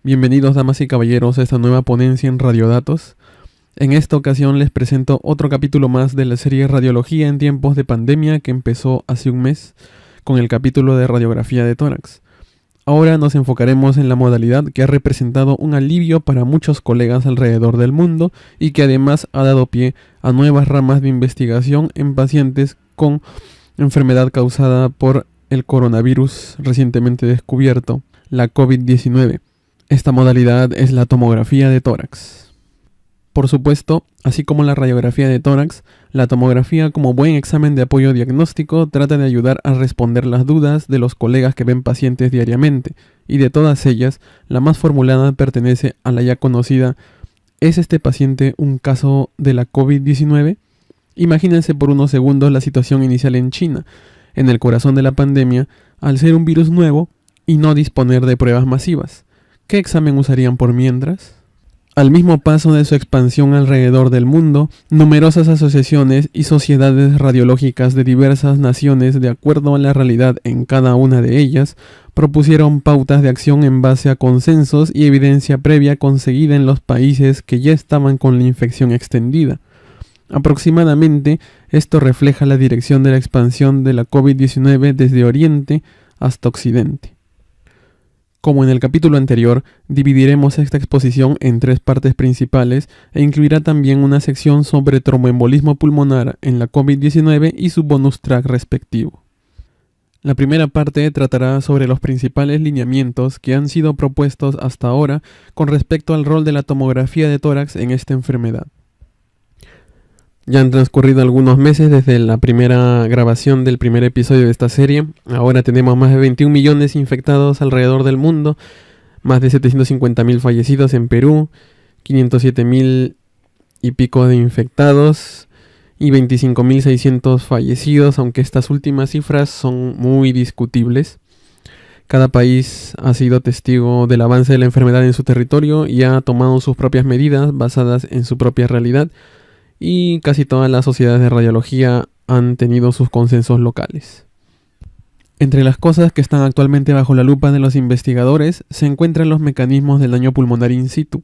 Bienvenidos, damas y caballeros, a esta nueva ponencia en Radiodatos. En esta ocasión les presento otro capítulo más de la serie Radiología en tiempos de pandemia que empezó hace un mes con el capítulo de radiografía de tórax. Ahora nos enfocaremos en la modalidad que ha representado un alivio para muchos colegas alrededor del mundo y que además ha dado pie a nuevas ramas de investigación en pacientes con enfermedad causada por el coronavirus recientemente descubierto, la COVID-19. Esta modalidad es la tomografía de tórax. Por supuesto, así como la radiografía de tórax, la tomografía como buen examen de apoyo diagnóstico trata de ayudar a responder las dudas de los colegas que ven pacientes diariamente, y de todas ellas, la más formulada pertenece a la ya conocida ¿es este paciente un caso de la COVID-19? Imagínense por unos segundos la situación inicial en China, en el corazón de la pandemia, al ser un virus nuevo y no disponer de pruebas masivas. ¿Qué examen usarían por mientras? Al mismo paso de su expansión alrededor del mundo, numerosas asociaciones y sociedades radiológicas de diversas naciones, de acuerdo a la realidad en cada una de ellas, propusieron pautas de acción en base a consensos y evidencia previa conseguida en los países que ya estaban con la infección extendida. Aproximadamente, esto refleja la dirección de la expansión de la COVID-19 desde Oriente hasta Occidente. Como en el capítulo anterior, dividiremos esta exposición en tres partes principales e incluirá también una sección sobre tromboembolismo pulmonar en la COVID-19 y su bonus track respectivo. La primera parte tratará sobre los principales lineamientos que han sido propuestos hasta ahora con respecto al rol de la tomografía de tórax en esta enfermedad. Ya han transcurrido algunos meses desde la primera grabación del primer episodio de esta serie. Ahora tenemos más de 21 millones infectados alrededor del mundo, más de 750.000 fallecidos en Perú, 507.000 y pico de infectados y 25.600 fallecidos, aunque estas últimas cifras son muy discutibles. Cada país ha sido testigo del avance de la enfermedad en su territorio y ha tomado sus propias medidas basadas en su propia realidad. Y casi todas las sociedades de radiología han tenido sus consensos locales. Entre las cosas que están actualmente bajo la lupa de los investigadores se encuentran los mecanismos del daño pulmonar in situ.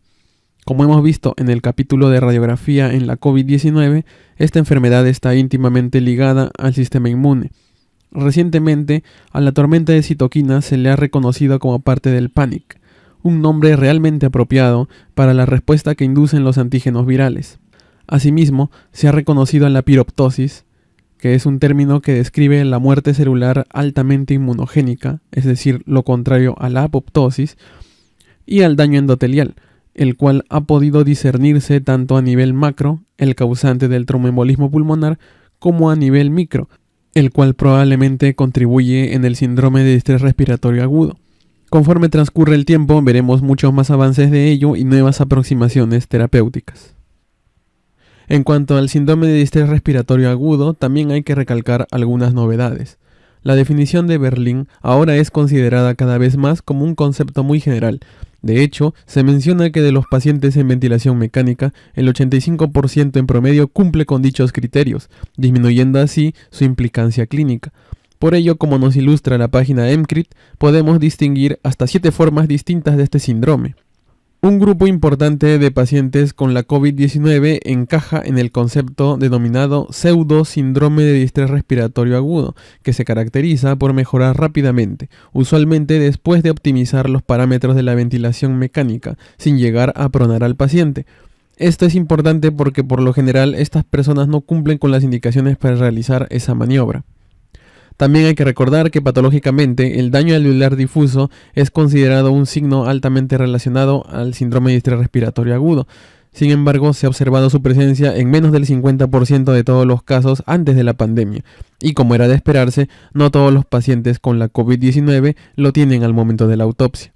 Como hemos visto en el capítulo de radiografía en la COVID-19, esta enfermedad está íntimamente ligada al sistema inmune. Recientemente, a la tormenta de citoquinas se le ha reconocido como parte del PANIC, un nombre realmente apropiado para la respuesta que inducen los antígenos virales. Asimismo, se ha reconocido a la piroptosis, que es un término que describe la muerte celular altamente inmunogénica, es decir, lo contrario a la apoptosis, y al daño endotelial, el cual ha podido discernirse tanto a nivel macro, el causante del tromboembolismo pulmonar, como a nivel micro, el cual probablemente contribuye en el síndrome de distrés respiratorio agudo. Conforme transcurre el tiempo, veremos muchos más avances de ello y nuevas aproximaciones terapéuticas. En cuanto al síndrome de distrés respiratorio agudo, también hay que recalcar algunas novedades. La definición de Berlín ahora es considerada cada vez más como un concepto muy general. De hecho, se menciona que de los pacientes en ventilación mecánica, el 85% en promedio cumple con dichos criterios, disminuyendo así su implicancia clínica. Por ello, como nos ilustra la página EMCRIT, podemos distinguir hasta 7 formas distintas de este síndrome. Un grupo importante de pacientes con la COVID-19 encaja en el concepto denominado pseudo-síndrome de distrés respiratorio agudo, que se caracteriza por mejorar rápidamente, usualmente después de optimizar los parámetros de la ventilación mecánica, sin llegar a pronar al paciente. Esto es importante porque por lo general estas personas no cumplen con las indicaciones para realizar esa maniobra. También hay que recordar que patológicamente el daño alveolar difuso es considerado un signo altamente relacionado al síndrome de distrés respiratorio agudo. Sin embargo, se ha observado su presencia en menos del 50% de todos los casos antes de la pandemia, y como era de esperarse, no todos los pacientes con la COVID-19 lo tienen al momento de la autopsia.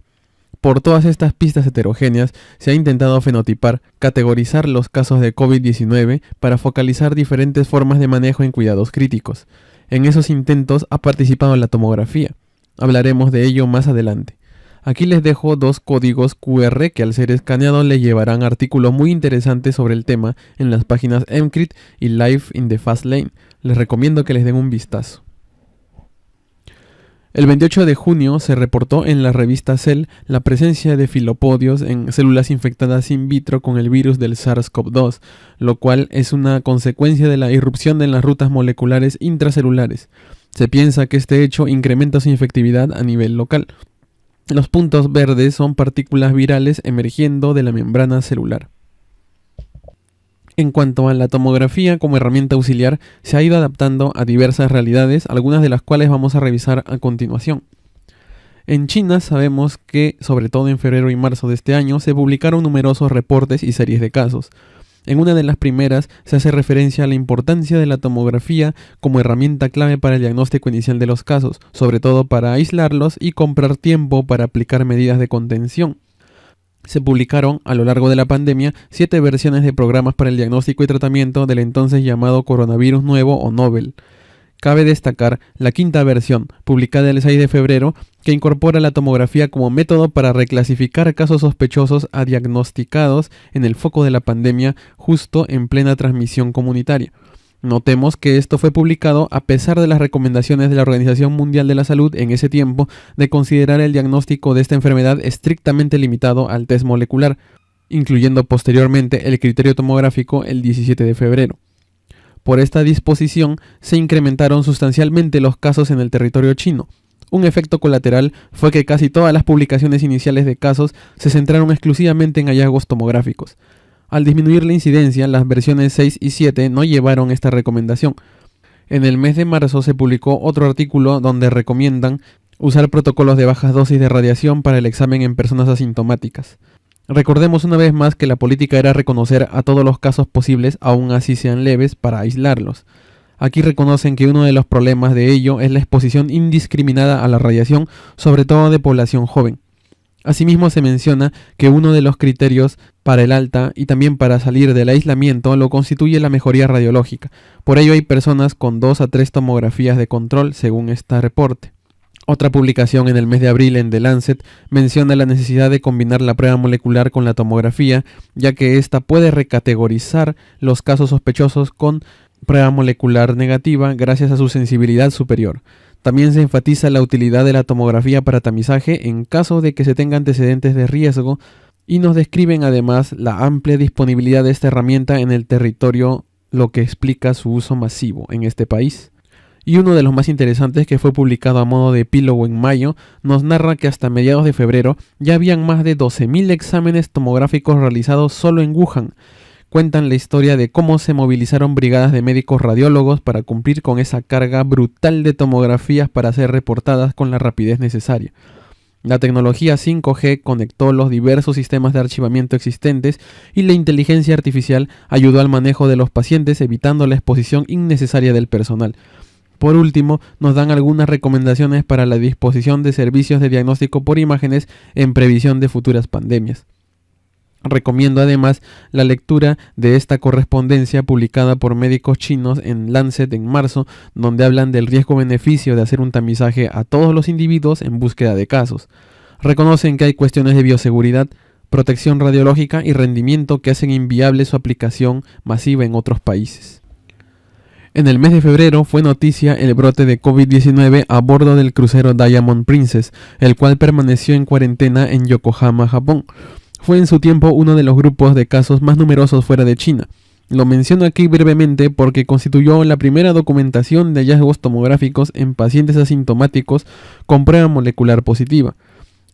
Por todas estas pistas heterogéneas, se ha intentado fenotipar, categorizar los casos de COVID-19 para focalizar diferentes formas de manejo en cuidados críticos. En esos intentos ha participado la tomografía. Hablaremos de ello más adelante. Aquí les dejo 2 códigos QR que al ser escaneados les llevarán artículos muy interesantes sobre el tema en las páginas EMCRIT y Life in the Fast Lane. Les recomiendo que les den un vistazo. El 28 de junio se reportó en la revista Cell la presencia de filopodios en células infectadas in vitro con el virus del SARS-CoV-2, lo cual es una consecuencia de la irrupción de las rutas moleculares intracelulares. Se piensa que este hecho incrementa su infectividad a nivel local. Los puntos verdes son partículas virales emergiendo de la membrana celular. En cuanto a la tomografía como herramienta auxiliar, se ha ido adaptando a diversas realidades, algunas de las cuales vamos a revisar a continuación. En China sabemos que, sobre todo en febrero y marzo de este año, se publicaron numerosos reportes y series de casos. En una de las primeras se hace referencia a la importancia de la tomografía como herramienta clave para el diagnóstico inicial de los casos, sobre todo para aislarlos y comprar tiempo para aplicar medidas de contención. Se publicaron a lo largo de la pandemia 7 versiones de programas para el diagnóstico y tratamiento del entonces llamado coronavirus nuevo o novel. Cabe destacar la 5ª versión, publicada el 6 de febrero, que incorpora la tomografía como método para reclasificar casos sospechosos a diagnosticados en el foco de la pandemia justo en plena transmisión comunitaria. Notemos que esto fue publicado a pesar de las recomendaciones de la Organización Mundial de la Salud en ese tiempo de considerar el diagnóstico de esta enfermedad estrictamente limitado al test molecular, incluyendo posteriormente el criterio tomográfico el 17 de febrero. Por esta disposición se incrementaron sustancialmente los casos en el territorio chino. Un efecto colateral fue que casi todas las publicaciones iniciales de casos se centraron exclusivamente en hallazgos tomográficos. Al disminuir la incidencia, las versiones 6 y 7 no llevaron esta recomendación. En el mes de marzo se publicó otro artículo donde recomiendan usar protocolos de bajas dosis de radiación para el examen en personas asintomáticas. Recordemos una vez más que la política era reconocer a todos los casos posibles, aun así sean leves, para aislarlos. Aquí reconocen que uno de los problemas de ello es la exposición indiscriminada a la radiación, sobre todo de población joven. Asimismo se menciona que uno de los criterios para el alta y también para salir del aislamiento lo constituye la mejoría radiológica. Por ello hay personas con 2 a 3 tomografías de control según este reporte. Otra publicación en el mes de abril en The Lancet menciona la necesidad de combinar la prueba molecular con la tomografía, ya que ésta puede recategorizar los casos sospechosos con prueba molecular negativa gracias a su sensibilidad superior. También se enfatiza la utilidad de la tomografía para tamizaje en caso de que se tenga antecedentes de riesgo y nos describen además la amplia disponibilidad de esta herramienta en el territorio, lo que explica su uso masivo en este país. Y uno de los más interesantes, que fue publicado a modo de epílogo en mayo, nos narra que hasta mediados de febrero ya habían más de 12.000 exámenes tomográficos realizados solo en Wuhan. Cuentan la historia de cómo se movilizaron brigadas de médicos radiólogos para cumplir con esa carga brutal de tomografías para ser reportadas con la rapidez necesaria. La tecnología 5G conectó los diversos sistemas de archivamiento existentes y la inteligencia artificial ayudó al manejo de los pacientes, evitando la exposición innecesaria del personal. Por último, nos dan algunas recomendaciones para la disposición de servicios de diagnóstico por imágenes en previsión de futuras pandemias. Recomiendo además la lectura de esta correspondencia publicada por médicos chinos en Lancet en marzo, donde hablan del riesgo-beneficio de hacer un tamizaje a todos los individuos en búsqueda de casos. Reconocen que hay cuestiones de bioseguridad, protección radiológica y rendimiento que hacen inviable su aplicación masiva en otros países. En el mes de febrero fue noticia el brote de COVID-19 a bordo del crucero Diamond Princess, el cual permaneció en cuarentena en Yokohama, Japón. Fue en su tiempo uno de los grupos de casos más numerosos fuera de China. Lo menciono aquí brevemente porque constituyó la primera documentación de hallazgos tomográficos en pacientes asintomáticos con prueba molecular positiva.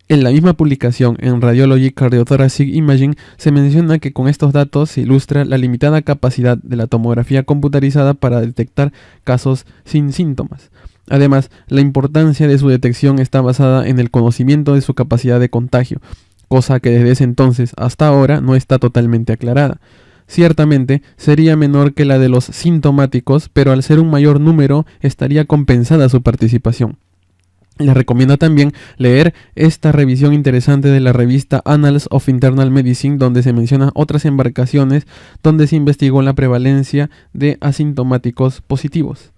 En la misma publicación en Radiology Cardiothoracic Imaging se menciona que con estos datos se ilustra la limitada capacidad de la tomografía computarizada para detectar casos sin síntomas. Además, la importancia de su detección está basada en el conocimiento de su capacidad de contagio, cosa que desde ese entonces hasta ahora no está totalmente aclarada. Ciertamente sería menor que la de los sintomáticos, pero al ser un mayor número estaría compensada su participación. Les recomiendo también leer esta revisión interesante de la revista Annals of Internal Medicine, donde se mencionan otras embarcaciones donde se investigó la prevalencia de asintomáticos positivos.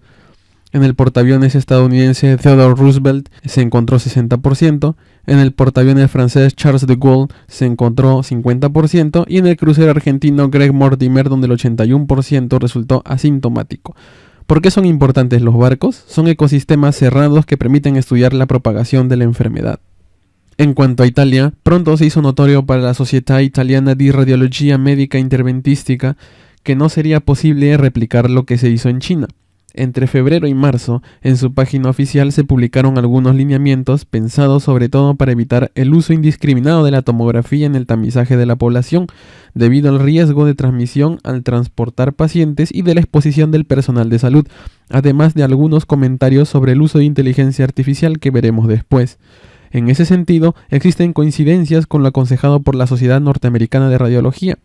En el portaaviones estadounidense Theodore Roosevelt se encontró 60%, en el portaaviones francés Charles de Gaulle se encontró 50% y en el crucero argentino Greg Mortimer, donde el 81% resultó asintomático. ¿Por qué son importantes los barcos? Son ecosistemas cerrados que permiten estudiar la propagación de la enfermedad. En cuanto a Italia, pronto se hizo notorio para la Società Italiana di Radiologia Medica Interventistica que no sería posible replicar lo que se hizo en China. Entre febrero y marzo, en su página oficial se publicaron algunos lineamientos pensados sobre todo para evitar el uso indiscriminado de la tomografía en el tamizaje de la población, debido al riesgo de transmisión al transportar pacientes y de la exposición del personal de salud, además de algunos comentarios sobre el uso de inteligencia artificial que veremos después. En ese sentido, existen coincidencias con lo aconsejado por la Sociedad Norteamericana de Radiología.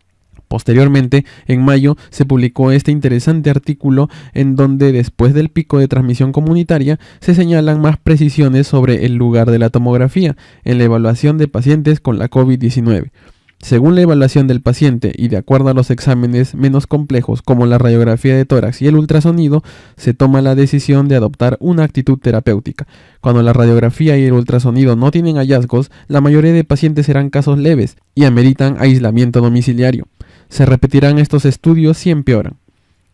Posteriormente, en mayo, se publicó este interesante artículo en donde, después del pico de transmisión comunitaria, se señalan más precisiones sobre el lugar de la tomografía en la evaluación de pacientes con la COVID-19. Según la evaluación del paciente y de acuerdo a los exámenes menos complejos como la radiografía de tórax y el ultrasonido, se toma la decisión de adoptar una actitud terapéutica. Cuando la radiografía y el ultrasonido no tienen hallazgos, la mayoría de pacientes serán casos leves y ameritan aislamiento domiciliario. Se repetirán estos estudios si empeoran.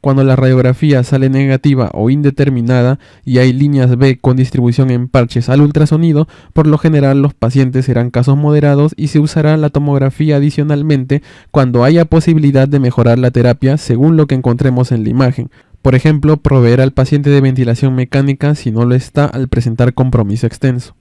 Cuando la radiografía sale negativa o indeterminada y hay líneas B con distribución en parches al ultrasonido, por lo general los pacientes serán casos moderados y se usará la tomografía adicionalmente cuando haya posibilidad de mejorar la terapia según lo que encontremos en la imagen. Por ejemplo, proveer al paciente de ventilación mecánica si no lo está al presentar compromiso extenso.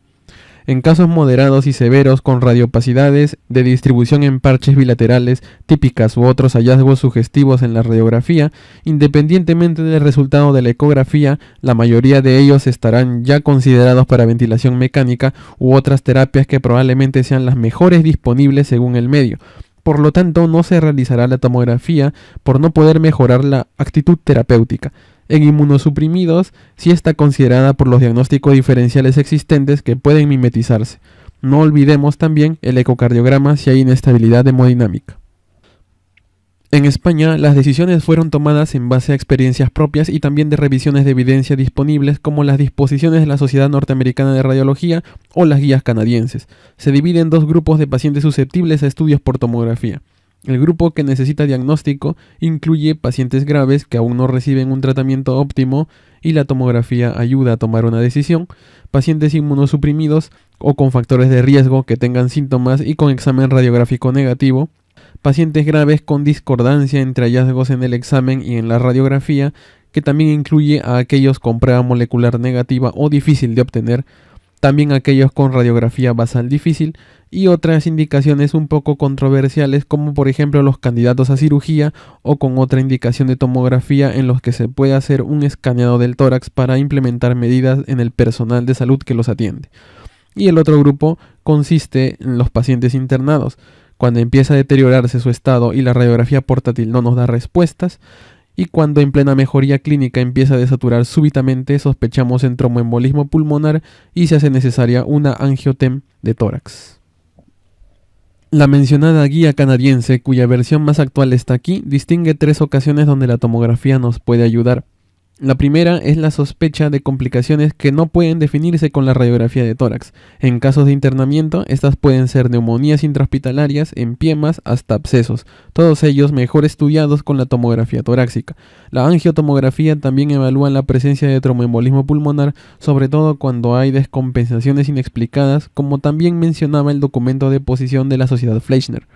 En casos moderados y severos con radiopacidades de distribución en parches bilaterales típicas u otros hallazgos sugestivos en la radiografía, independientemente del resultado de la ecografía, la mayoría de ellos estarán ya considerados para ventilación mecánica u otras terapias que probablemente sean las mejores disponibles según el medio. Por lo tanto, no se realizará la tomografía por no poder mejorar la actitud terapéutica. En inmunosuprimidos, sí está considerada por los diagnósticos diferenciales existentes que pueden mimetizarse. No olvidemos también el ecocardiograma si hay inestabilidad hemodinámica. En España, las decisiones fueron tomadas en base a experiencias propias y también de revisiones de evidencia disponibles como las disposiciones de la Sociedad Norteamericana de Radiología o las guías canadienses. Se divide en dos grupos de pacientes susceptibles a estudios por tomografía. El grupo que necesita diagnóstico incluye pacientes graves que aún no reciben un tratamiento óptimo y la tomografía ayuda a tomar una decisión, pacientes inmunosuprimidos o con factores de riesgo que tengan síntomas y con examen radiográfico negativo, pacientes graves con discordancia entre hallazgos en el examen y en la radiografía, que también incluye a aquellos con prueba molecular negativa o difícil de obtener, también aquellos con radiografía basal difícil y otras indicaciones un poco controversiales como por ejemplo los candidatos a cirugía o con otra indicación de tomografía en los que se puede hacer un escaneado del tórax para implementar medidas en el personal de salud que los atiende. Y el otro grupo consiste en los pacientes internados. Cuando empieza a deteriorarse su estado y la radiografía portátil no nos da respuestas, y cuando en plena mejoría clínica empieza a desaturar súbitamente, sospechamos en tromboembolismo pulmonar y se hace necesaria una angiotem de tórax. La mencionada guía canadiense, cuya versión más actual está aquí, distingue 3 ocasiones donde la tomografía nos puede ayudar. La primera es la sospecha de complicaciones que no pueden definirse con la radiografía de tórax. En casos de internamiento, estas pueden ser neumonías intrahospitalarias, empiemas, hasta abscesos, todos ellos mejor estudiados con la tomografía torácica. La angiotomografía también evalúa la presencia de tromboembolismo pulmonar, sobre todo cuando hay descompensaciones inexplicadas, como también mencionaba el documento de posición de la Sociedad Fleischner.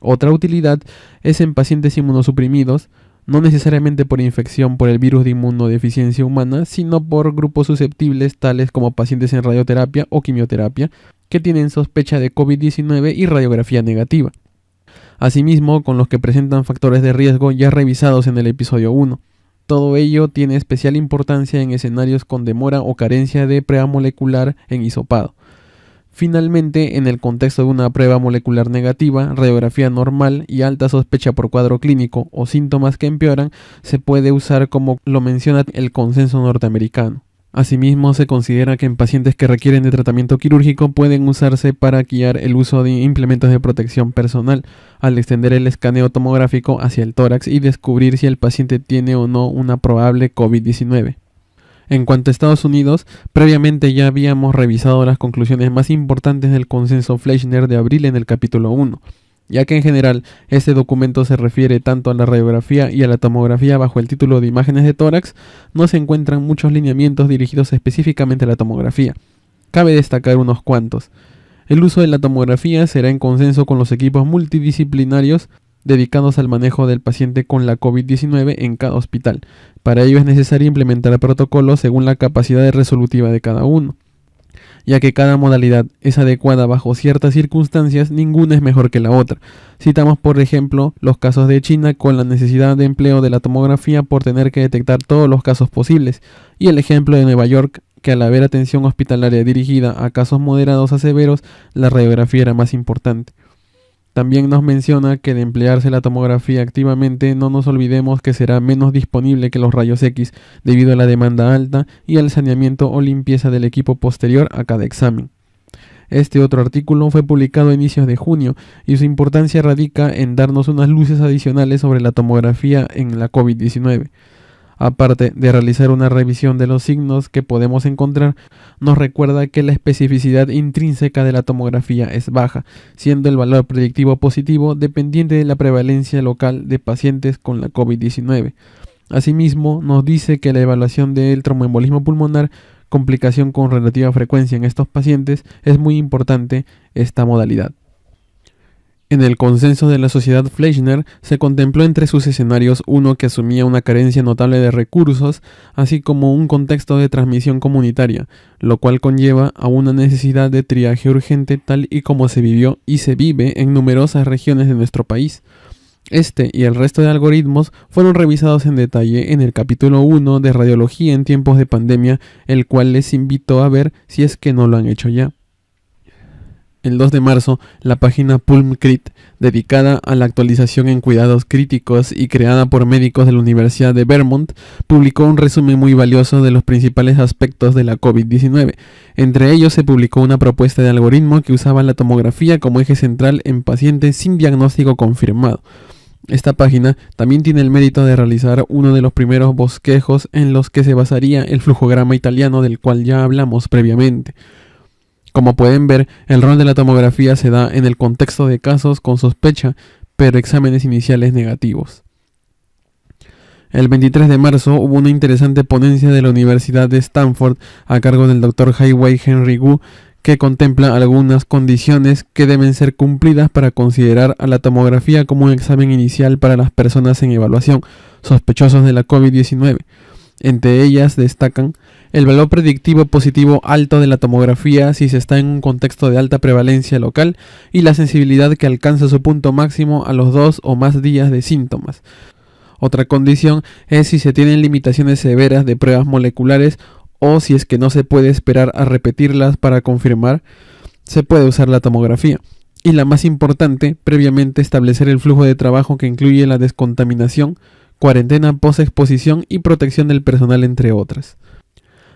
Otra utilidad es en pacientes inmunosuprimidos, no necesariamente por infección por el virus de inmunodeficiencia humana, sino por grupos susceptibles tales como pacientes en radioterapia o quimioterapia que tienen sospecha de COVID-19 y radiografía negativa. Asimismo, con los que presentan factores de riesgo ya revisados en el episodio 1. Todo ello tiene especial importancia en escenarios con demora o carencia de prueba molecular en hisopado. Finalmente, en el contexto de una prueba molecular negativa, radiografía normal y alta sospecha por cuadro clínico o síntomas que empeoran, se puede usar como lo menciona el consenso norteamericano. Asimismo, se considera que en pacientes que requieren de tratamiento quirúrgico pueden usarse para guiar el uso de implementos de protección personal, al extender el escaneo tomográfico hacia el tórax y descubrir si el paciente tiene o no una probable COVID-19. En cuanto a Estados Unidos, previamente ya habíamos revisado las conclusiones más importantes del consenso Fleischner de abril en el capítulo 1. ya que en general este documento se refiere tanto a la radiografía y a la tomografía bajo el título de imágenes de tórax, no se encuentran muchos lineamientos dirigidos específicamente a la tomografía. Cabe destacar unos cuantos. El uso de la tomografía será en consenso con los equipos multidisciplinarios dedicados al manejo del paciente con la COVID-19 en cada hospital. Para ello es necesario implementar protocolos según la capacidad resolutiva de cada uno. Ya que cada modalidad es adecuada bajo ciertas circunstancias, ninguna es mejor que la otra. Citamos por ejemplo los casos de China con la necesidad de empleo de la tomografía por tener que detectar todos los casos posibles, y el ejemplo de Nueva York, que al haber atención hospitalaria dirigida a casos moderados a severos, la radiografía era más importante. También nos menciona que de emplearse la tomografía activamente, no nos olvidemos que será menos disponible que los rayos X debido a la demanda alta y al saneamiento o limpieza del equipo posterior a cada examen. Este otro artículo fue publicado a inicios de junio y su importancia radica en darnos unas luces adicionales sobre la tomografía en la COVID-19. Aparte de realizar una revisión de los signos que podemos encontrar, nos recuerda que la especificidad intrínseca de la tomografía es baja, siendo el valor predictivo positivo dependiente de la prevalencia local de pacientes con la COVID-19. Asimismo, nos dice que la evaluación del tromboembolismo pulmonar, complicación con relativa frecuencia en estos pacientes, es muy importante esta modalidad. En el consenso de la Sociedad Fleischner se contempló entre sus escenarios uno que asumía una carencia notable de recursos, así como un contexto de transmisión comunitaria, lo cual conlleva a una necesidad de triaje urgente tal y como se vivió y se vive en numerosas regiones de nuestro país. Este y el resto de algoritmos fueron revisados en detalle en el capítulo 1 de Radiología en tiempos de pandemia, el cual les invito a ver si es que no lo han hecho ya. El 2 de marzo, la página PulmCrit, dedicada a la actualización en cuidados críticos y creada por médicos de la Universidad de Vermont, publicó un resumen muy valioso de los principales aspectos de la COVID-19. Entre ellos se publicó una propuesta de algoritmo que usaba la tomografía como eje central en pacientes sin diagnóstico confirmado. Esta página también tiene el mérito de realizar uno de los primeros bosquejos en los que se basaría el flujograma italiano del cual ya hablamos previamente. Como pueden ver, el rol de la tomografía se da en el contexto de casos con sospecha, pero exámenes iniciales negativos. El 23 de marzo hubo una interesante ponencia de la Universidad de Stanford a cargo del Dr. Hai-Wei Henry Gu, que contempla algunas condiciones que deben ser cumplidas para considerar a la tomografía como un examen inicial para las personas en evaluación sospechosos de la COVID-19. Entre ellas destacan el valor predictivo positivo alto de la tomografía si se está en un contexto de alta prevalencia local y la sensibilidad que alcanza su punto máximo a los 2 o más días de síntomas. Otra condición es si se tienen limitaciones severas de pruebas moleculares o si es que no se puede esperar a repetirlas para confirmar, se puede usar la tomografía. Y la más importante, previamente establecer el flujo de trabajo que incluye la descontaminación, cuarentena post-exposición y protección del personal, entre otras.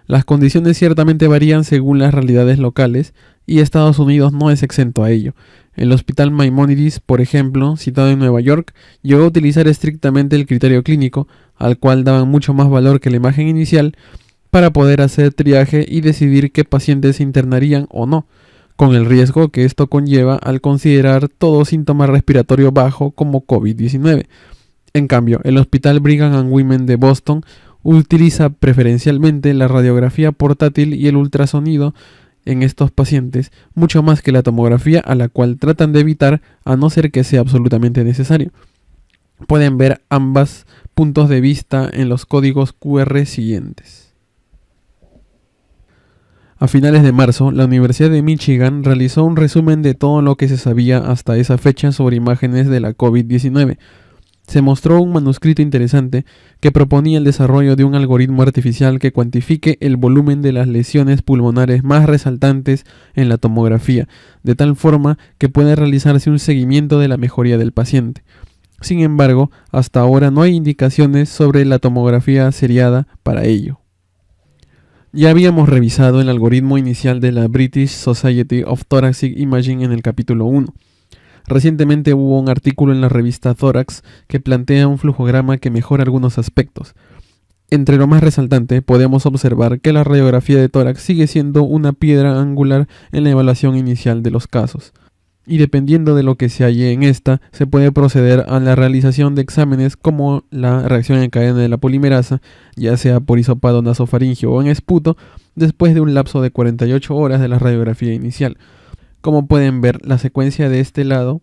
Las condiciones ciertamente varían según las realidades locales y Estados Unidos no es exento a ello. El Hospital Maimonides, por ejemplo, citado en Nueva York, llegó a utilizar estrictamente el criterio clínico, al cual daban mucho más valor que la imagen inicial, para poder hacer triaje y decidir qué pacientes se internarían o no, con el riesgo que esto conlleva al considerar todo síntoma respiratorio bajo como COVID-19. En cambio, el Hospital Brigham and Women de Boston utiliza preferencialmente la radiografía portátil y el ultrasonido en estos pacientes, mucho más que la tomografía, a la cual tratan de evitar a no ser que sea absolutamente necesario. Pueden ver ambos puntos de vista en los códigos QR siguientes. A finales de marzo, la Universidad de Michigan realizó un resumen de todo lo que se sabía hasta esa fecha sobre imágenes de la COVID-19. Se mostró un manuscrito interesante que proponía el desarrollo de un algoritmo artificial que cuantifique el volumen de las lesiones pulmonares más resaltantes en la tomografía, de tal forma que pueda realizarse un seguimiento de la mejoría del paciente. Sin embargo, hasta ahora no hay indicaciones sobre la tomografía seriada para ello. Ya habíamos revisado el algoritmo inicial de la British Society of Thoracic Imaging en el capítulo 1. Recientemente hubo un artículo en la revista Thorax que plantea un flujograma que mejora algunos aspectos. Entre lo más resaltante, podemos observar que la radiografía de tórax sigue siendo una piedra angular en la evaluación inicial de los casos. y dependiendo de lo que se halle en esta, se puede proceder a la realización de exámenes como la reacción en cadena de la polimerasa, ya sea por hisopado nasofaringio o en esputo, después de un lapso de 48 horas de la radiografía inicial. Como pueden ver, la secuencia de este lado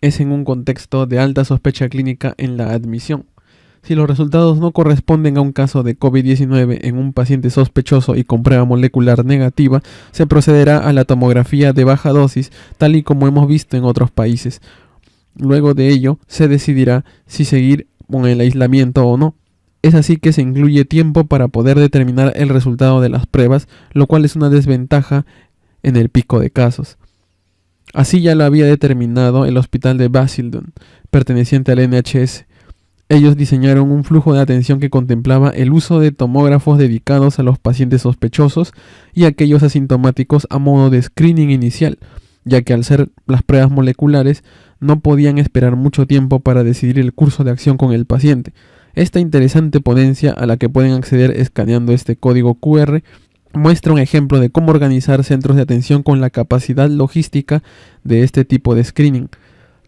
es en un contexto de alta sospecha clínica en la admisión. Si los resultados no corresponden a un caso de COVID-19 en un paciente sospechoso y con prueba molecular negativa, se procederá a la tomografía de baja dosis, tal y como hemos visto en otros países. Luego de ello, se decidirá si seguir con el aislamiento o no. Es así que se incluye tiempo para poder determinar el resultado de las pruebas, lo cual es una desventaja en el pico de casos. Así ya lo había determinado el hospital de Basildon, perteneciente al NHS. Ellos diseñaron un flujo de atención que contemplaba el uso de tomógrafos dedicados a los pacientes sospechosos y aquellos asintomáticos a modo de screening inicial, ya que al ser las pruebas moleculares no podían esperar mucho tiempo para decidir el curso de acción con el paciente. Esta interesante ponencia, a la que pueden acceder escaneando este código QR, muestra un ejemplo de cómo organizar centros de atención con la capacidad logística de este tipo de screening.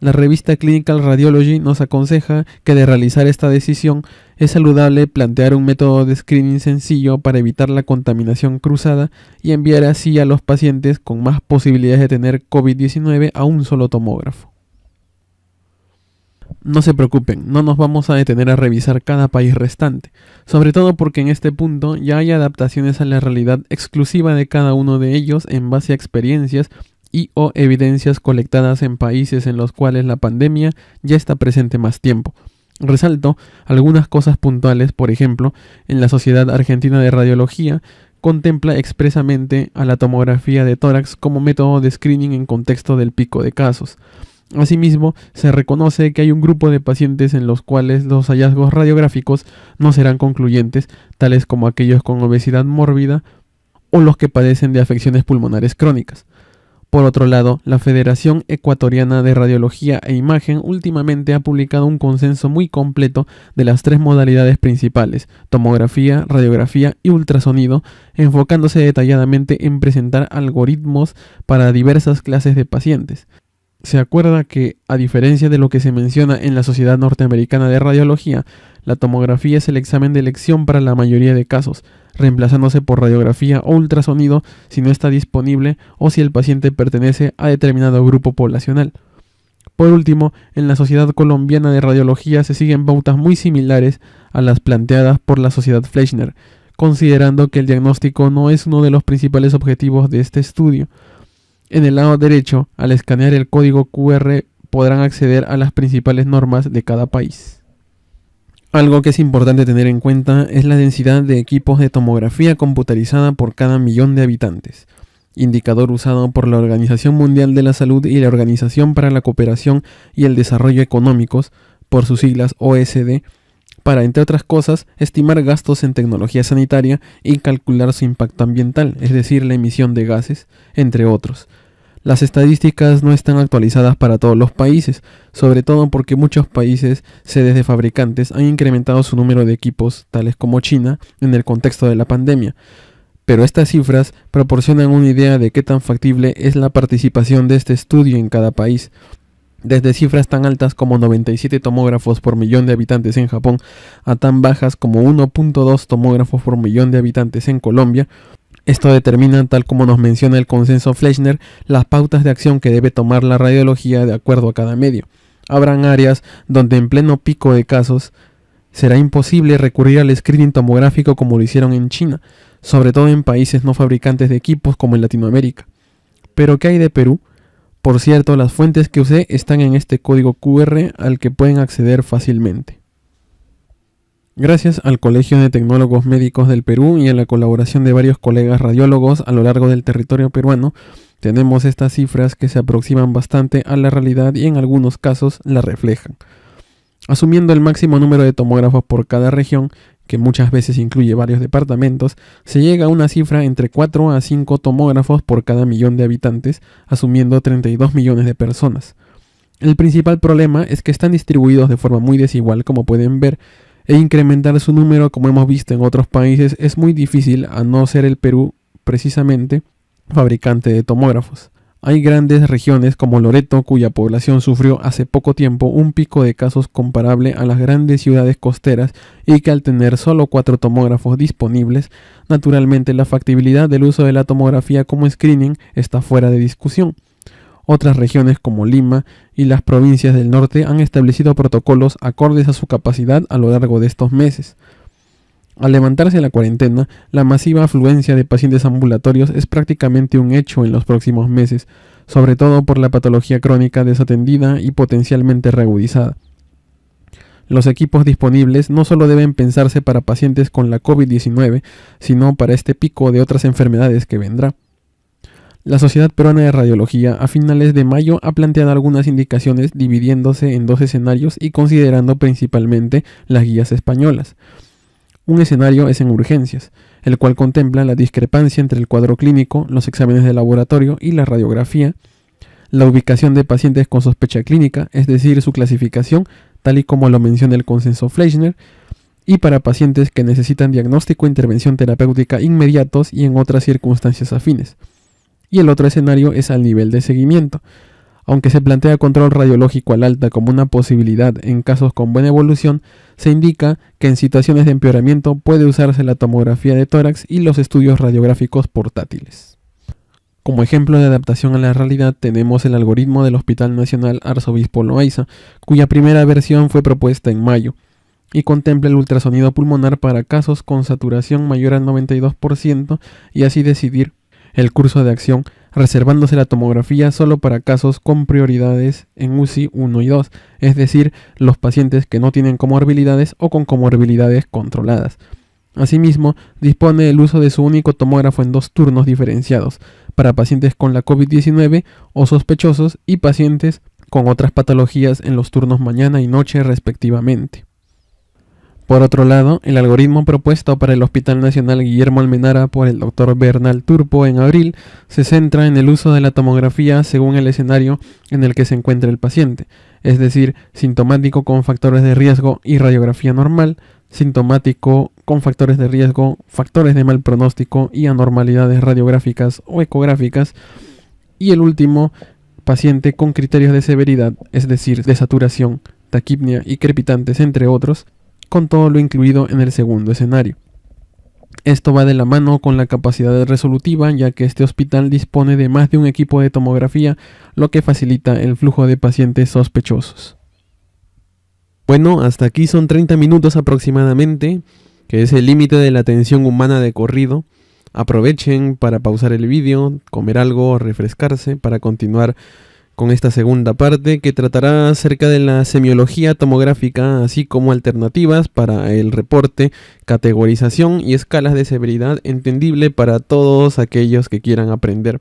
La revista Clinical Radiology nos aconseja que de realizar esta decisión es saludable plantear un método de screening sencillo para evitar la contaminación cruzada y enviar así a los pacientes con más posibilidades de tener COVID-19 a un solo tomógrafo. No se preocupen, no nos vamos a detener a revisar cada país restante, sobre todo porque en este punto ya hay adaptaciones a la realidad exclusiva de cada uno de ellos en base a experiencias y o evidencias colectadas en países en los cuales la pandemia ya está presente más tiempo. Resalto algunas cosas puntuales, por ejemplo, en la Sociedad Argentina de Radiología contempla expresamente a la tomografía de tórax como método de screening en contexto del pico de casos. Asimismo, se reconoce que hay un grupo de pacientes en los cuales los hallazgos radiográficos no serán concluyentes, tales como aquellos con obesidad mórbida o los que padecen de afecciones pulmonares crónicas. Por otro lado, la Federación Ecuatoriana de Radiología e Imagen últimamente ha publicado un consenso muy completo de las tres modalidades principales, tomografía, radiografía y ultrasonido, enfocándose detalladamente en presentar algoritmos para diversas clases de pacientes. Se acuerda que, a diferencia de lo que se menciona en la Sociedad Norteamericana de Radiología, la tomografía es el examen de elección para la mayoría de casos, reemplazándose por radiografía o ultrasonido si no está disponible o si el paciente pertenece a determinado grupo poblacional. Por último, en la Sociedad Colombiana de Radiología se siguen pautas muy similares a las planteadas por la Sociedad Fleischner, considerando que el diagnóstico no es uno de los principales objetivos de este estudio. En el lado derecho, al escanear el código QR, podrán acceder a las principales normas de cada país. Algo que es importante tener en cuenta es la densidad de equipos de tomografía computarizada por cada millón de habitantes, indicador usado por la Organización Mundial de la Salud y la Organización para la Cooperación y el Desarrollo Económicos, por sus siglas OSD, para, entre otras cosas, estimar gastos en tecnología sanitaria y calcular su impacto ambiental, es decir, la emisión de gases, entre otros. Las estadísticas no están actualizadas para todos los países, sobre todo porque muchos países, sedes de fabricantes, han incrementado su número de equipos, tales como China, en el contexto de la pandemia. Pero estas cifras proporcionan una idea de qué tan factible es la participación de este estudio en cada país. Desde cifras tan altas como 97 tomógrafos por millón de habitantes en Japón, a tan bajas como 1.2 tomógrafos por millón de habitantes en Colombia. Esto determina, tal como nos menciona el consenso Fleischner, las pautas de acción que debe tomar la radiología de acuerdo a cada medio. Habrán áreas donde en pleno pico de casos será imposible recurrir al screening tomográfico como lo hicieron en China, sobre todo en países no fabricantes de equipos como en Latinoamérica. ¿Pero qué hay de Perú? Por cierto, las fuentes que usé están en este código QR al que pueden acceder fácilmente. Gracias al Colegio de Tecnólogos Médicos del Perú y a la colaboración de varios colegas radiólogos a lo largo del territorio peruano, tenemos estas cifras que se aproximan bastante a la realidad y en algunos casos la reflejan. Asumiendo el máximo número de tomógrafos por cada región, que muchas veces incluye varios departamentos, se llega a una cifra entre 4 a 5 tomógrafos por cada millón de habitantes, asumiendo 32 millones de personas. El principal problema es que están distribuidos de forma muy desigual, como pueden ver, e incrementar su número, como hemos visto en otros países, es muy difícil, a no ser el Perú, precisamente, fabricante de tomógrafos. Hay grandes regiones como Loreto, cuya población sufrió hace poco tiempo un pico de casos comparable a las grandes ciudades costeras y que al tener solo 4 tomógrafos disponibles, naturalmente la factibilidad del uso de la tomografía como screening está fuera de discusión. Otras regiones como Lima y las provincias del norte han establecido protocolos acordes a su capacidad a lo largo de estos meses. Al levantarse la cuarentena, la masiva afluencia de pacientes ambulatorios es prácticamente un hecho en los próximos meses, sobre todo por la patología crónica desatendida y potencialmente reagudizada. Los equipos disponibles no solo deben pensarse para pacientes con la COVID-19, sino para este pico de otras enfermedades que vendrá. La Sociedad Peruana de Radiología a finales de mayo ha planteado algunas indicaciones dividiéndose en 2 escenarios y considerando principalmente las guías españolas. Un escenario es en urgencias, el cual contempla la discrepancia entre el cuadro clínico, los exámenes de laboratorio y la radiografía, la ubicación de pacientes con sospecha clínica, es decir, su clasificación, tal y como lo menciona el consenso Fleischner, y para pacientes que necesitan diagnóstico e intervención terapéutica inmediatos y en otras circunstancias afines. Y el otro escenario es al nivel de seguimiento. Aunque se plantea control radiológico al alta como una posibilidad en casos con buena evolución, se indica que en situaciones de empeoramiento puede usarse la tomografía de tórax y los estudios radiográficos portátiles. Como ejemplo de adaptación a la realidad tenemos el algoritmo del Hospital Nacional Arzobispo Loaiza, cuya primera versión fue propuesta en mayo, y contempla el ultrasonido pulmonar para casos con saturación mayor al 92% y así decidir el curso de acción, reservándose la tomografía solo para casos con prioridades en UCI 1 y 2, es decir, los pacientes que no tienen comorbilidades o con comorbilidades controladas. Asimismo, dispone el uso de su único tomógrafo en 2 turnos diferenciados, para pacientes con la COVID-19 o sospechosos y pacientes con otras patologías en los turnos mañana y noche respectivamente. Por otro lado, el algoritmo propuesto para el Hospital Nacional Guillermo Almenara por el Dr. Bernal Turpo en abril se centra en el uso de la tomografía según el escenario en el que se encuentra el paciente, es decir, sintomático con factores de riesgo y radiografía normal, sintomático con factores de riesgo, factores de mal pronóstico y anormalidades radiográficas o ecográficas, y el último, paciente con criterios de severidad, es decir, de saturación, taquipnia y crepitantes entre otros, con todo lo incluido en el segundo escenario. Esto va de la mano con la capacidad resolutiva, ya que este hospital dispone de más de un equipo de tomografía, lo que facilita el flujo de pacientes sospechosos. Bueno, hasta aquí son 30 minutos aproximadamente, que es el límite de la atención humana de corrido. Aprovechen para pausar el vídeo, comer algo, refrescarse, para continuar con esta segunda parte que tratará acerca de la semiología tomográfica, así como alternativas para el reporte, categorización y escalas de severidad entendible para todos aquellos que quieran aprender.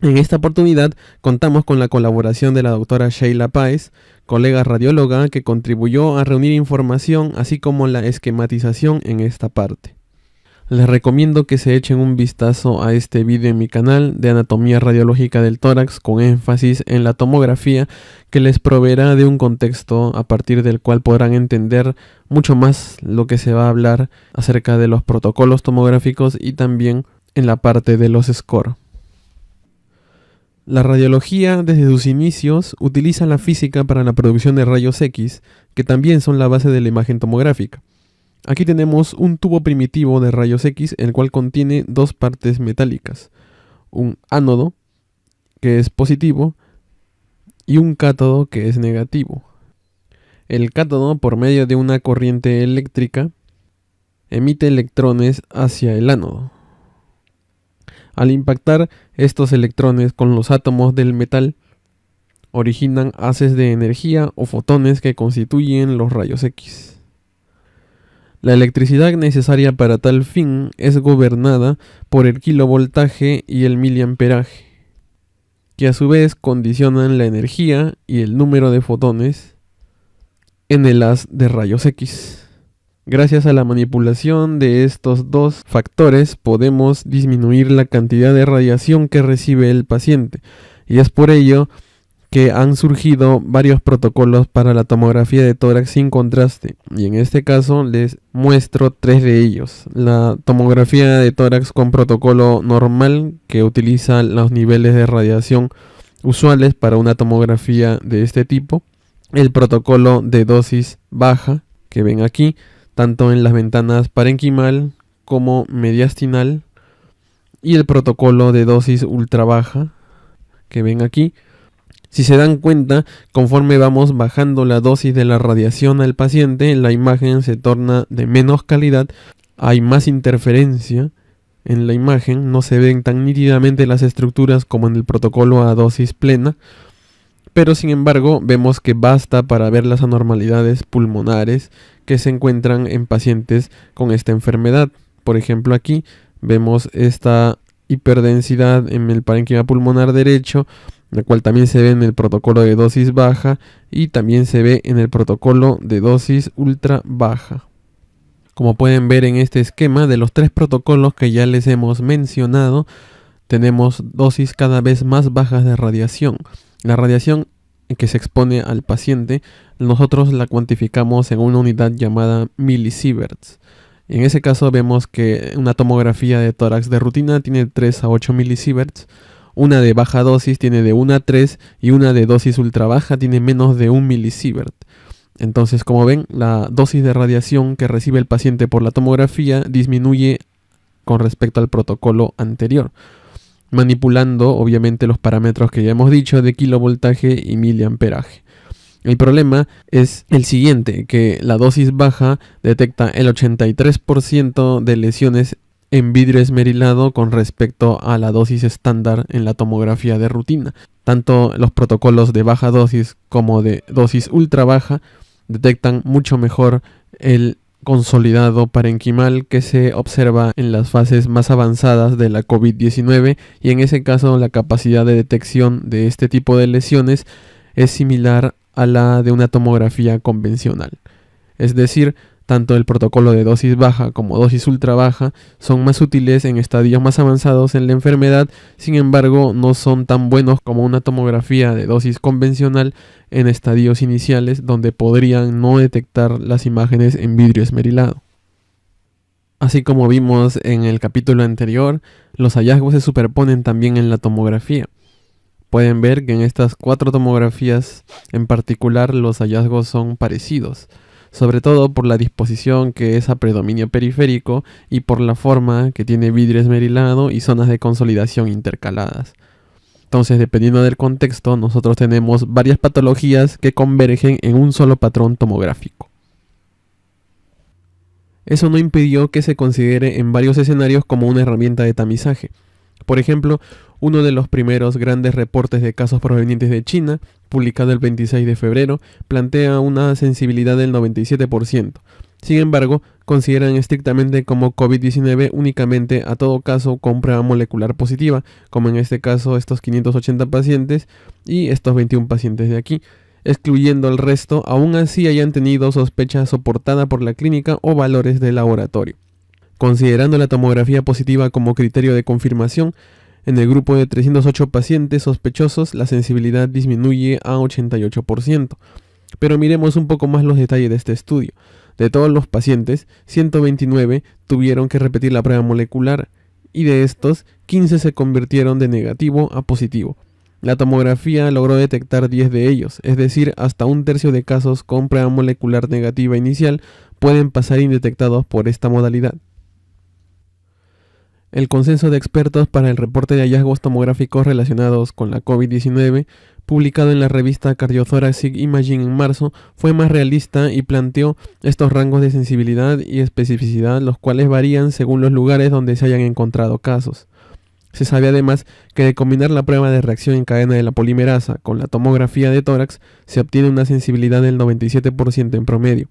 En esta oportunidad contamos con la colaboración de la doctora Sheila Páez, colega radióloga que contribuyó a reunir información así como la esquematización en esta parte. Les recomiendo que se echen un vistazo a este vídeo en mi canal de anatomía radiológica del tórax con énfasis en la tomografía, que les proveerá de un contexto a partir del cual podrán entender mucho más lo que se va a hablar acerca de los protocolos tomográficos y también en la parte de los SCORE. La radiología desde sus inicios utiliza la física para la producción de rayos X, que también son la base de la imagen tomográfica. Aquí tenemos un tubo primitivo de rayos X, el cual contiene 2 partes metálicas, un ánodo, que es positivo, y un cátodo, que es negativo. El cátodo, por medio de una corriente eléctrica, emite electrones hacia el ánodo. Al impactar estos electrones con los átomos del metal, originan haces de energía o fotones que constituyen los rayos X. La electricidad necesaria para tal fin es gobernada por el kilovoltaje y el miliamperaje, que a su vez condicionan la energía y el número de fotones en el haz de rayos X. Gracias a la manipulación de estos 2 factores podemos disminuir la cantidad de radiación que recibe el paciente, y es por ello que han surgido varios protocolos para la tomografía de tórax sin contraste, y en este caso les muestro 3 de ellos. La tomografía de tórax con protocolo normal, que utiliza los niveles de radiación usuales para una tomografía de este tipo. El protocolo de dosis baja, que ven aquí, tanto en las ventanas parenquimal como mediastinal, y el protocolo de dosis ultra baja, que ven aquí. Si se dan cuenta, conforme vamos bajando la dosis de la radiación al paciente, la imagen se torna de menos calidad, hay más interferencia en la imagen, no se ven tan nítidamente las estructuras como en el protocolo a dosis plena, pero sin embargo vemos que basta para ver las anormalidades pulmonares que se encuentran en pacientes con esta enfermedad. Por ejemplo, aquí vemos esta hiperdensidad en el parénquima pulmonar derecho, la cual también se ve en el protocolo de dosis baja y también se ve en el protocolo de dosis ultra baja. Como pueden ver en este esquema, de los 3 protocolos que ya les hemos mencionado, tenemos dosis cada vez más bajas de radiación. La radiación que se expone al paciente, nosotros la cuantificamos en una unidad llamada milisieverts. En ese caso vemos que una tomografía de tórax de rutina tiene 3 a 8 milisieverts, una de baja dosis tiene de 1 a 3 y una de dosis ultra baja tiene menos de 1 milisievert. Entonces, como ven, la dosis de radiación que recibe el paciente por la tomografía disminuye con respecto al protocolo anterior, manipulando obviamente los parámetros que ya hemos dicho de kilovoltaje y miliamperaje. El problema es el siguiente, que la dosis baja detecta el 83% de lesiones en vidrio esmerilado con respecto a la dosis estándar en la tomografía de rutina. Tanto los protocolos de baja dosis como de dosis ultra baja detectan mucho mejor el consolidado parenquimal que se observa en las fases más avanzadas de la COVID-19, y en ese caso la capacidad de detección de este tipo de lesiones es similar a la de una tomografía convencional. Es decir, tanto el protocolo de dosis baja como dosis ultra baja son más útiles en estadios más avanzados en la enfermedad, sin embargo no son tan buenos como una tomografía de dosis convencional en estadios iniciales donde podrían no detectar las imágenes en vidrio esmerilado. Así como vimos en el capítulo anterior, los hallazgos se superponen también en la tomografía. Pueden ver que en estas 4 tomografías en particular los hallazgos son parecidos, sobre todo por la disposición que es a predominio periférico y por la forma que tiene vidrio esmerilado y zonas de consolidación intercaladas. Entonces, dependiendo del contexto, nosotros tenemos varias patologías que convergen en un solo patrón tomográfico. Eso no impidió que se considere en varios escenarios como una herramienta de tamizaje. Por ejemplo, uno de los primeros grandes reportes de casos provenientes de China, publicado el 26 de febrero, plantea una sensibilidad del 97%. Sin embargo, consideran estrictamente como COVID-19 únicamente a todo caso con prueba molecular positiva, como en este caso estos 580 pacientes y estos 21 pacientes de aquí, excluyendo el resto, aún así hayan tenido sospecha soportada por la clínica o valores de laboratorio. Considerando la tomografía positiva como criterio de confirmación, en el grupo de 308 pacientes sospechosos la sensibilidad disminuye a 88%. Pero miremos un poco más los detalles de este estudio. De todos los pacientes, 129 tuvieron que repetir la prueba molecular y de estos, 15 se convirtieron de negativo a positivo. La tomografía logró detectar 10 de ellos, es decir, hasta un tercio de casos con prueba molecular negativa inicial pueden pasar indetectados por esta modalidad. El consenso de expertos para el reporte de hallazgos tomográficos relacionados con la COVID-19, publicado en la revista Cardiothoracic Imaging en marzo, fue más realista y planteó estos rangos de sensibilidad y especificidad, los cuales varían según los lugares donde se hayan encontrado casos. Se sabe además que de combinar la prueba de reacción en cadena de la polimerasa con la tomografía de tórax se obtiene una sensibilidad del 97% en promedio.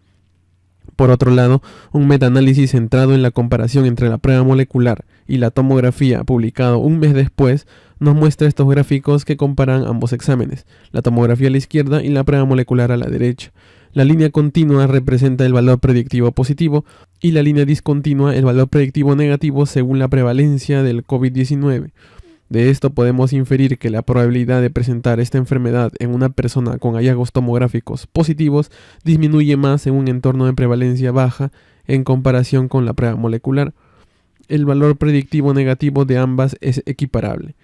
Por otro lado, un metaanálisis centrado en la comparación entre la prueba molecular y la tomografía, publicado un mes después, nos muestra estos gráficos que comparan ambos exámenes, la tomografía a la izquierda y la prueba molecular a la derecha. La línea continua representa el valor predictivo positivo y la línea discontinua el valor predictivo negativo según la prevalencia del COVID-19. De esto podemos inferir que la probabilidad de presentar esta enfermedad en una persona con hallazgos tomográficos positivos disminuye más en un entorno de prevalencia baja en comparación con la prueba molecular. El valor predictivo negativo de ambas es equiparable.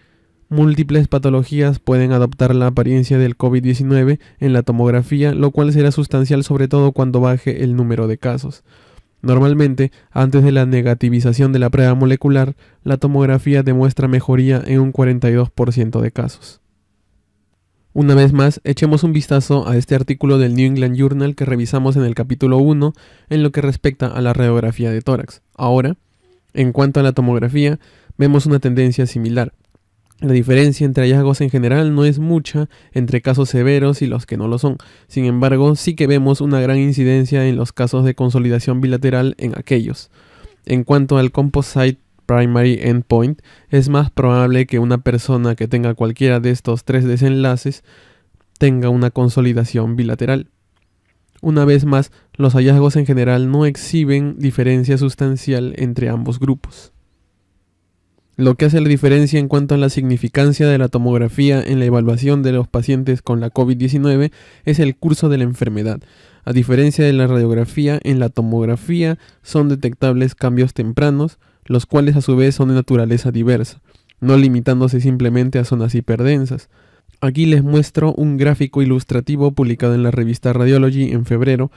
Múltiples patologías pueden adoptar la apariencia del COVID-19 en la tomografía, lo cual será sustancial sobre todo cuando baje el número de casos. Normalmente, antes de la negativización de la prueba molecular, la tomografía demuestra mejoría en un 42% de casos. Una vez más, echemos un vistazo a este artículo del New England Journal que revisamos en el capítulo 1 en lo que respecta a la radiografía de tórax. Ahora, en cuanto a la tomografía, vemos una tendencia similar. La diferencia entre hallazgos en general no es mucha entre casos severos y los que no lo son. Sin embargo, sí que vemos una gran incidencia en los casos de consolidación bilateral en aquellos. En cuanto al Composite Primary Endpoint, es más probable que una persona que tenga cualquiera de estos tres desenlaces tenga una consolidación bilateral. Una vez más, los hallazgos en general no exhiben diferencia sustancial entre ambos grupos. Lo que hace la diferencia en cuanto a la significancia de la tomografía en la evaluación de los pacientes con la COVID-19 es el curso de la enfermedad. A diferencia de la radiografía, en la tomografía son detectables cambios tempranos, los cuales a su vez son de naturaleza diversa, no limitándose simplemente a zonas hiperdensas. Aquí les muestro un gráfico ilustrativo publicado en la revista Radiology en febrero.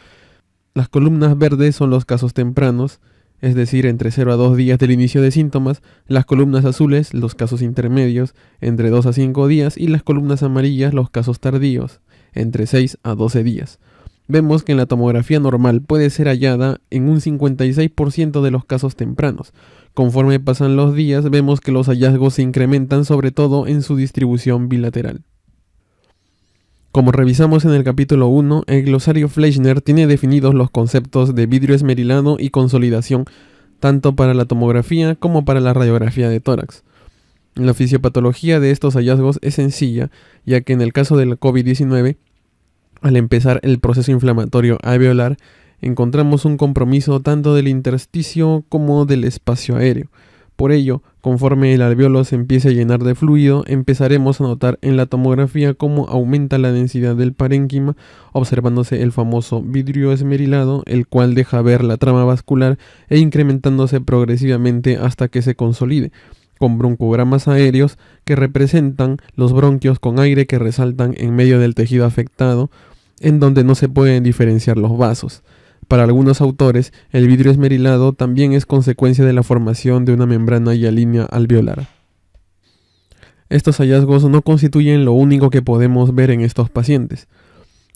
Las columnas verdes son los casos tempranos, es decir, entre 0 a 2 días del inicio de síntomas, las columnas azules, los casos intermedios, entre 2 a 5 días, y las columnas amarillas, los casos tardíos, entre 6 a 12 días. Vemos que en la tomografía normal puede ser hallada en un 56% de los casos tempranos. Conforme pasan los días, vemos que los hallazgos se incrementan sobre todo en su distribución bilateral. Como revisamos en el capítulo 1, el glosario Fleischner tiene definidos los conceptos de vidrio esmerilado y consolidación, tanto para la tomografía como para la radiografía de tórax. La fisiopatología de estos hallazgos es sencilla, ya que en el caso del COVID-19, al empezar el proceso inflamatorio alveolar, encontramos un compromiso tanto del intersticio como del espacio aéreo. Por ello, conforme el alveolo se empiece a llenar de fluido, empezaremos a notar en la tomografía cómo aumenta la densidad del parénquima, observándose el famoso vidrio esmerilado, el cual deja ver la trama vascular e incrementándose progresivamente hasta que se consolide, con broncogramas aéreos que representan los bronquios con aire que resaltan en medio del tejido afectado, en donde no se pueden diferenciar los vasos. Para algunos autores, el vidrio esmerilado también es consecuencia de la formación de una membrana hialínea alveolar. Estos hallazgos no constituyen lo único que podemos ver en estos pacientes.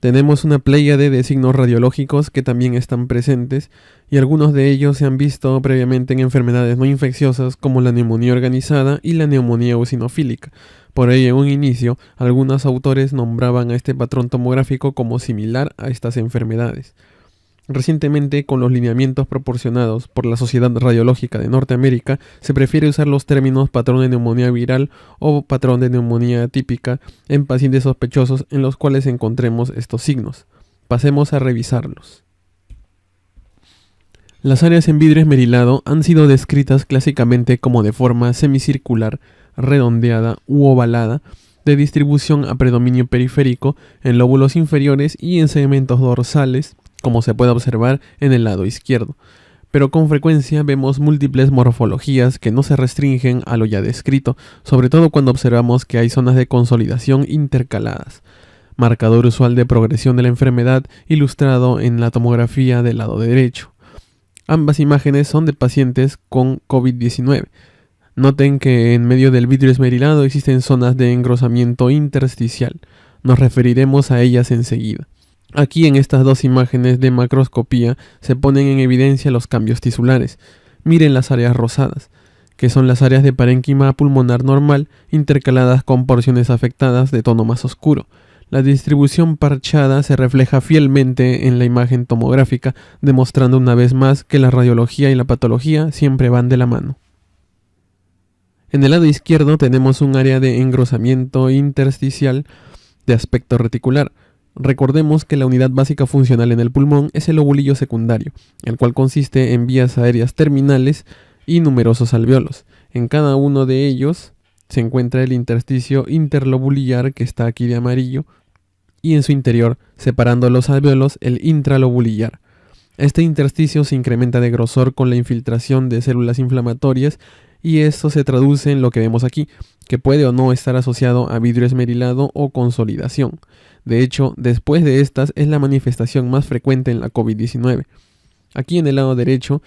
Tenemos una pléyade de signos radiológicos que también están presentes, y algunos de ellos se han visto previamente en enfermedades no infecciosas como la neumonía organizada y la neumonía eosinofílica. Por ello, en un inicio, algunos autores nombraban a este patrón tomográfico como similar a estas enfermedades. Recientemente, con los lineamientos proporcionados por la Sociedad Radiológica de Norteamérica, se prefiere usar los términos patrón de neumonía viral o patrón de neumonía atípica en pacientes sospechosos en los cuales encontremos estos signos. Pasemos a revisarlos. Las áreas en vidrio esmerilado han sido descritas clásicamente como de forma semicircular, redondeada u ovalada, de distribución a predominio periférico en lóbulos inferiores y en segmentos dorsales, como se puede observar en el lado izquierdo, pero con frecuencia vemos múltiples morfologías que no se restringen a lo ya descrito, sobre todo cuando observamos que hay zonas de consolidación intercaladas, marcador usual de progresión de la enfermedad ilustrado en la tomografía del lado derecho. Ambas imágenes son de pacientes con COVID-19. Noten que en medio del vidrio esmerilado existen zonas de engrosamiento intersticial. Nos referiremos a ellas enseguida. Aquí en estas dos imágenes de macroscopía se ponen en evidencia los cambios tisulares. Miren las áreas rosadas, que son las áreas de parénquima pulmonar normal intercaladas con porciones afectadas de tono más oscuro. La distribución parchada se refleja fielmente en la imagen tomográfica, demostrando una vez más que la radiología y la patología siempre van de la mano. En el lado izquierdo tenemos un área de engrosamiento intersticial de aspecto reticular. Recordemos que la unidad básica funcional en el pulmón es el lobulillo secundario, el cual consiste en vías aéreas terminales y numerosos alveolos. En cada uno de ellos se encuentra el intersticio interlobulillar, que está aquí de amarillo, y en su interior, separando los alvéolos, el intralobulillar. Este intersticio se incrementa de grosor con la infiltración de células inflamatorias y esto se traduce en lo que vemos aquí, que puede o no estar asociado a vidrio esmerilado o consolidación. De hecho, después de estas es la manifestación más frecuente en la COVID-19. Aquí en el lado derecho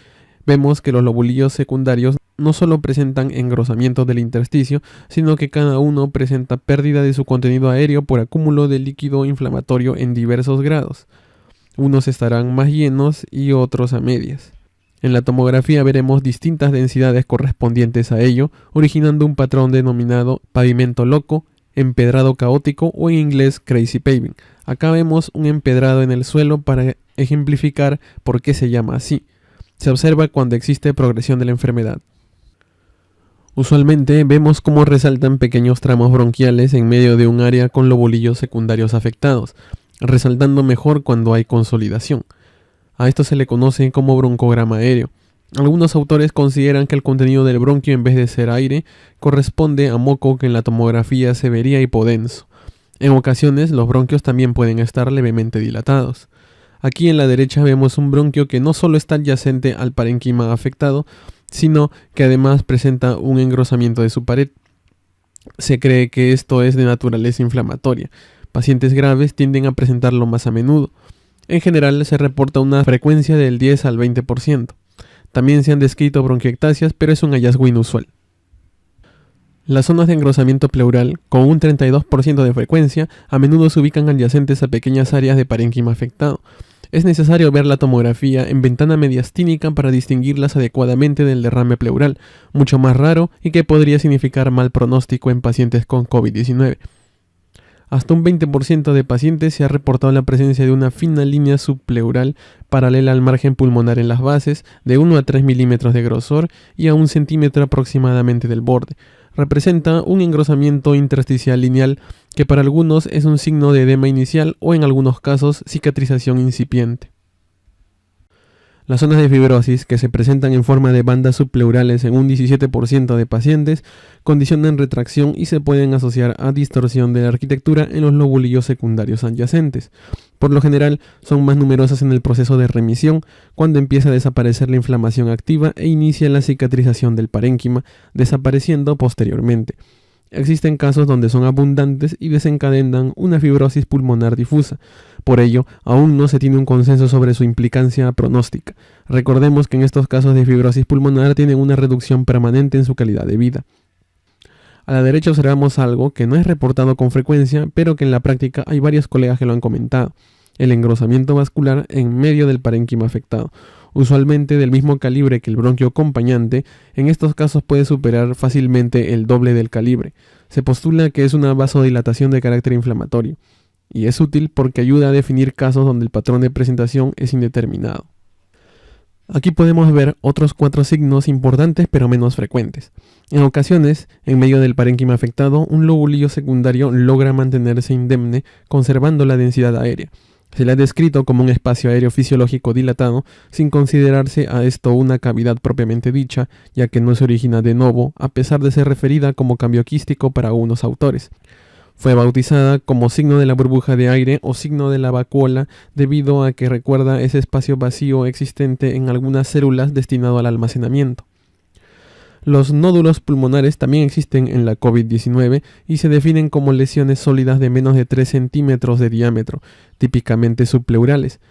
vemos que los lobulillos secundarios no solo presentan engrosamiento del intersticio, sino que cada uno presenta pérdida de su contenido aéreo por acúmulo de líquido inflamatorio en diversos grados. Unos estarán más llenos y otros a medias. En la tomografía veremos distintas densidades correspondientes a ello, originando un patrón denominado pavimento loco, empedrado caótico o en inglés crazy paving. Acá vemos un empedrado en el suelo para ejemplificar por qué se llama así. Se observa cuando existe progresión de la enfermedad. Usualmente vemos cómo resaltan pequeños tramos bronquiales en medio de un área con lobulillos secundarios afectados, resaltando mejor cuando hay consolidación. A esto se le conoce como broncograma aéreo. Algunos autores consideran que el contenido del bronquio, en vez de ser aire, corresponde a moco que en la tomografía se vería hipodenso. En ocasiones los bronquios también pueden estar levemente dilatados. Aquí en la derecha vemos un bronquio que no solo está adyacente al parénquima afectado, sino que además presenta un engrosamiento de su pared. Se cree que esto es de naturaleza inflamatoria. Pacientes graves tienden a presentarlo más a menudo. En general se reporta una frecuencia del 10 al 20%. También se han descrito bronquiectasias, pero es un hallazgo inusual. Las zonas de engrosamiento pleural, con un 32% de frecuencia, a menudo se ubican adyacentes a pequeñas áreas de parénquima afectado. Es necesario ver la tomografía en ventana mediastínica para distinguirlas adecuadamente del derrame pleural, mucho más raro y que podría significar mal pronóstico en pacientes con COVID-19. Hasta un 20% de pacientes se ha reportado la presencia de una fina línea subpleural paralela al margen pulmonar en las bases, de 1 a 3 milímetros de grosor y a 1 centímetro aproximadamente del borde. Representa un engrosamiento intersticial lineal que para algunos es un signo de edema inicial o en algunos casos cicatrización incipiente. Las zonas de fibrosis, que se presentan en forma de bandas subpleurales en un 17% de pacientes, condicionan retracción y se pueden asociar a distorsión de la arquitectura en los lobulillos secundarios adyacentes. Por lo general, son más numerosas en el proceso de remisión, cuando empieza a desaparecer la inflamación activa e inicia la cicatrización del parénquima, desapareciendo posteriormente. Existen casos donde son abundantes y desencadenan una fibrosis pulmonar difusa. Por ello, aún no se tiene un consenso sobre su implicancia pronóstica. Recordemos que en estos casos de fibrosis pulmonar tienen una reducción permanente en su calidad de vida. A la derecha observamos algo que no es reportado con frecuencia, pero que en la práctica hay varios colegas que lo han comentado: el engrosamiento vascular en medio del parénquima afectado. Usualmente del mismo calibre que el bronquio acompañante, en estos casos puede superar fácilmente el doble del calibre. Se postula que es una vasodilatación de carácter inflamatorio, y es útil porque ayuda a definir casos donde el patrón de presentación es indeterminado. Aquí podemos ver otros 4 signos importantes pero menos frecuentes. En ocasiones, en medio del parénquima afectado, un lobulillo secundario logra mantenerse indemne, conservando la densidad aérea. Se le ha descrito como un espacio aéreo fisiológico dilatado, sin considerarse a esto una cavidad propiamente dicha, ya que no se origina de novo, a pesar de ser referida como cambio quístico para algunos autores. Fue bautizada como signo de la burbuja de aire o signo de la vacuola debido a que recuerda ese espacio vacío existente en algunas células destinado al almacenamiento. Los nódulos pulmonares también existen en la COVID-19 y se definen como lesiones sólidas de menos de 3 centímetros de diámetro, típicamente subpleurales.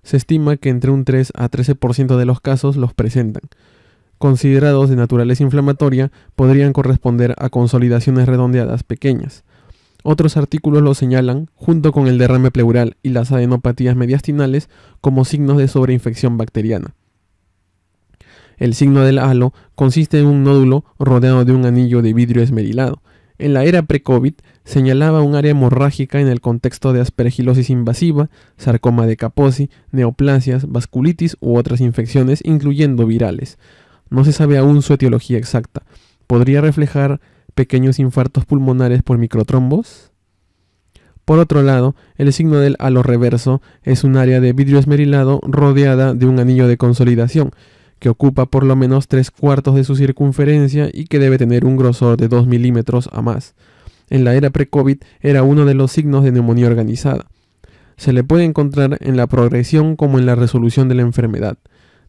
Se estima que entre un 3 a 13% de los casos los presentan. Considerados de naturaleza inflamatoria, podrían corresponder a consolidaciones redondeadas pequeñas. Otros artículos lo señalan, junto con el derrame pleural y las adenopatías mediastinales, como signos de sobreinfección bacteriana. El signo del halo consiste en un nódulo rodeado de un anillo de vidrio esmerilado. En la era pre-COVID señalaba un área hemorrágica en el contexto de aspergilosis invasiva, sarcoma de Kaposi, neoplasias, vasculitis u otras infecciones, incluyendo virales. No se sabe aún su etiología exacta. ¿Podría reflejar pequeños infartos pulmonares por microtrombos? Por otro lado, el signo del halo reverso es un área de vidrio esmerilado rodeada de un anillo de consolidación, que ocupa por lo menos 3/4 de su circunferencia y que debe tener un grosor de 2 milímetros a más. En la era pre-COVID era uno de los signos de neumonía organizada. Se le puede encontrar en la progresión como en la resolución de la enfermedad,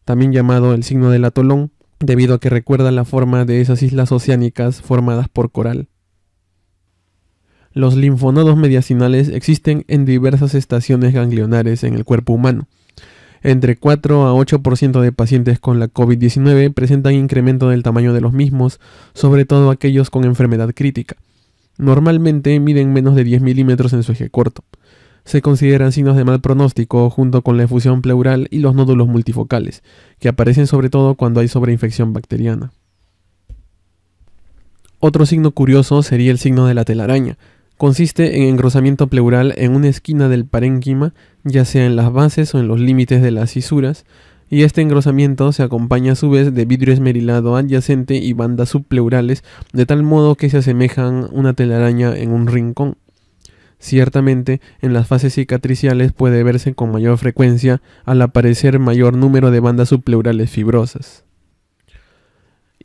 también llamado el signo del atolón, debido a que recuerda la forma de esas islas oceánicas formadas por coral. Los linfonodos mediastinales existen en diversas estaciones ganglionares en el cuerpo humano. Entre 4 a 8% de pacientes con la COVID-19 presentan incremento del tamaño de los mismos, sobre todo aquellos con enfermedad crítica. Normalmente miden menos de 10 milímetros en su eje corto. Se consideran signos de mal pronóstico junto con la efusión pleural y los nódulos multifocales, que aparecen sobre todo cuando hay sobreinfección bacteriana. Otro signo curioso sería el signo de la telaraña. Consiste en engrosamiento pleural en una esquina del parénquima, ya sea en las bases o en los límites de las cisuras, y este engrosamiento se acompaña a su vez de vidrio esmerilado adyacente y bandas subpleurales, de tal modo que se asemejan una telaraña en un rincón. Ciertamente, en las fases cicatriciales puede verse con mayor frecuencia al aparecer mayor número de bandas subpleurales fibrosas.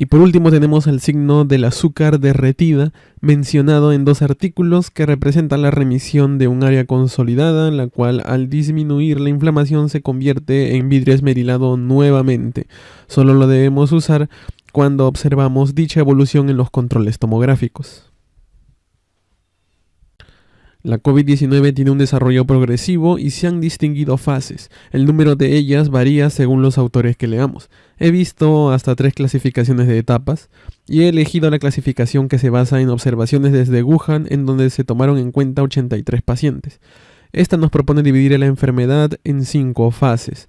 Y por último tenemos el signo del azúcar derretida, mencionado en 2 artículos que representan la remisión de un área consolidada, la cual al disminuir la inflamación se convierte en vidrio esmerilado nuevamente. Solo lo debemos usar cuando observamos dicha evolución en los controles tomográficos. La COVID-19 tiene un desarrollo progresivo y se han distinguido fases. El número de ellas varía según los autores que leamos. He visto hasta 3 clasificaciones de etapas y he elegido la clasificación que se basa en observaciones desde Wuhan, en donde se tomaron en cuenta 83 pacientes. Esta nos propone dividir la enfermedad en 5 fases.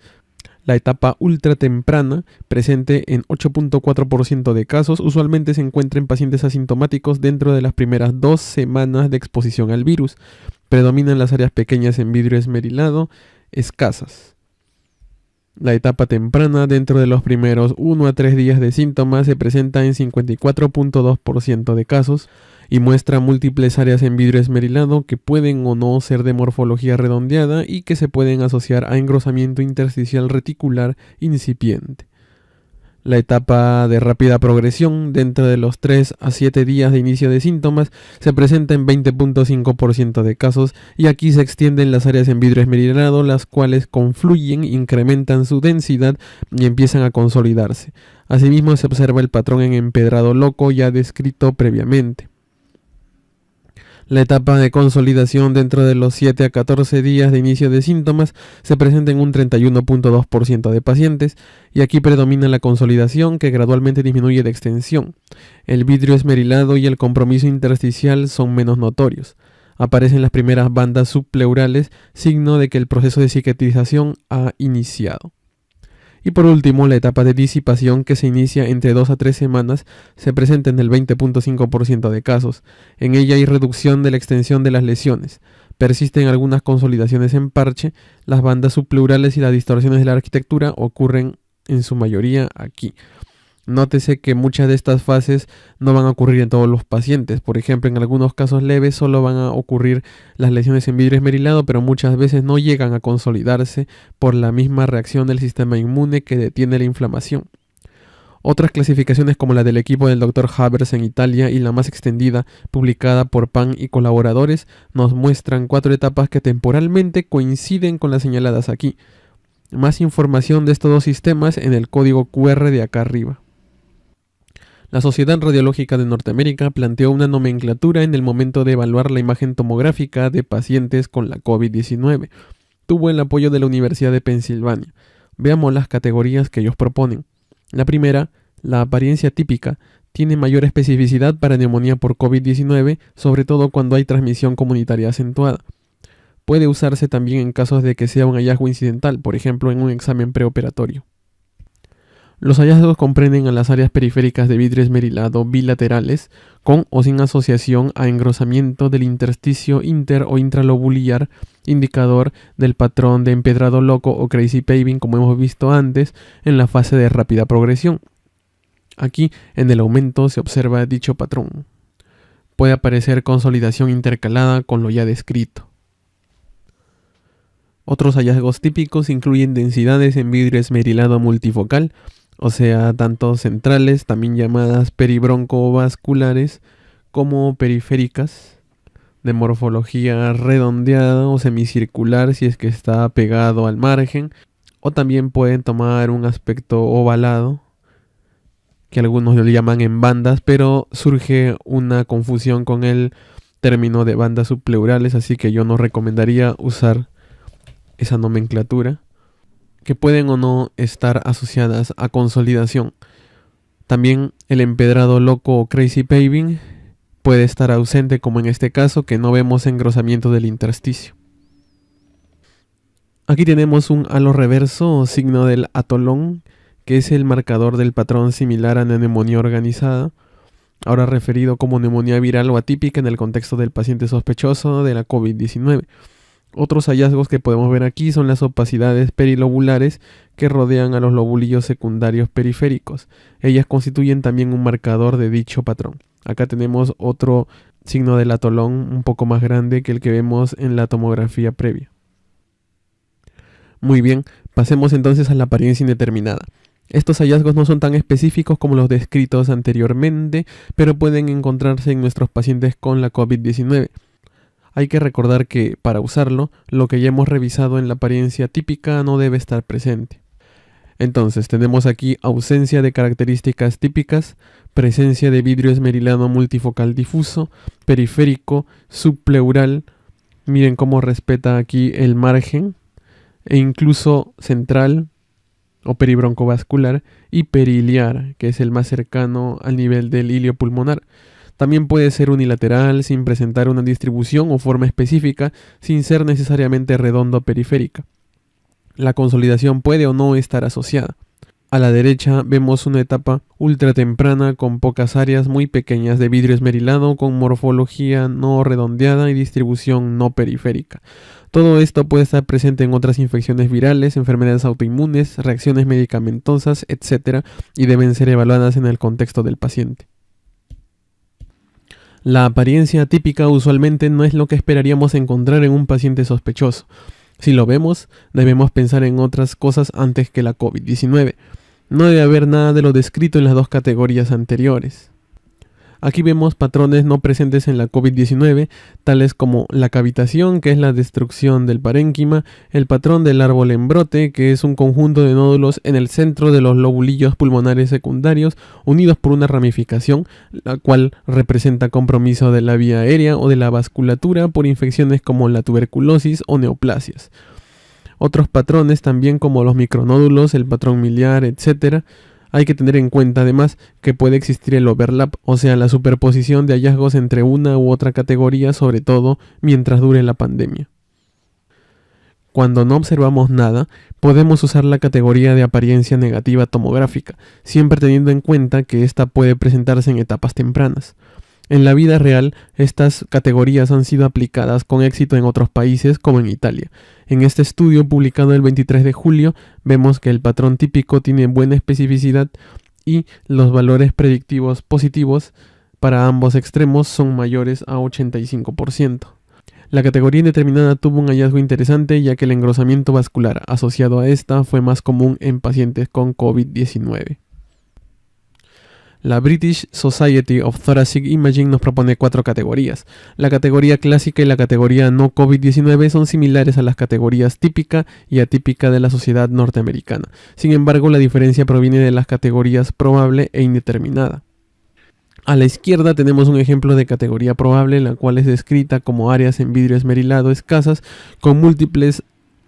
La etapa ultra temprana, presente en 8.4% de casos, usualmente se encuentra en pacientes asintomáticos dentro de las primeras 2 semanas de exposición al virus. Predominan las áreas pequeñas en vidrio esmerilado, escasas. La etapa temprana, dentro de los primeros 1 a 3 días de síntomas, se presenta en 54.2% de casos y muestra múltiples áreas en vidrio esmerilado que pueden o no ser de morfología redondeada y que se pueden asociar a engrosamiento intersticial reticular incipiente. La etapa de rápida progresión, dentro de los 3 a 7 días de inicio de síntomas, se presenta en 20.5% de casos y aquí se extienden las áreas en vidrio esmerilado, las cuales confluyen, incrementan su densidad y empiezan a consolidarse. Asimismo se observa el patrón en empedrado loco ya descrito previamente. La etapa de consolidación dentro de los 7 a 14 días de inicio de síntomas se presenta en un 31.2% de pacientes y aquí predomina la consolidación que gradualmente disminuye de extensión. El vidrio esmerilado y el compromiso intersticial son menos notorios. Aparecen las primeras bandas subpleurales, signo de que el proceso de cicatrización ha iniciado. Y por último, la etapa de disipación, que se inicia entre 2 a 3 semanas, se presenta en el 20.5% de casos. En ella hay reducción de la extensión de las lesiones. Persisten algunas consolidaciones en parche, las bandas subpleurales y las distorsiones de la arquitectura ocurren en su mayoría aquí. Nótese que muchas de estas fases no van a ocurrir en todos los pacientes. Por ejemplo, en algunos casos leves solo van a ocurrir las lesiones en vidrio esmerilado, pero muchas veces no llegan a consolidarse por la misma reacción del sistema inmune que detiene la inflamación. Otras clasificaciones, como la del equipo del Dr. Havers en Italia y la más extendida, publicada por Pan y colaboradores, nos muestran 4 etapas que temporalmente coinciden con las señaladas aquí. Más información de estos 2 sistemas en el código QR de acá arriba. La Sociedad Radiológica de Norteamérica planteó una nomenclatura en el momento de evaluar la imagen tomográfica de pacientes con la COVID-19. Tuvo el apoyo de la Universidad de Pensilvania. Veamos las categorías que ellos proponen. La primera, la apariencia típica, tiene mayor especificidad para neumonía por COVID-19, sobre todo cuando hay transmisión comunitaria acentuada. Puede usarse también en casos de que sea un hallazgo incidental, por ejemplo en un examen preoperatorio. Los hallazgos comprenden a las áreas periféricas de vidrio esmerilado bilaterales, con o sin asociación a engrosamiento del intersticio inter- o intralobular, indicador del patrón de empedrado loco o crazy paving, como hemos visto antes, en la fase de rápida progresión. Aquí, en el aumento, se observa dicho patrón. Puede aparecer consolidación intercalada con lo ya descrito. Otros hallazgos típicos incluyen densidades en vidrio esmerilado multifocal, o sea, tanto centrales, también llamadas peribroncovasculares, como periféricas, de morfología redondeada o semicircular si es que está pegado al margen, o también pueden tomar un aspecto ovalado, que algunos lo llaman en bandas, pero surge una confusión con el término de bandas subpleurales, así que yo no recomendaría usar esa nomenclatura, que pueden o no estar asociadas a consolidación. También el empedrado loco o crazy paving puede estar ausente, como en este caso, que no vemos engrosamiento del intersticio. Aquí tenemos un halo reverso o signo del atolón, que es el marcador del patrón similar a la neumonía organizada, ahora referido como neumonía viral o atípica en el contexto del paciente sospechoso de la COVID-19. Otros hallazgos que podemos ver aquí son las opacidades perilobulares que rodean a los lobulillos secundarios periféricos. Ellas constituyen también un marcador de dicho patrón. Acá tenemos otro signo del atolón un poco más grande que el que vemos en la tomografía previa. Muy bien, pasemos entonces a la apariencia indeterminada. Estos hallazgos no son tan específicos como los descritos anteriormente, pero pueden encontrarse en nuestros pacientes con la COVID-19. Hay que recordar que, para usarlo, lo que ya hemos revisado en la apariencia típica no debe estar presente. Entonces, tenemos aquí ausencia de características típicas, presencia de vidrio esmerilado multifocal difuso, periférico, subpleural, miren cómo respeta aquí el margen, e incluso central o peribroncovascular y periliar, que es el más cercano al nivel del hilio pulmonar. También puede ser unilateral, sin presentar una distribución o forma específica, sin ser necesariamente redondo periférica. La consolidación puede o no estar asociada. A la derecha vemos una etapa ultratemprana con pocas áreas muy pequeñas de vidrio esmerilado con morfología no redondeada y distribución no periférica. Todo esto puede estar presente en otras infecciones virales, enfermedades autoinmunes, reacciones medicamentosas, etc., y deben ser evaluadas en el contexto del paciente. La apariencia típica usualmente no es lo que esperaríamos encontrar en un paciente sospechoso. Si lo vemos, debemos pensar en otras cosas antes que la COVID-19. No debe haber nada de lo descrito en las dos categorías anteriores. Aquí vemos patrones no presentes en la COVID-19, tales como la cavitación, que es la destrucción del parénquima, el patrón del árbol en brote, que es un conjunto de nódulos en el centro de los lobulillos pulmonares secundarios, unidos por una ramificación, la cual representa compromiso de la vía aérea o de la vasculatura por infecciones como la tuberculosis o neoplasias. Otros patrones también como los micronódulos, el patrón miliar, etc. Hay que tener en cuenta además que puede existir el overlap, o sea, la superposición de hallazgos entre una u otra categoría, sobre todo mientras dure la pandemia. Cuando no observamos nada, podemos usar la categoría de apariencia negativa tomográfica, siempre teniendo en cuenta que ésta puede presentarse en etapas tempranas. En la vida real, estas categorías han sido aplicadas con éxito en otros países, como en Italia. En este estudio, publicado el 23 de julio, vemos que el patrón típico tiene buena especificidad y los valores predictivos positivos para ambos extremos son mayores a 85%. La categoría indeterminada tuvo un hallazgo interesante, ya que el engrosamiento vascular asociado a esta fue más común en pacientes con COVID-19. La British Society of Thoracic Imaging nos propone 4 categorías. La categoría clásica y la categoría no COVID-19 son similares a las categorías típica y atípica de la sociedad norteamericana. Sin embargo, la diferencia proviene de las categorías probable e indeterminada. A la izquierda tenemos un ejemplo de categoría probable, la cual es descrita como áreas en vidrio esmerilado escasas con múltiples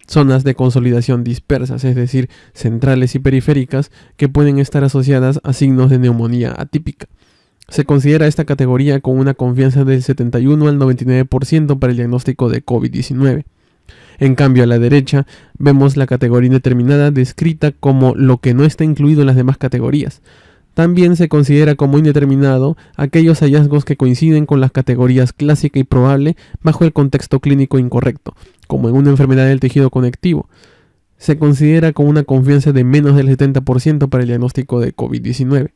zonas de consolidación dispersas, es decir, centrales y periféricas, que pueden estar asociadas a signos de neumonía atípica. Se considera esta categoría con una confianza del 71 al 99% para el diagnóstico de COVID-19. En cambio, a la derecha vemos la categoría indeterminada descrita como lo que no está incluido en las demás categorías. También se considera como indeterminado aquellos hallazgos que coinciden con las categorías clásica y probable bajo el contexto clínico incorrecto, como en una enfermedad del tejido conectivo. Se considera con una confianza de menos del 70% para el diagnóstico de COVID-19.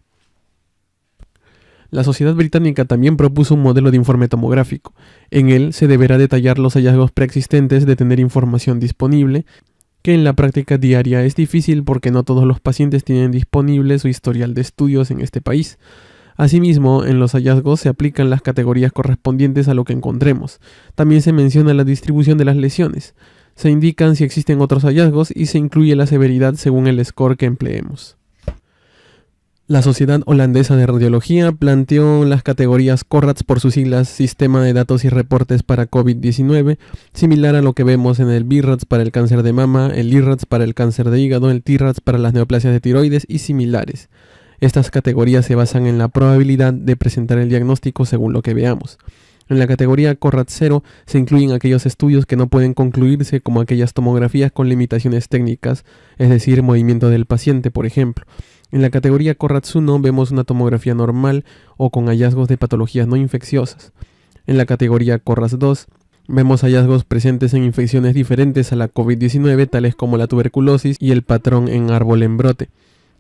La Sociedad Británica también propuso un modelo de informe tomográfico. En él se deberá detallar los hallazgos preexistentes de tener información disponible, que en la práctica diaria es difícil porque no todos los pacientes tienen disponible su historial de estudios en este país. Asimismo, en los hallazgos se aplican las categorías correspondientes a lo que encontremos. También se menciona la distribución de las lesiones. Se indican si existen otros hallazgos y se incluye la severidad según el score que empleemos. La Sociedad Holandesa de Radiología planteó las categorías CORRADS por sus siglas Sistema de Datos y Reportes para COVID-19, similar a lo que vemos en el BIRADS para el cáncer de mama, el IRADS para el cáncer de hígado, el TIRADS para las neoplasias de tiroides y similares. Estas categorías se basan en la probabilidad de presentar el diagnóstico según lo que veamos. En la categoría CORRADS 0 se incluyen aquellos estudios que no pueden concluirse, como aquellas tomografías con limitaciones técnicas, es decir, movimiento del paciente, por ejemplo. En la categoría CORRADS 1 vemos una tomografía normal o con hallazgos de patologías no infecciosas. En la categoría CORRADS 2 vemos hallazgos presentes en infecciones diferentes a la COVID-19, tales como la tuberculosis y el patrón en árbol en brote.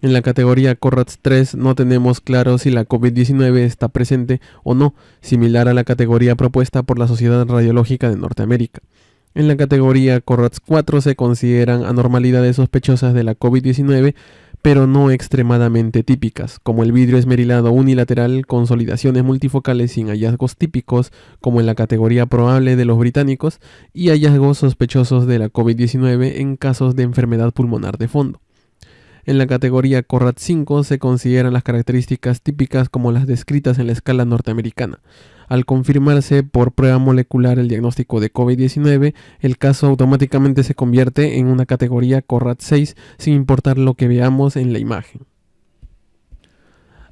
En la categoría CORRADS 3 no tenemos claro si la COVID-19 está presente o no, similar a la categoría propuesta por la Sociedad Radiológica de Norteamérica. En la categoría CORRADS 4 se consideran anormalidades sospechosas de la COVID-19, pero no extremadamente típicas, como el vidrio esmerilado unilateral, consolidaciones multifocales sin hallazgos típicos, como en la categoría probable de los británicos, y hallazgos sospechosos de la COVID-19 en casos de enfermedad pulmonar de fondo. En la categoría CORRADS 5 se consideran las características típicas como las descritas en la escala norteamericana. Al confirmarse por prueba molecular el diagnóstico de COVID-19, el caso automáticamente se convierte en una categoría CORRADS 6 sin importar lo que veamos en la imagen.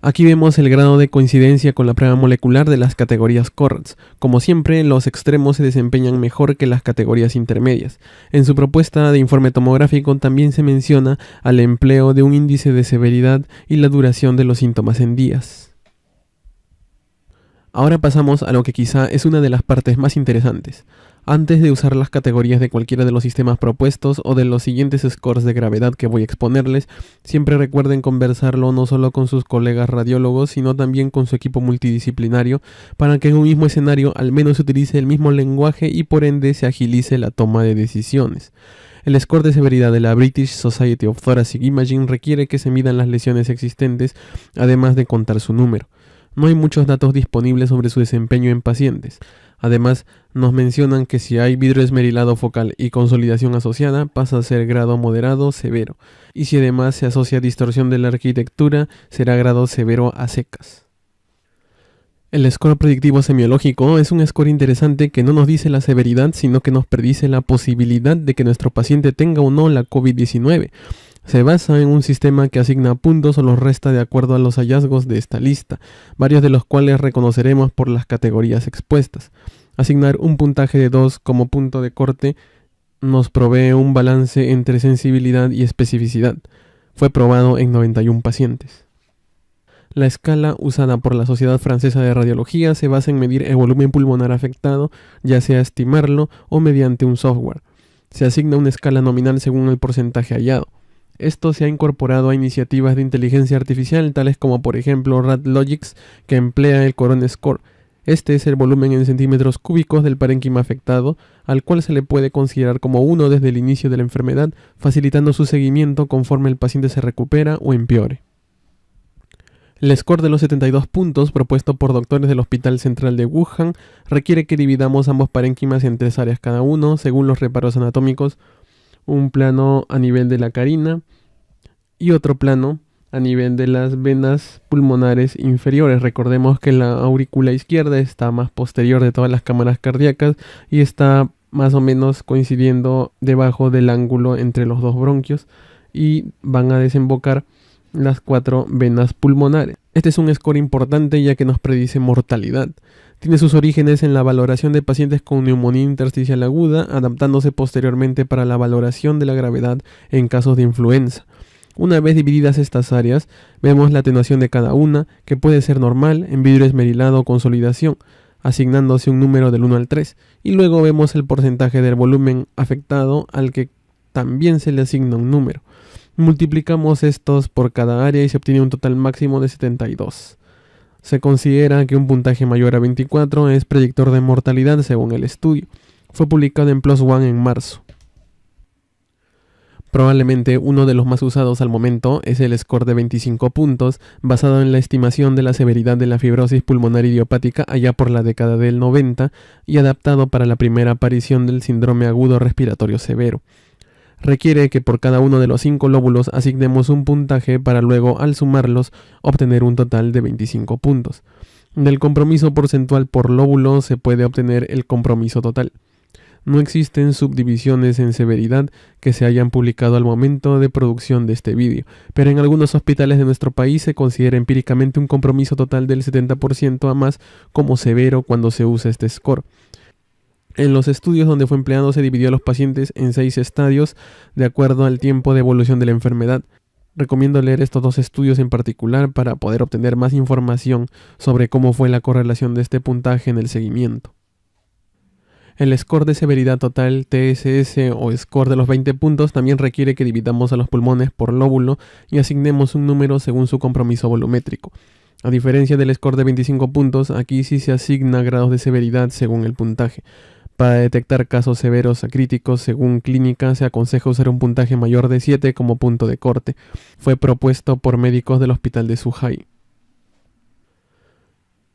Aquí vemos el grado de coincidencia con la prueba molecular de las categorías CORRADS. Como siempre, los extremos se desempeñan mejor que las categorías intermedias. En su propuesta de informe tomográfico también se menciona al empleo de un índice de severidad y la duración de los síntomas en días. Ahora pasamos a lo que quizá es una de las partes más interesantes. Antes de usar las categorías de cualquiera de los sistemas propuestos o de los siguientes scores de gravedad que voy a exponerles, siempre recuerden conversarlo no solo con sus colegas radiólogos, sino también con su equipo multidisciplinario, para que en un mismo escenario al menos se utilice el mismo lenguaje y por ende se agilice la toma de decisiones. El score de severidad de la British Society of Thoracic Imaging requiere que se midan las lesiones existentes, además de contar su número. No hay muchos datos disponibles sobre su desempeño en pacientes. Además, nos mencionan que si hay vidrio esmerilado focal y consolidación asociada, pasa a ser grado moderado severo, y si además se asocia distorsión de la arquitectura, será grado severo a secas. El score predictivo semiológico es un score interesante que no nos dice la severidad, sino que nos predice la posibilidad de que nuestro paciente tenga o no la COVID-19. Se basa en un sistema que asigna puntos o los resta de acuerdo a los hallazgos de esta lista, varios de los cuales reconoceremos por las categorías expuestas. Asignar un puntaje de 2 como punto de corte nos provee un balance entre sensibilidad y especificidad. Fue probado en 91 pacientes. La escala usada por la Sociedad Francesa de Radiología se basa en medir el volumen pulmonar afectado, ya sea estimarlo o mediante un software. Se asigna una escala nominal según el porcentaje hallado. Esto se ha incorporado a iniciativas de inteligencia artificial, tales como por ejemplo RadLogix, que emplea el Corona Score. Este es el volumen en centímetros cúbicos del parénquima afectado, al cual se le puede considerar como 1 desde el inicio de la enfermedad, facilitando su seguimiento conforme el paciente se recupera o empeore. El score de los 72 puntos, propuesto por doctores del Hospital Central de Wuhan, requiere que dividamos ambos parénquimas en 3 áreas cada uno, según los reparos anatómicos, un plano a nivel de la carina y otro plano a nivel de las venas pulmonares inferiores. Recordemos que la aurícula izquierda está más posterior de todas las cámaras cardíacas y está más o menos coincidiendo debajo del ángulo entre los dos bronquios y van a desembocar las 4 venas pulmonares. Este es un score importante ya que nos predice mortalidad. Tiene sus orígenes en la valoración de pacientes con neumonía intersticial aguda, adaptándose posteriormente para la valoración de la gravedad en casos de influenza. Una vez divididas estas áreas, vemos la atenuación de cada una, que puede ser normal, en vidrio esmerilado o consolidación, asignándose un número del 1 al 3, y luego vemos el porcentaje del volumen afectado al que también se le asigna un número. Multiplicamos estos por cada área y se obtiene un total máximo de 72. Se considera que un puntaje mayor a 24 es predictor de mortalidad según el estudio. Fue publicado en PLOS ONE en marzo. Probablemente uno de los más usados al momento es el score de 25 puntos, basado en la estimación de la severidad de la fibrosis pulmonar idiopática allá por la década del 90 y adaptado para la primera aparición del síndrome agudo respiratorio severo. Requiere que por cada uno de los 5 lóbulos asignemos un puntaje para luego, al sumarlos, obtener un total de 25 puntos. Del compromiso porcentual por lóbulo se puede obtener el compromiso total. No existen subdivisiones en severidad que se hayan publicado al momento de producción de este vídeo, pero en algunos hospitales de nuestro país se considera empíricamente un compromiso total del 70% a más como severo cuando se usa este score. En los estudios donde fue empleado se dividió a los pacientes en 6 estadios de acuerdo al tiempo de evolución de la enfermedad. Recomiendo leer estos 2 estudios en particular para poder obtener más información sobre cómo fue la correlación de este puntaje en el seguimiento. El score de severidad total, TSS o score de los 20 puntos, también requiere que dividamos a los pulmones por lóbulo y asignemos un número según su compromiso volumétrico. A diferencia del score de 25 puntos, aquí sí se asigna grados de severidad según el puntaje. Para detectar casos severos a críticos, según clínica, se aconseja usar un puntaje mayor de 7 como punto de corte. Fue propuesto por médicos del hospital de Zhuhai.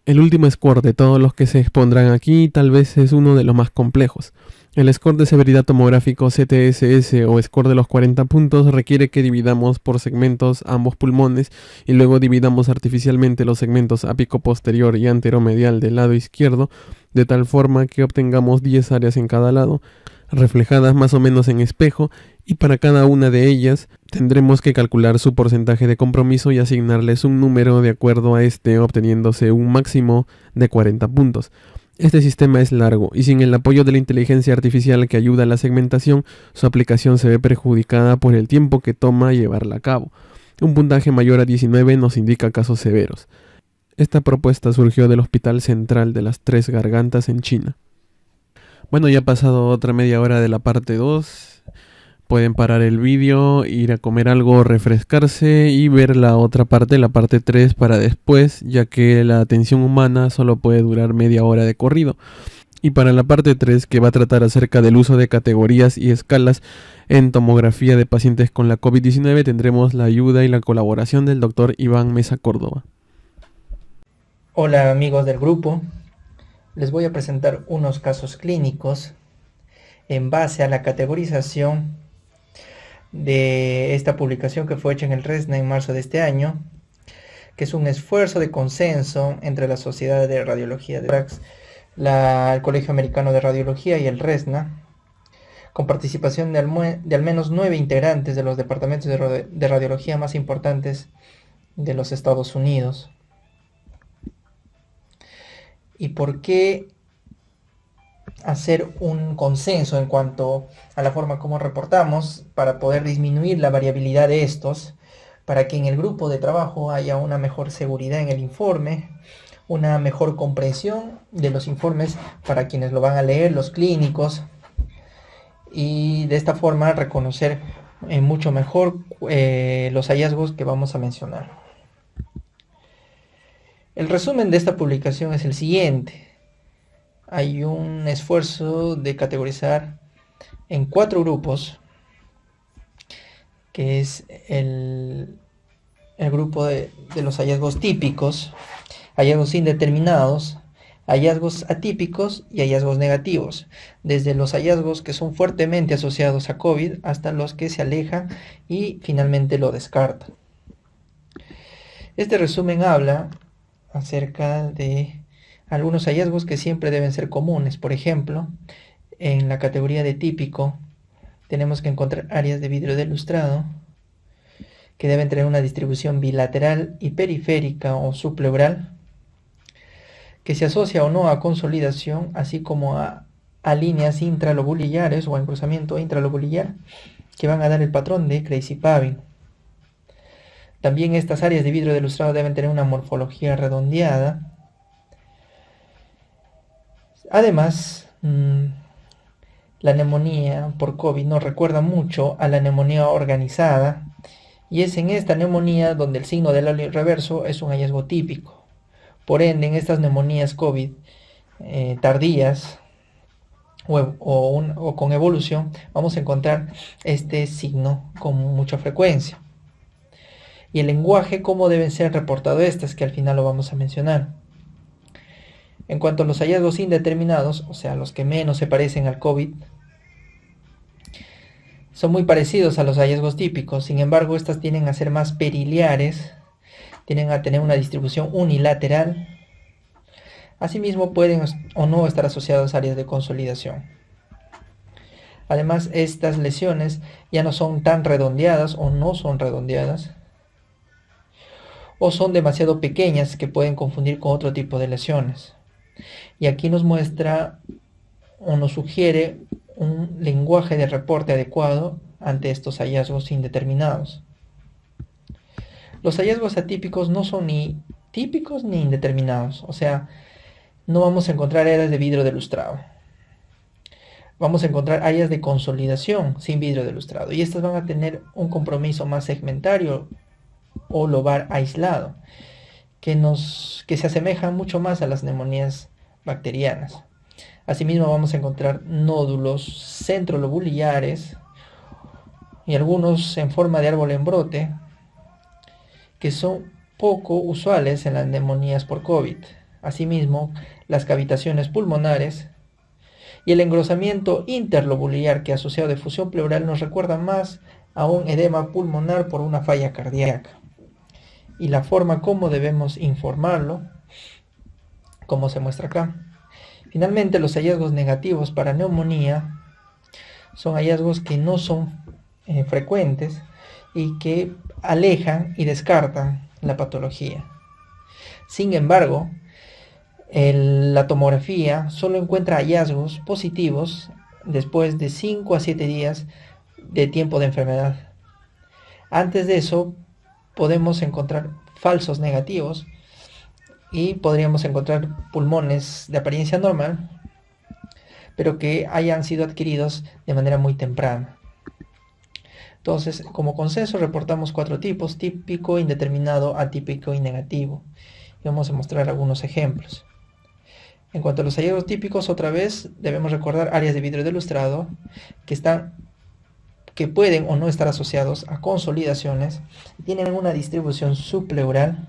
El último score de todos los que se expondrán aquí tal vez es uno de los más complejos. El score de severidad tomográfico CTSS o score de los 40 puntos requiere que dividamos por segmentos ambos pulmones y luego dividamos artificialmente los segmentos ápico posterior y anteromedial del lado izquierdo de tal forma que obtengamos 10 áreas en cada lado, reflejadas más o menos en espejo, y para cada una de ellas tendremos que calcular su porcentaje de compromiso y asignarles un número de acuerdo a este, obteniéndose un máximo de 40 puntos. Este sistema es largo y sin el apoyo de la inteligencia artificial que ayuda a la segmentación, su aplicación se ve perjudicada por el tiempo que toma llevarla a cabo. Un puntaje mayor a 19 nos indica casos severos. Esta propuesta surgió del Hospital Central de las Tres Gargantas en China. Bueno, ya ha pasado otra media hora de la parte 2. Pueden parar el vídeo, ir a comer algo, refrescarse y ver la otra parte, la parte 3 para después, ya que la atención humana solo puede durar media hora de corrido. Y para la parte 3, que va a tratar acerca del uso de categorías y escalas en tomografía de pacientes con la COVID-19, tendremos la ayuda y la colaboración del doctor Iván Mesa Córdoba. Hola amigos del grupo, les voy a presentar unos casos clínicos en base a la categorización de esta publicación que fue hecha en el RESNA en marzo de este año, que es un esfuerzo de consenso entre la Sociedad de Radiología de Tórax, el Colegio Americano de Radiología y el RESNA, con participación de al menos 9 integrantes de los departamentos de radiología más importantes de los Estados Unidos. ¿Y por qué hacer un consenso en cuanto a la forma como reportamos para poder disminuir la variabilidad de estos, para que en el grupo de trabajo haya una mejor seguridad en el informe, una mejor comprensión de los informes para quienes lo van a leer, los clínicos, y de esta forma reconocer mucho mejor los hallazgos que vamos a mencionar? El resumen de esta publicación es el siguiente. Hay un esfuerzo de categorizar en 4 grupos, que es el grupo de los hallazgos típicos, hallazgos indeterminados, hallazgos atípicos y hallazgos negativos, desde los hallazgos que son fuertemente asociados a COVID hasta los que se alejan y finalmente lo descartan. Este resumen habla acerca de algunos hallazgos que siempre deben ser comunes. Por ejemplo, en la categoría de típico tenemos que encontrar áreas de vidrio de lustrado que deben tener una distribución bilateral y periférica o subpleural, que se asocia o no a consolidación, así como a líneas intralobulillares o a cruzamiento intralobulillar que van a dar el patrón de Creisy-Pavin. También estas áreas de vidrio de lustrado deben tener una morfología redondeada. Además, la neumonía por COVID nos recuerda mucho a la neumonía organizada, y es en esta neumonía donde el signo del halo reverso es un hallazgo típico. Por ende, en estas neumonías COVID tardías, o con evolución, vamos a encontrar este signo con mucha frecuencia. Y el lenguaje, cómo deben ser reportados estas, que al final lo vamos a mencionar. En cuanto a los hallazgos indeterminados, o sea, los que menos se parecen al COVID, son muy parecidos a los hallazgos típicos. Sin embargo, estas tienden a ser más periliares, tienden a tener una distribución unilateral. Asimismo, pueden o no estar asociados a áreas de consolidación. Además, estas lesiones ya no son tan redondeadas o no son redondeadas, o son demasiado pequeñas que pueden confundir con otro tipo de lesiones. Y aquí nos muestra o nos sugiere un lenguaje de reporte adecuado ante estos hallazgos indeterminados. Los hallazgos atípicos no son ni típicos ni indeterminados, o sea, no vamos a encontrar áreas de vidrio de lustrado. Vamos a encontrar áreas de consolidación sin vidrio de lustrado, y estas van a tener un compromiso más segmentario o lobar aislado, que se asemejan mucho más a las neumonías bacterianas. Asimismo, vamos a encontrar nódulos centrolobuliares y algunos en forma de árbol en brote, que son poco usuales en las neumonías por COVID. Asimismo, las cavitaciones pulmonares y el engrosamiento interlobular, que asociado a difusión pleural nos recuerda más a un edema pulmonar por una falla cardíaca. Y la forma como debemos informarlo, como se muestra acá. Finalmente, los hallazgos negativos para neumonía son hallazgos que no son frecuentes y que alejan y descartan la patología. Sin embargo, la tomografía solo encuentra hallazgos positivos después de 5 a 7 días de tiempo de enfermedad. Antes de eso, podemos encontrar falsos negativos y podríamos encontrar pulmones de apariencia normal, pero que hayan sido adquiridos de manera muy temprana. Entonces, como consenso, reportamos 4 tipos: típico, indeterminado, atípico y negativo. Y vamos a mostrar algunos ejemplos. En cuanto a los hallazgos típicos, otra vez debemos recordar áreas de vidrio de lustrado que pueden o no estar asociados a consolidaciones, tienen una distribución subpleural,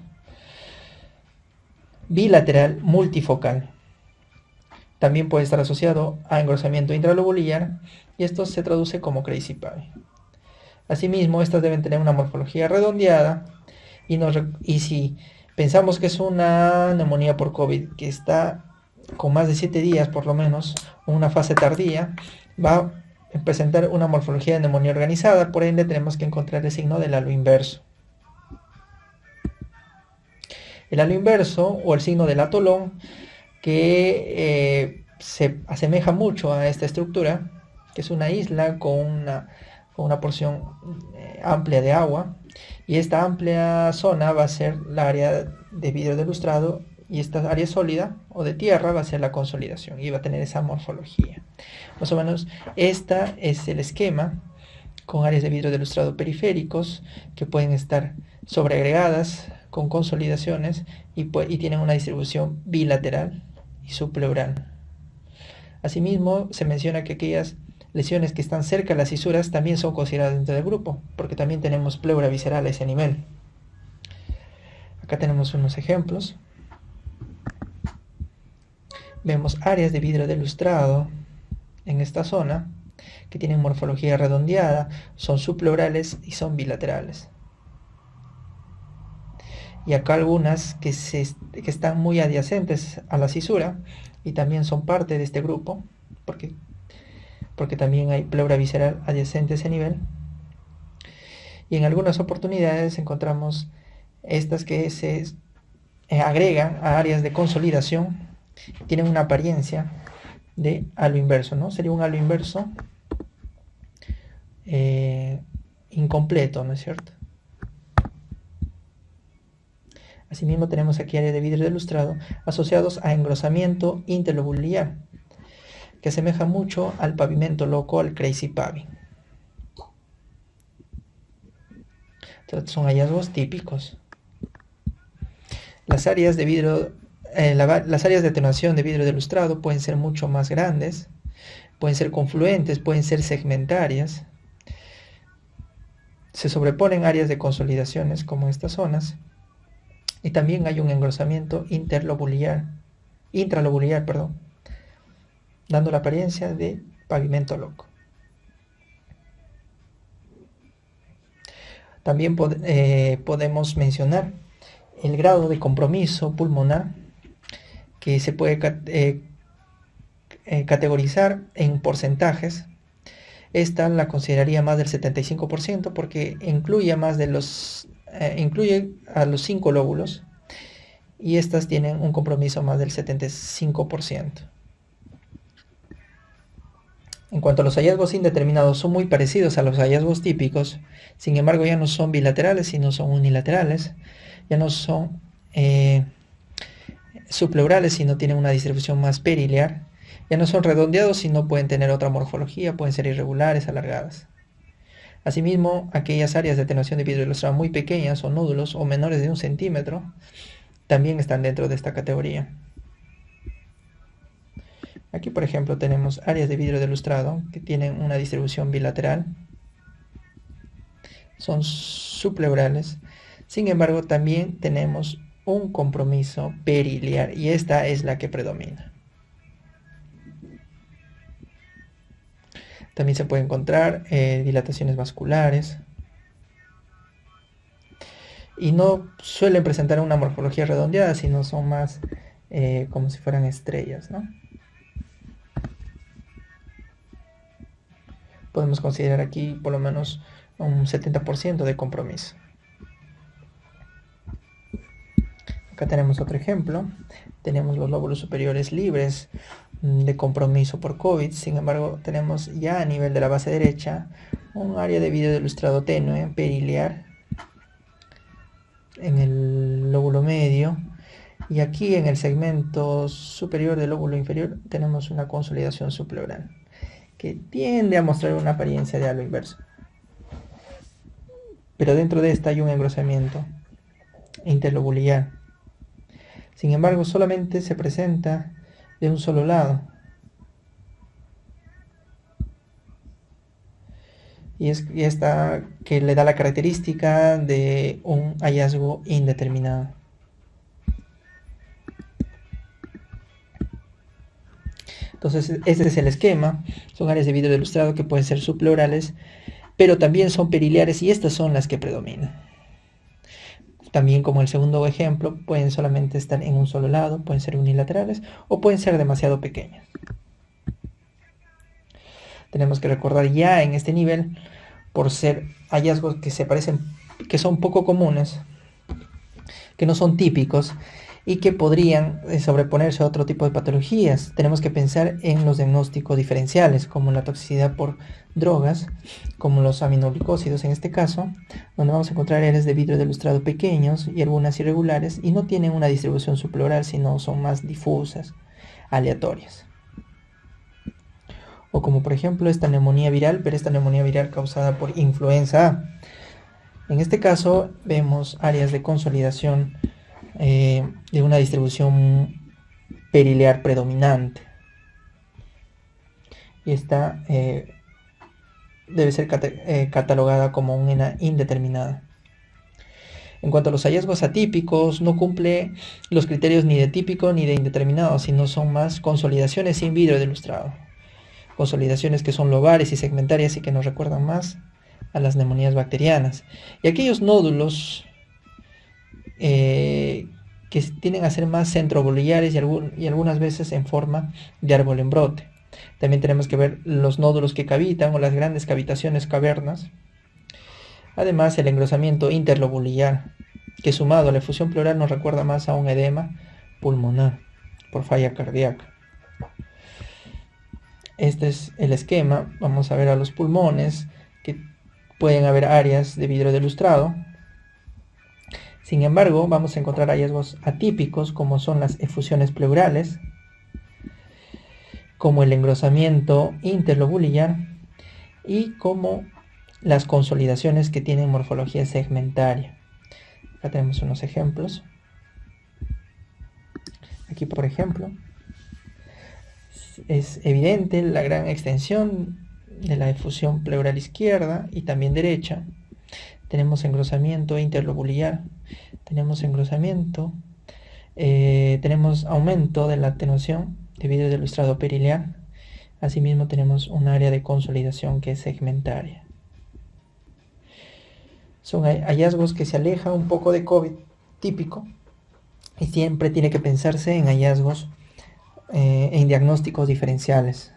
bilateral, multifocal. También puede estar asociado a engrosamiento intralobular, y esto se traduce como crazy pavy. Asimismo, estas deben tener una morfología redondeada, y si pensamos que es una neumonía por COVID que está con más de 7 días por lo menos, una fase tardía, va a presentar una morfología de neumonía organizada. Por ende, tenemos que encontrar el signo del halo inverso. El halo inverso, o el signo del atolón, que se asemeja mucho a esta estructura, que es una isla con una porción amplia de agua, y esta amplia zona va a ser la área de vidrio de lustrado, y esta área sólida o de tierra va a ser la consolidación, y va a tener esa morfología. Más o menos, este es el esquema, con áreas de vidrio de lustrado periféricos que pueden estar sobreagregadas con consolidaciones y tienen una distribución bilateral y subpleural. Asimismo, se menciona que aquellas lesiones que están cerca de las cisuras también son consideradas dentro del grupo, porque también tenemos pleura visceral a ese nivel. Acá tenemos unos ejemplos. Vemos áreas de vidrio de lustrado en esta zona que tienen morfología redondeada, son subpleurales y son bilaterales. Y acá algunas que están muy adyacentes a la cisura y también son parte de este grupo, porque también hay pleura visceral adyacente a ese nivel. Y en algunas oportunidades encontramos estas que se agregan a áreas de consolidación, tienen una apariencia de halo inverso, ¿no? Sería un halo inverso incompleto, ¿no es cierto? Asimismo, tenemos aquí áreas de vidrio de lustrado asociados a engrosamiento interlobular, que asemeja mucho al pavimento loco, al crazy pavy. Entonces, son hallazgos típicos. Las áreas de vidrio, las áreas de atenuación de vidrio de lustrado pueden ser mucho más grandes, Pueden ser confluentes, pueden ser segmentarias. Se sobreponen áreas de consolidaciones como estas zonas. Y también hay un engrosamiento intralobular, dando la apariencia de pavimento loco. También podemos mencionar el grado de compromiso pulmonar, que se puede categorizar en porcentajes. Esta la consideraría más del 75% porque incluye a los 5 lóbulos, y estas tienen un compromiso más del 75%. En cuanto a los hallazgos indeterminados, son muy parecidos a los hallazgos típicos. Sin embargo, ya no son bilaterales, sino son unilaterales. Ya no son subpleurales, sino tienen una distribución más periliar. Ya no son redondeados, sino pueden tener otra morfología, pueden ser irregulares, alargadas. Asimismo, aquellas áreas de atenuación de vidrio ilustrado muy pequeñas o nódulos o menores de 1 centímetro también están dentro de esta categoría. Aquí, por ejemplo, tenemos áreas de vidrio de lustrado que tienen una distribución bilateral. Son subpleurales. Sin embargo, también tenemos un compromiso periliar, y esta es la que predomina. También se puede encontrar dilataciones vasculares. Y no suelen presentar una morfología redondeada, sino son más como si fueran estrellas, ¿no? Podemos considerar aquí por lo menos un 70% de compromiso. Acá tenemos otro ejemplo. Tenemos los lóbulos superiores libres de compromiso por COVID. Sin embargo, tenemos ya a nivel de la base derecha un área de vidrio de lustrado tenue, periliar, en el lóbulo medio. Y aquí en el segmento superior del lóbulo inferior tenemos una consolidación subpleural que tiende a mostrar una apariencia de halo inverso. Pero dentro de esta hay un engrosamiento interlobular. Sin embargo, solamente se presenta de un solo lado. Y es esta que le da la característica de un hallazgo indeterminado. Entonces, este es el esquema. Son áreas de vidrio de lustrado que pueden ser subpleurales, pero también son periliares, y estas son las que predominan. También, como el segundo ejemplo, pueden solamente estar en un solo lado, pueden ser unilaterales o pueden ser demasiado pequeñas. Tenemos que recordar ya en este nivel, por ser hallazgos que se parecen, que son poco comunes, que no son típicos y que podrían sobreponerse a otro tipo de patologías. Tenemos que pensar en los diagnósticos diferenciales, como la toxicidad por drogas, como los aminoglicósidos en este caso, donde vamos a encontrar áreas de vidrio de lustrado pequeños y algunas irregulares, y no tienen una distribución subpleural, sino son más difusas, aleatorias. O como por ejemplo esta neumonía viral, pero esta neumonía viral causada por influenza A. En este caso vemos áreas de consolidación de una distribución periliar predominante. Y esta debe ser catalogada como una indeterminada. En cuanto a los hallazgos atípicos, no cumple los criterios ni de típico ni de indeterminado, sino son más consolidaciones sin vidrio de lustrado. Consolidaciones que son lobares y segmentarias y que nos recuerdan más a las neumonías bacterianas. Y aquellos nódulos que tienden a ser más centrobolliares y algunas veces en forma de árbol en brote. También tenemos que ver los nódulos que cavitan o las grandes cavitaciones cavernas. Además, el engrosamiento interlobular, que sumado a la efusión pleural nos recuerda más a un edema pulmonar por falla cardíaca. Este es el esquema. Vamos a ver a los pulmones, que pueden haber áreas de vidrio de lustrado. Sin embargo, vamos a encontrar hallazgos atípicos, como son las efusiones pleurales, como el engrosamiento interlobular y como las consolidaciones que tienen morfología segmentaria. Acá tenemos unos ejemplos. Aquí, por ejemplo, Es evidente la gran extensión de la efusión pleural izquierda y también derecha. Tenemos engrosamiento interlobular, tenemos engrosamiento, tenemos aumento de la atenuación de vidrio del lustrado perileal. Asimismo tenemos un área de consolidación que es segmentaria. Son hallazgos que se alejan un poco de COVID típico y siempre tiene que pensarse en hallazgos, en diagnósticos diferenciales.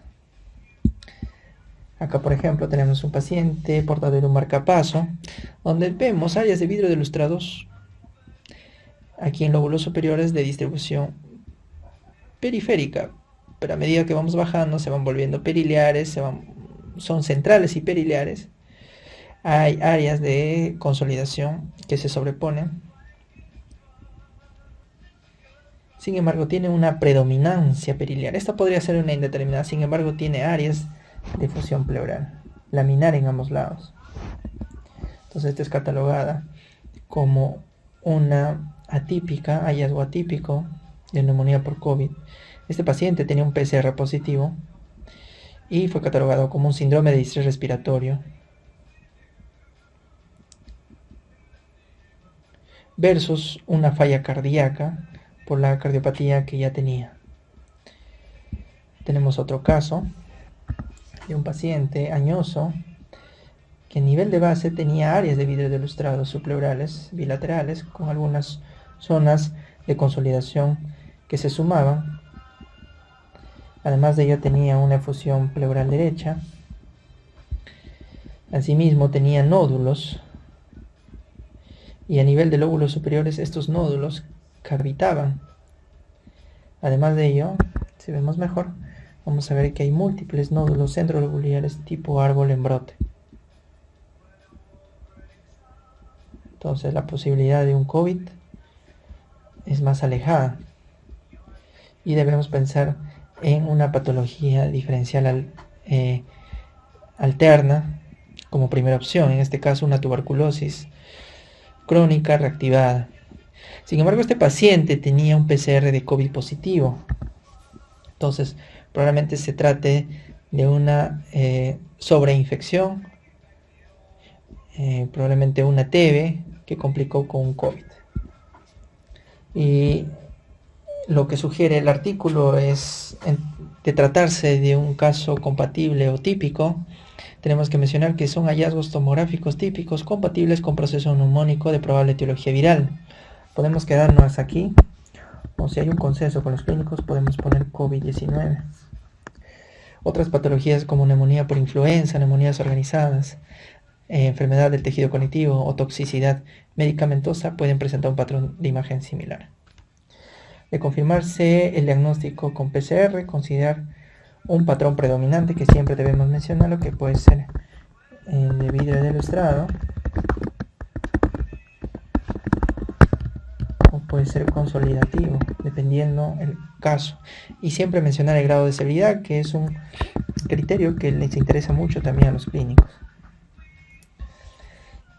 Acá, por ejemplo, tenemos un paciente portador de un marcapaso, donde vemos áreas de vidrio de lustrados aquí en lóbulos superiores de distribución periférica, pero a medida que vamos bajando se van volviendo perileares, son centrales y perileares. Hay áreas de consolidación que se sobreponen. Sin embargo, tiene una predominancia perilear. Esta podría ser una indeterminada, sin embargo, tiene áreas de fusión pleural, laminar en ambos lados. Entonces, esta es catalogada como una atípica, hallazgo atípico de neumonía por COVID. Este paciente tenía un PCR positivo y fue catalogado como un síndrome de distrés respiratorio versus una falla cardíaca por la cardiopatía que ya tenía. Tenemos otro caso de un paciente añoso que a nivel de base tenía áreas de vidrio de lustrado subpleurales bilaterales con algunas zonas de consolidación que se sumaban. Además de ello tenía una efusión pleural derecha. Asimismo tenía nódulos y a nivel de lóbulos superiores estos nódulos cavitaban. Además de ello, si vemos mejor, vamos a ver que hay múltiples nódulos centrolobulares tipo árbol en brote. Entonces la posibilidad de un COVID es más alejada y debemos pensar en una patología diferencial alterna como primera opción, en este caso una tuberculosis crónica reactivada. Sin embargo, este paciente tenía un PCR de COVID positivo, entonces probablemente se trate de una sobreinfección, probablemente una TB que complicó con un COVID. Y lo que sugiere el artículo es, de tratarse de un caso compatible o típico, tenemos que mencionar que son hallazgos tomográficos típicos compatibles con proceso neumónico de probable etiología viral. Podemos quedarnos aquí, o si hay un consenso con los clínicos, podemos poner COVID-19. Otras patologías como neumonía por influenza, neumonías organizadas, enfermedad del tejido conectivo o toxicidad medicamentosa pueden presentar un patrón de imagen similar. De confirmarse el diagnóstico con PCR, considerar un patrón predominante que siempre debemos mencionar, lo que puede ser de vidrio de lustrado o puede ser consolidativo, dependiendo el caso. Y siempre mencionar el grado de severidad, que es un criterio que les interesa mucho también a los clínicos.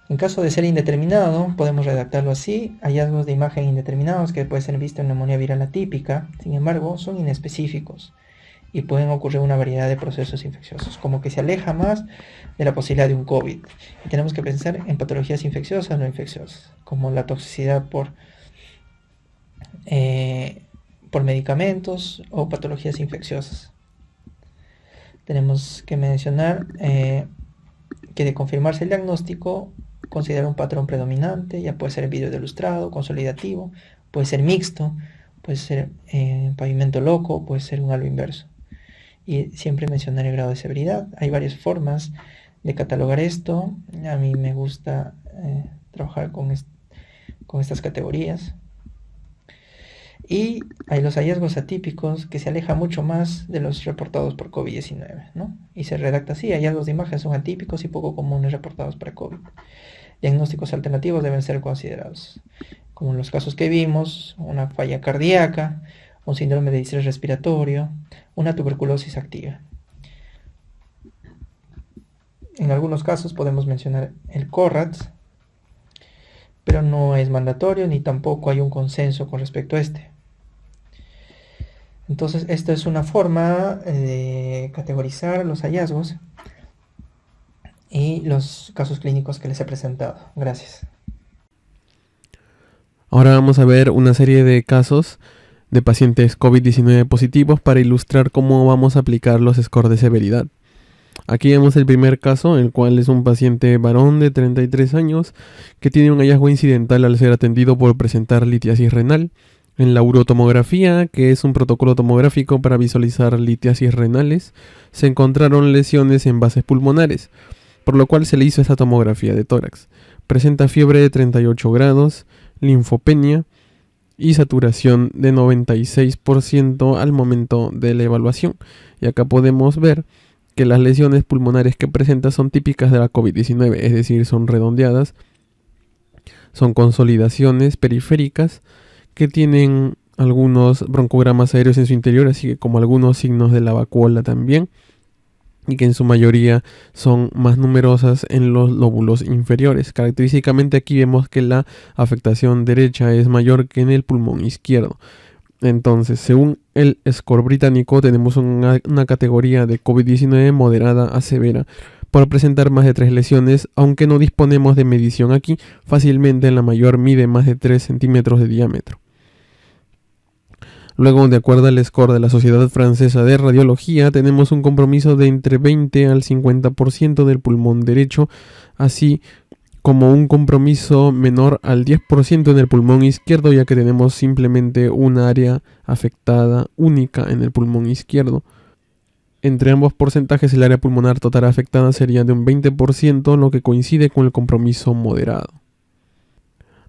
En caso de ser indeterminado, podemos redactarlo así: hallazgos de imagen indeterminados que pueden ser vistos en neumonía viral atípica, sin embargo, son inespecíficos y pueden ocurrir una variedad de procesos infecciosos, como que se aleja más de la posibilidad de un COVID. Y tenemos que pensar en patologías infecciosas o no infecciosas, como la toxicidad por medicamentos o patologías infecciosas. Tenemos que mencionar que de confirmarse el diagnóstico, considerar un patrón predominante, ya puede ser vidrio de lustrado, consolidativo, puede ser mixto, puede ser pavimento loco, puede ser un halo inverso. Y siempre mencionar el grado de severidad. Hay varias formas de catalogar esto. A mí me gusta trabajar con estas categorías. Y hay los hallazgos atípicos que se alejan mucho más de los reportados por COVID-19, ¿no? Y se redacta así: hallazgos de imagen son atípicos y poco comunes reportados para COVID. Diagnósticos alternativos deben ser considerados, como en los casos que vimos: una falla cardíaca, un síndrome de distrés respiratorio, una tuberculosis activa. En algunos casos podemos mencionar el CORRATS, pero no es mandatorio ni tampoco hay un consenso con respecto a este. Entonces, esta es una forma de categorizar los hallazgos y los casos clínicos que les he presentado. Gracias. Ahora vamos a ver una serie de casos de pacientes COVID-19 positivos para ilustrar cómo vamos a aplicar los scores de severidad. Aquí vemos el primer caso, el cual es un paciente varón de 33 años que tiene un hallazgo incidental al ser atendido por presentar litiasis renal. En la urotomografía, que es un protocolo tomográfico para visualizar litiasis renales, se encontraron lesiones en bases pulmonares, por lo cual se le hizo esta tomografía de tórax. Presenta fiebre de 38 grados, linfopenia y saturación de 96% al momento de la evaluación. Y acá podemos ver que las lesiones pulmonares que presenta son típicas de la COVID-19, es decir, son redondeadas, son consolidaciones periféricas que tienen algunos broncogramas aéreos en su interior, así que como algunos signos de la vacuola también, y que en su mayoría son más numerosas en los lóbulos inferiores. Característicamente aquí vemos que la afectación derecha es mayor que en el pulmón izquierdo. Entonces, según el score británico, tenemos una categoría de COVID-19 moderada a severa por presentar más de 3 lesiones, aunque no disponemos de medición aquí. Fácilmente la mayor mide más de 3 centímetros de diámetro. Luego, de acuerdo al score de la Sociedad Francesa de Radiología, tenemos un compromiso de entre 20 al 50% del pulmón derecho, así como un compromiso menor al 10% en el pulmón izquierdo, ya que tenemos simplemente un área afectada única en el pulmón izquierdo. Entre ambos porcentajes, el área pulmonar total afectada sería de un 20%, lo que coincide con el compromiso moderado.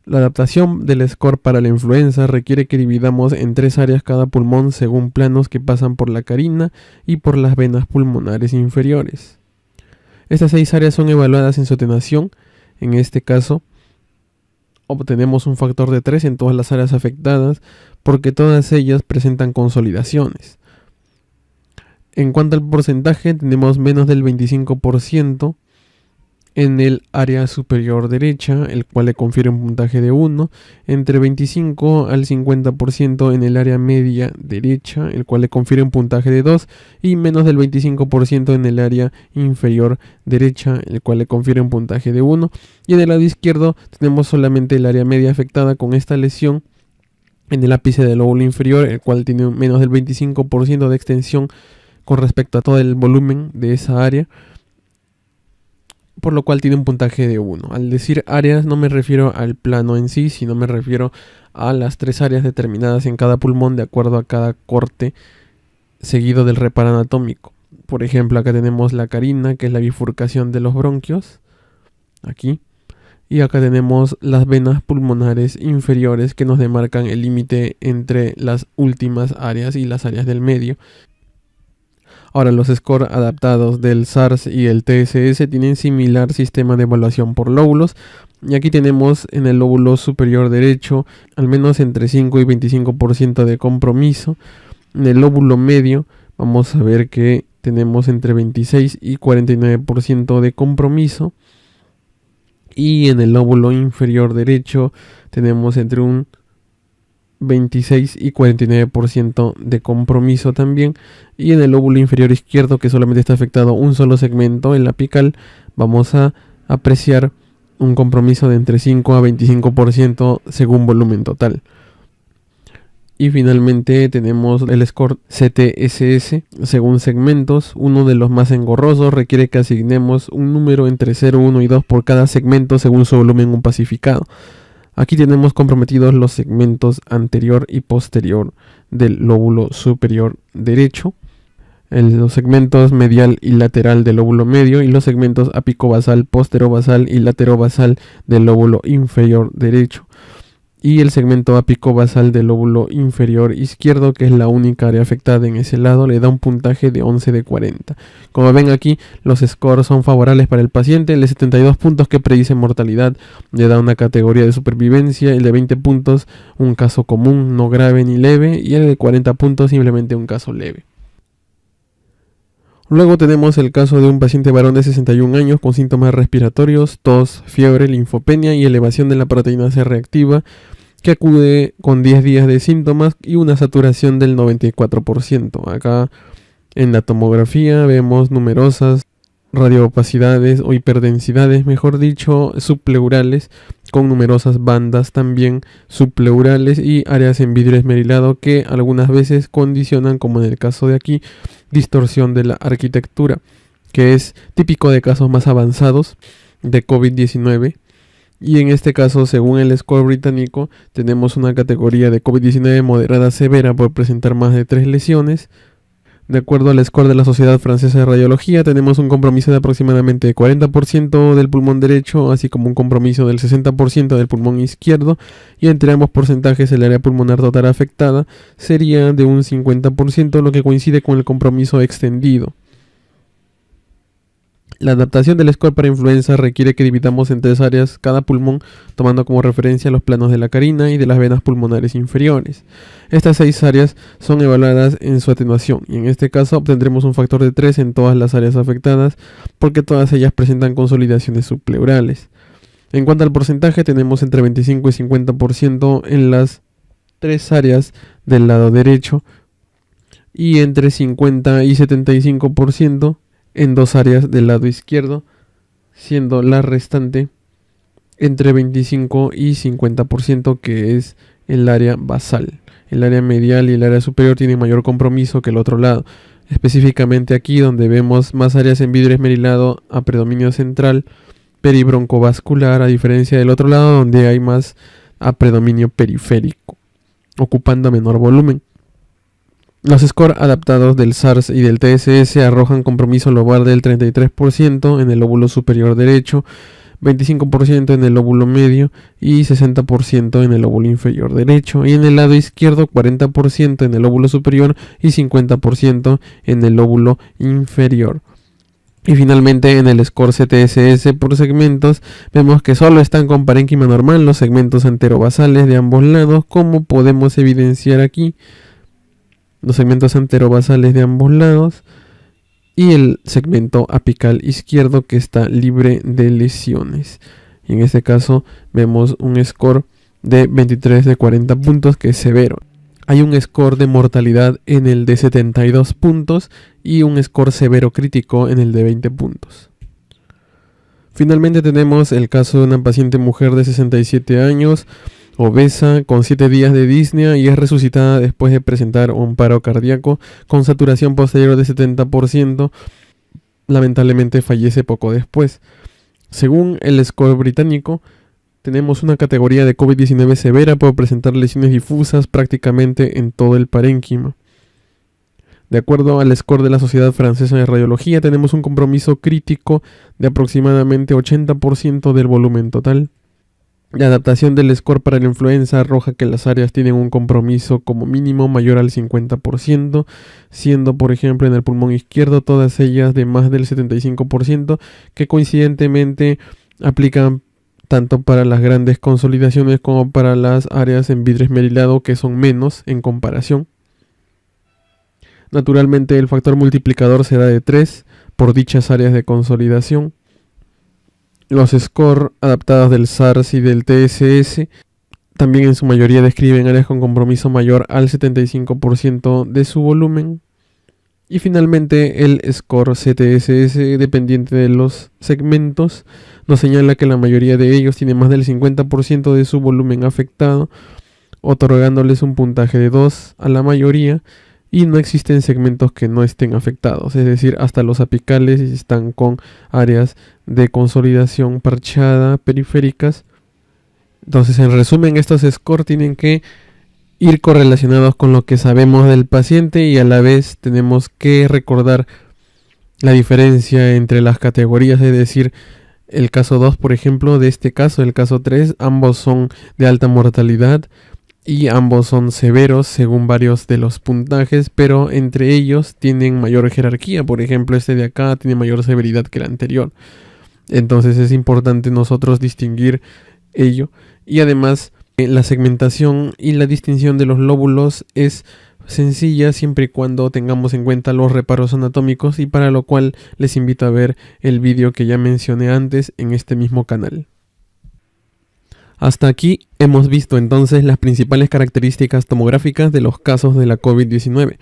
La adaptación del score para la influenza requiere que dividamos en 3 áreas cada pulmón según planos que pasan por la carina y por las venas pulmonares inferiores. Estas 6 áreas son evaluadas en su atenuación. En este caso, obtenemos un factor de 3 en todas las áreas afectadas porque todas ellas presentan consolidaciones. En cuanto al porcentaje, tenemos menos del 25% en el área superior derecha, el cual le confiere un puntaje de 1, entre 25 al 50% en el área media derecha, el cual le confiere un puntaje de 2, y menos del 25% en el área inferior derecha, el cual le confiere un puntaje de 1, y en el lado izquierdo tenemos solamente el área media afectada con esta lesión en el ápice del lóbulo inferior, el cual tiene menos del 25% de extensión con respecto a todo el volumen de esa área, por lo cual tiene un puntaje de 1. Al decir áreas no me refiero al plano en sí, sino me refiero a las 3 áreas determinadas en cada pulmón de acuerdo a cada corte seguido del reparo anatómico. Por ejemplo, acá tenemos la carina, que es la bifurcación de los bronquios, aquí, y acá tenemos las venas pulmonares inferiores que nos demarcan el límite entre las últimas áreas y las áreas del medio. Ahora, los scores adaptados del SARS y el TSS tienen similar sistema de evaluación por lóbulos. Y aquí tenemos en el lóbulo superior derecho al menos entre 5 y 25% de compromiso. En el lóbulo medio vamos a ver que tenemos entre 26 y 49% de compromiso. Y en el lóbulo inferior derecho tenemos entre un 26 y 49% de compromiso también. Y en el lóbulo inferior izquierdo, que solamente está afectado un solo segmento, el apical, vamos a apreciar un compromiso de entre 5 a 25% según volumen total. Y finalmente tenemos el score CTSS según segmentos. Uno de los más engorrosos requiere que asignemos un número entre 0, 1 y 2 por cada segmento según su volumen pacificado. Aquí tenemos comprometidos los segmentos anterior y posterior del lóbulo superior derecho, los segmentos medial y lateral del lóbulo medio y los segmentos apicobasal, posterobasal y laterobasal del lóbulo inferior derecho. Y el segmento apicobasal del lóbulo inferior izquierdo, que es la única área afectada en ese lado, le da un puntaje de 11 de 40. Como ven aquí, los scores son favorables para el paciente. El de 72 puntos que predice mortalidad le da una categoría de supervivencia. El de 20 puntos, un caso común, no grave ni leve. Y el de 40 puntos, simplemente un caso leve. Luego tenemos el caso de un paciente varón de 61 años con síntomas respiratorios, tos, fiebre, linfopenia y elevación de la proteína C reactiva, que acude con 10 días de síntomas y una saturación del 94%. Acá en la tomografía vemos numerosas radioopacidades o hiperdensidades, mejor dicho, subpleurales, con numerosas bandas también subpleurales y áreas en vidrio esmerilado que algunas veces condicionan, como en el caso de aquí, distorsión de la arquitectura, que es típico de casos más avanzados de COVID-19. Y en este caso, según el score británico, tenemos una categoría de COVID-19 moderada severa por presentar más de 3 lesiones. De acuerdo al score de la Sociedad Francesa de Radiología, tenemos un compromiso de aproximadamente 40% del pulmón derecho, así como un compromiso del 60% del pulmón izquierdo, y entre ambos porcentajes el área pulmonar total afectada sería de un 50%, lo que coincide con el compromiso extendido. La adaptación del score para influenza requiere que dividamos en 3 áreas cada pulmón, tomando como referencia los planos de la carina y de las venas pulmonares inferiores. Estas 6 áreas son evaluadas en su atenuación, y en este caso obtendremos un factor de 3 en todas las áreas afectadas, porque todas ellas presentan consolidaciones subpleurales. En cuanto al porcentaje, tenemos entre 25 y 50% en las 3 áreas del lado derecho, y entre 50 y 75% en 2 áreas del lado izquierdo, siendo la restante entre 25 y 50%, que es el área basal. El área medial y el área superior tienen mayor compromiso que el otro lado, específicamente aquí donde vemos más áreas en vidrio esmerilado a predominio central peribroncovascular, a diferencia del otro lado donde hay más a predominio periférico, ocupando menor volumen. Los scores adaptados del SARS y del TSS arrojan compromiso lobar del 33% en el lóbulo superior derecho, 25% en el lóbulo medio y 60% en el lóbulo inferior derecho, y en el lado izquierdo 40% en el lóbulo superior y 50% en el lóbulo inferior. Y finalmente en el score CTSS por segmentos vemos que solo están con parénquima normal los segmentos anterobasales de ambos lados, como podemos evidenciar aquí. Los segmentos anterobasales de ambos lados y el segmento apical izquierdo que está libre de lesiones. Y en este caso vemos un score de 23 de 40 puntos, que es severo. Hay un score de mortalidad en el de 72 puntos y un score severo crítico en el de 20 puntos. Finalmente tenemos el caso de una paciente mujer de 67 años, obesa, con 7 días de disnea, y es resucitada después de presentar un paro cardíaco con saturación posterior de 70%. Lamentablemente fallece poco después. Según el score británico, tenemos una categoría de COVID-19 severa por presentar lesiones difusas prácticamente en todo el parénquima. De acuerdo al score de la Sociedad Francesa de Radiología, tenemos un compromiso crítico de aproximadamente 80% del volumen total. La adaptación del score para la influenza arroja que las áreas tienen un compromiso como mínimo mayor al 50%, siendo por ejemplo en el pulmón izquierdo todas ellas de más del 75%, que coincidentemente aplican tanto para las grandes consolidaciones como para las áreas en vidrio esmerilado, que son menos en comparación. Naturalmente el factor multiplicador será de 3 por dichas áreas de consolidación. Los scores adaptados del SARS y del TSS también en su mayoría describen áreas con compromiso mayor al 75% de su volumen. Y finalmente el score CTSS, dependiente de los segmentos, nos señala que la mayoría de ellos tiene más del 50% de su volumen afectado, otorgándoles un puntaje de 2 a la mayoría, y no existen segmentos que no estén afectados, es decir, hasta los apicales están con áreas de consolidación parchada periféricas. Entonces, en resumen, estos scores tienen que ir correlacionados con lo que sabemos del paciente, y a la vez tenemos que recordar la diferencia entre las categorías, es decir, el caso 2, por ejemplo, de este caso, el caso 3, ambos son de alta mortalidad y ambos son severos según varios de los puntajes, pero entre ellos tienen mayor jerarquía. Por ejemplo, este de acá tiene mayor severidad que el anterior. Entonces es importante nosotros distinguir ello, y además la segmentación y la distinción de los lóbulos es sencilla siempre y cuando tengamos en cuenta los reparos anatómicos, y para lo cual les invito a ver el vídeo que ya mencioné antes en este mismo canal. Hasta aquí hemos visto entonces las principales características tomográficas de los casos de la COVID-19.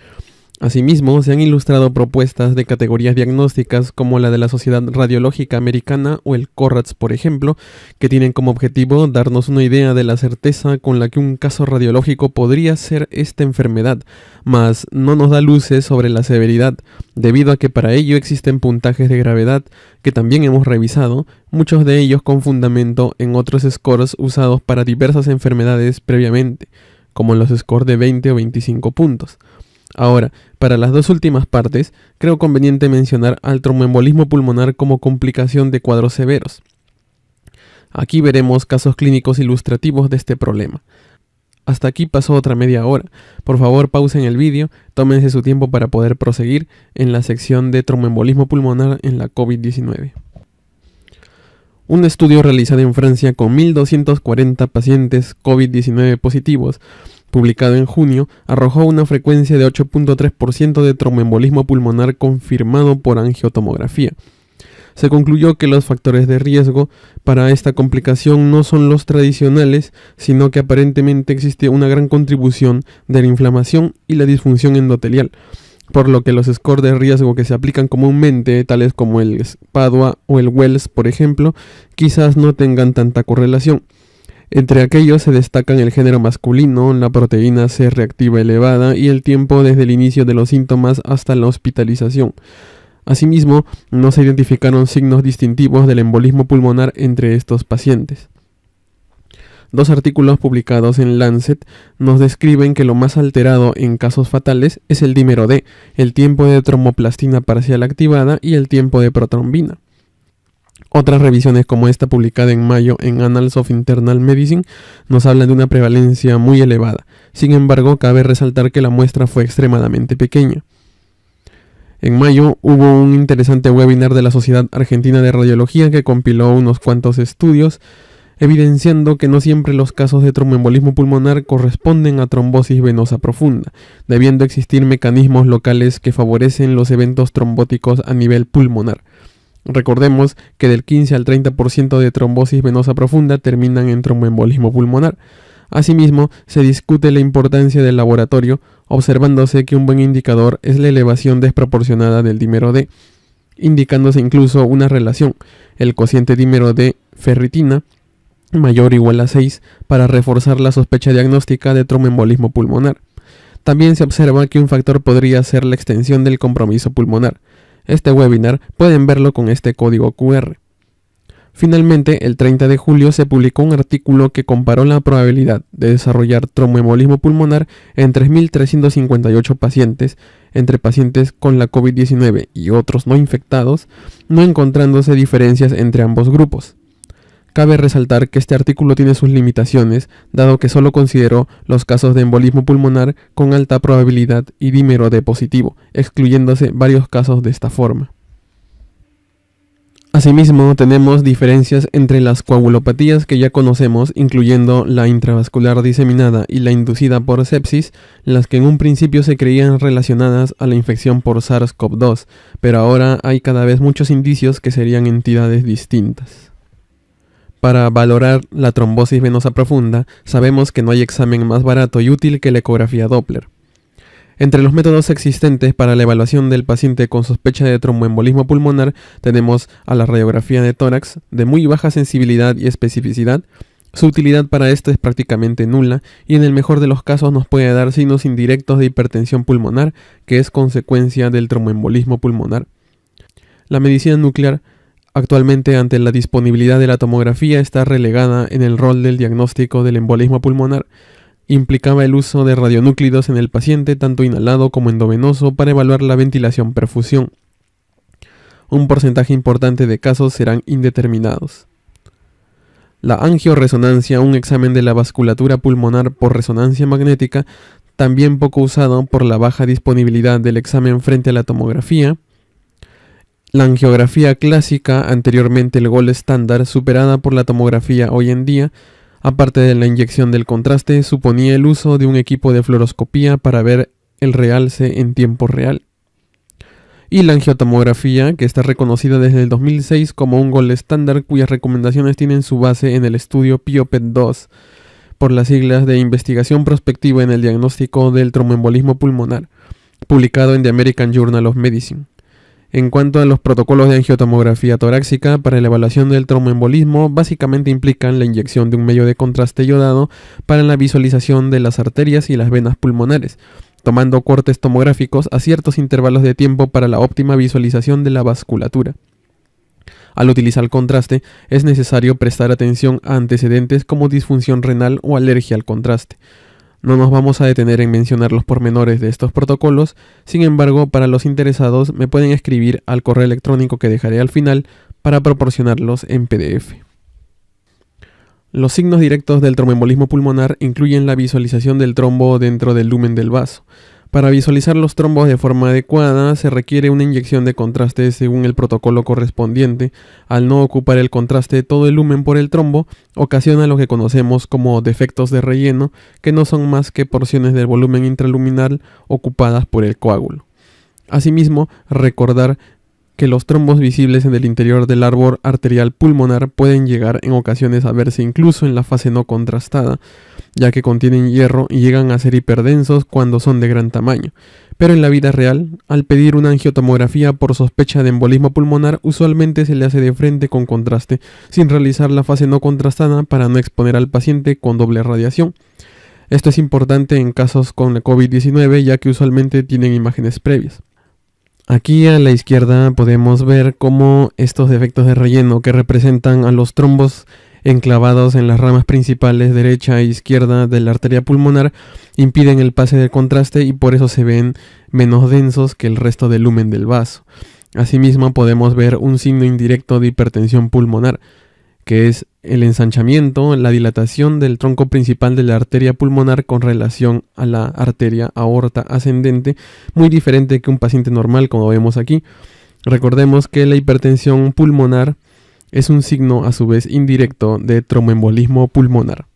Asimismo, se han ilustrado propuestas de categorías diagnósticas como la de la Sociedad Radiológica Americana o el CORRADS, por ejemplo, que tienen como objetivo darnos una idea de la certeza con la que un caso radiológico podría ser esta enfermedad, mas no nos da luces sobre la severidad, debido a que para ello existen puntajes de gravedad que también hemos revisado, muchos de ellos con fundamento en otros scores usados para diversas enfermedades previamente, como los scores de 20 o 25 puntos. Ahora, para las dos últimas partes, creo conveniente mencionar al tromboembolismo pulmonar como complicación de cuadros severos. Aquí veremos casos clínicos ilustrativos de este problema. Hasta aquí pasó otra media hora. Por favor, pausen el vídeo, tómense su tiempo para poder proseguir en la sección de tromboembolismo pulmonar en la COVID-19. Un estudio realizado en Francia con 1.240 pacientes COVID-19 positivos, publicado en junio, arrojó una frecuencia de 8.3% de tromboembolismo pulmonar confirmado por angiotomografía. Se concluyó que los factores de riesgo para esta complicación no son los tradicionales, sino que aparentemente existe una gran contribución de la inflamación y la disfunción endotelial, por lo que los scores de riesgo que se aplican comúnmente, tales como el Padua o el Wells, por ejemplo, quizás no tengan tanta correlación. Entre aquellos se destacan el género masculino, la proteína C reactiva elevada y el tiempo desde el inicio de los síntomas hasta la hospitalización. Asimismo, no se identificaron signos distintivos del embolismo pulmonar entre estos pacientes. Dos artículos publicados en Lancet nos describen que lo más alterado en casos fatales es el dímero D, el tiempo de tromboplastina parcial activada y el tiempo de protrombina. Otras revisiones como esta publicada en mayo en Annals of Internal Medicine nos hablan de una prevalencia muy elevada. Sin embargo, cabe resaltar que la muestra fue extremadamente pequeña. En mayo hubo un interesante webinar de la Sociedad Argentina de Radiología que compiló unos cuantos estudios evidenciando que no siempre los casos de tromboembolismo pulmonar corresponden a trombosis venosa profunda, debiendo existir mecanismos locales que favorecen los eventos trombóticos a nivel pulmonar. Recordemos que del 15 al 30% de trombosis venosa profunda terminan en tromboembolismo pulmonar. Asimismo, se discute la importancia del laboratorio, observándose que un buen indicador es la elevación desproporcionada del dímero D, indicándose incluso una relación, el cociente dímero D ferritina, mayor o igual a 6, para reforzar la sospecha diagnóstica de tromboembolismo pulmonar. También se observa que un factor podría ser la extensión del compromiso pulmonar. Este webinar pueden verlo con este código QR. Finalmente, el 30 de julio se publicó un artículo que comparó la probabilidad de desarrollar tromboembolismo pulmonar en 3.358 pacientes, entre pacientes con la COVID-19 y otros no infectados, no encontrándose diferencias entre ambos grupos. Cabe resaltar que este artículo tiene sus limitaciones, dado que solo consideró los casos de embolismo pulmonar con alta probabilidad y dímero D positivo, excluyéndose varios casos de esta forma. Asimismo, tenemos diferencias entre las coagulopatías que ya conocemos, incluyendo la intravascular diseminada y la inducida por sepsis, las que en un principio se creían relacionadas a la infección por SARS-CoV-2, pero ahora hay cada vez muchos indicios que serían entidades distintas. Para valorar la trombosis venosa profunda, sabemos que no hay examen más barato y útil que la ecografía Doppler. Entre los métodos existentes para la evaluación del paciente con sospecha de tromboembolismo pulmonar tenemos a la radiografía de tórax, de muy baja sensibilidad y especificidad. Su utilidad para esto es prácticamente nula y en el mejor de los casos nos puede dar signos indirectos de hipertensión pulmonar, que es consecuencia del tromboembolismo pulmonar. La medicina nuclear, actualmente, ante la disponibilidad de la tomografía, está relegada en el rol del diagnóstico del embolismo pulmonar. Implicaba el uso de radionúclidos en el paciente, tanto inhalado como endovenoso, para evaluar la ventilación-perfusión. Un porcentaje importante de casos serán indeterminados. La angioresonancia, un examen de la vasculatura pulmonar por resonancia magnética, también poco usado por la baja disponibilidad del examen frente a la tomografía. La angiografía clásica, anteriormente el gold estándar, superada por la tomografía hoy en día, aparte de la inyección del contraste, suponía el uso de un equipo de fluoroscopía para ver el realce en tiempo real. y la angiotomografía, que está reconocida desde el 2006 como un gold estándar cuyas recomendaciones tienen su base en el estudio PIOPET-2, por las siglas de Investigación Prospectiva en el Diagnóstico del Tromboembolismo Pulmonar, publicado en The American Journal of Medicine. En cuanto a los protocolos de angiotomografía torácica para la evaluación del tromboembolismo, básicamente implican la inyección de un medio de contraste iodado para la visualización de las arterias y las venas pulmonares, tomando cortes tomográficos a ciertos intervalos de tiempo para la óptima visualización de la vasculatura. Al utilizar contraste, es necesario prestar atención a antecedentes como disfunción renal o alergia al contraste. No nos vamos a detener en mencionar los pormenores de estos protocolos, sin embargo, para los interesados me pueden escribir al correo electrónico que dejaré al final para proporcionarlos en PDF. Los signos directos del tromboembolismo pulmonar incluyen la visualización del trombo dentro del lumen del vaso. Para visualizar los trombos de forma adecuada se requiere una inyección de contraste según el protocolo correspondiente. Al no ocupar el contraste todo el lumen por el trombo, ocasiona lo que conocemos como defectos de relleno, que no son más que porciones del volumen intraluminal ocupadas por el coágulo. Asimismo, recordar que los trombos visibles en el interior del árbol arterial pulmonar pueden llegar en ocasiones a verse incluso en la fase no contrastada, ya que contienen hierro y llegan a ser hiperdensos cuando son de gran tamaño. Pero en la vida real, al pedir una angiotomografía por sospecha de embolismo pulmonar, usualmente se le hace de frente con contraste, sin realizar la fase no contrastada para no exponer al paciente con doble radiación. Esto es importante en casos con la COVID-19, ya que usualmente tienen imágenes previas. Aquí a la izquierda podemos ver cómo estos defectos de relleno que representan a los trombos enclavados en las ramas principales derecha e izquierda de la arteria pulmonar impiden el pase del contraste y por eso se ven menos densos que el resto del lumen del vaso. Asimismo podemos ver un signo indirecto de hipertensión pulmonar, que es el ensanchamiento, la dilatación del tronco principal de la arteria pulmonar con relación a la arteria aorta ascendente, muy diferente que un paciente normal como vemos aquí. Recordemos que la hipertensión pulmonar es un signo a su vez indirecto de tromboembolismo pulmonar.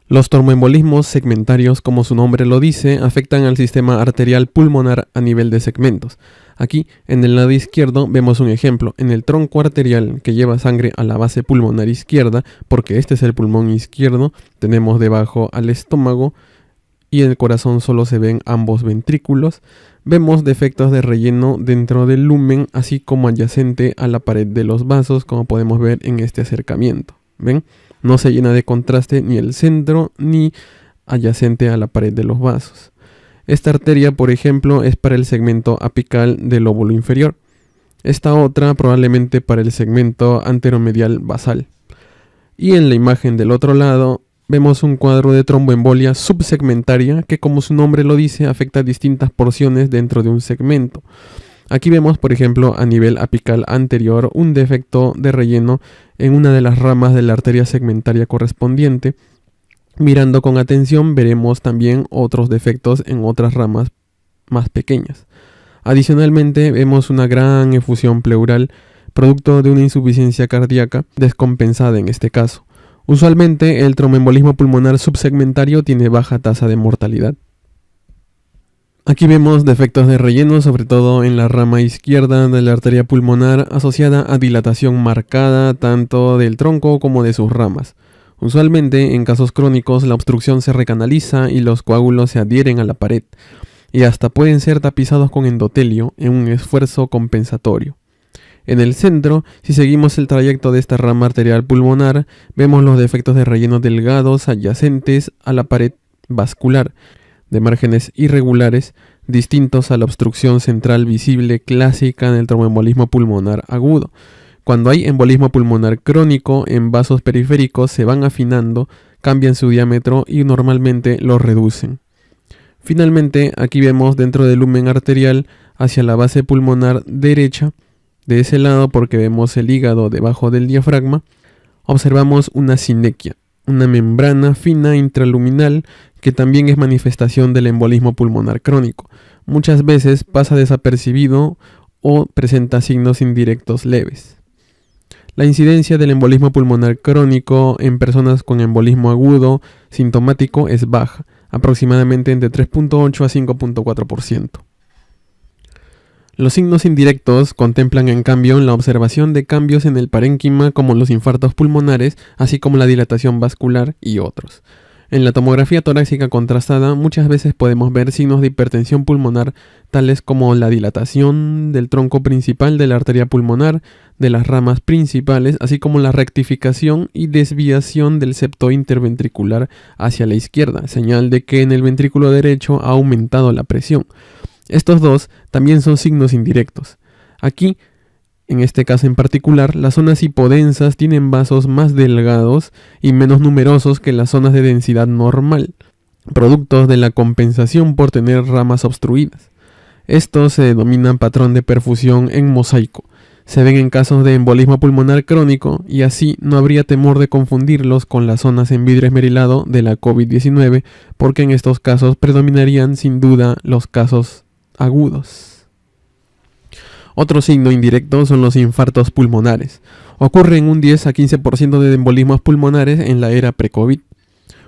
Los tromboembolismos segmentarios, como su nombre lo dice, afectan al sistema arterial pulmonar a nivel de segmentos. Aquí, en el lado izquierdo, vemos un ejemplo. En el tronco arterial que lleva sangre a la base pulmonar izquierda, porque este es el pulmón izquierdo, tenemos debajo al estómago y en el corazón solo se ven ambos ventrículos. Vemos defectos de relleno dentro del lumen, así como adyacente a la pared de los vasos, como podemos ver en este acercamiento. ¿Ven? No se llena de contraste ni el centro ni adyacente a la pared de los vasos. Esta arteria, por ejemplo, es para el segmento apical del lóbulo inferior. Esta otra probablemente para el segmento anteromedial basal. Y en la imagen del otro lado vemos un cuadro de tromboembolia subsegmentaria que, como su nombre lo dice, afecta a distintas porciones dentro de un segmento. Aquí vemos, por ejemplo, a nivel apical anterior un defecto de relleno en una de las ramas de la arteria segmentaria correspondiente. Mirando con atención veremos también otros defectos en otras ramas más pequeñas. Adicionalmente vemos una gran efusión pleural, producto de una insuficiencia cardíaca descompensada en este caso. Usualmente el tromboembolismo pulmonar subsegmentario tiene baja tasa de mortalidad. Aquí vemos defectos de relleno, sobre todo en la rama izquierda de la arteria pulmonar, asociada a dilatación marcada tanto del tronco como de sus ramas. Usualmente, en casos crónicos, la obstrucción se recanaliza y los coágulos se adhieren a la pared, y hasta pueden ser tapizados con endotelio en un esfuerzo compensatorio. En el centro, si seguimos el trayecto de esta rama arterial pulmonar, vemos los defectos de relleno delgados adyacentes a la pared vascular, de márgenes irregulares, distintos a la obstrucción central visible clásica en el tromboembolismo pulmonar agudo. Cuando hay embolismo pulmonar crónico en vasos periféricos se van afinando, cambian su diámetro y normalmente los reducen. Finalmente, aquí vemos dentro del lumen arterial hacia la base pulmonar derecha, de ese lado porque vemos el hígado debajo del diafragma, observamos una sinequia, una membrana fina intraluminal que también es manifestación del embolismo pulmonar crónico. Muchas veces pasa desapercibido o presenta signos indirectos leves. La incidencia del embolismo pulmonar crónico en personas con embolismo agudo sintomático es baja, aproximadamente entre 3.8 a 5.4%. Los signos indirectos contemplan en cambio la observación de cambios en el parénquima como los infartos pulmonares, así como la dilatación vascular y otros. En la tomografía torácica contrastada muchas veces podemos ver signos de hipertensión pulmonar tales como la dilatación del tronco principal de la arteria pulmonar, de las ramas principales, así como la rectificación y desviación del septo interventricular hacia la izquierda, señal de que en el ventrículo derecho ha aumentado la presión. Estos dos también son signos indirectos. Aquí, en este caso en particular, las zonas hipodensas tienen vasos más delgados y menos numerosos que las zonas de densidad normal, productos de la compensación por tener ramas obstruidas. Esto se denomina patrón de perfusión en mosaico. Se ven en casos de embolismo pulmonar crónico y así no habría temor de confundirlos con las zonas en vidrio esmerilado de la COVID-19, porque en estos casos predominarían sin duda los casos agudos. Otro signo indirecto son los infartos pulmonares. Ocurren un 10 a 15% de embolismos pulmonares en la era pre-COVID.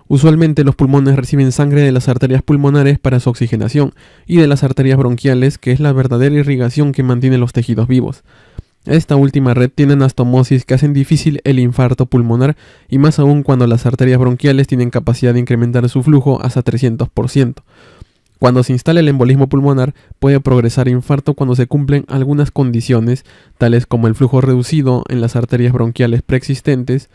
Usualmente los pulmones reciben sangre de las arterias pulmonares para su oxigenación y de las arterias bronquiales, que es la verdadera irrigación que mantiene los tejidos vivos. Esta última red tiene anastomosis que hacen difícil el infarto pulmonar, y más aún cuando las arterias bronquiales tienen capacidad de incrementar su flujo hasta 300%. Cuando se instala el embolismo pulmonar, puede progresar a infarto cuando se cumplen algunas condiciones, tales como el flujo reducido en las arterias bronquiales preexistentes,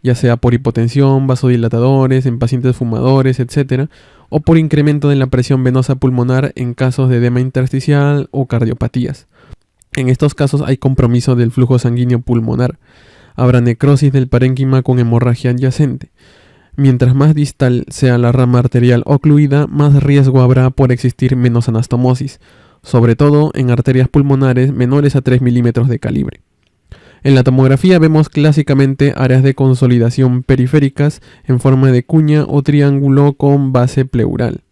ya sea por hipotensión, vasodilatadores, en pacientes fumadores, etc., o por incremento de la presión venosa pulmonar en casos de edema intersticial o cardiopatías. En estos casos hay compromiso del flujo sanguíneo pulmonar. Habrá necrosis del parénquima con hemorragia adyacente. Mientras más distal sea la rama arterial ocluida, más riesgo habrá por existir menos anastomosis, sobre todo en arterias pulmonares menores a 3 milímetros de calibre. En la tomografía vemos clásicamente áreas de consolidación periféricas en forma de cuña o triángulo con base pleural.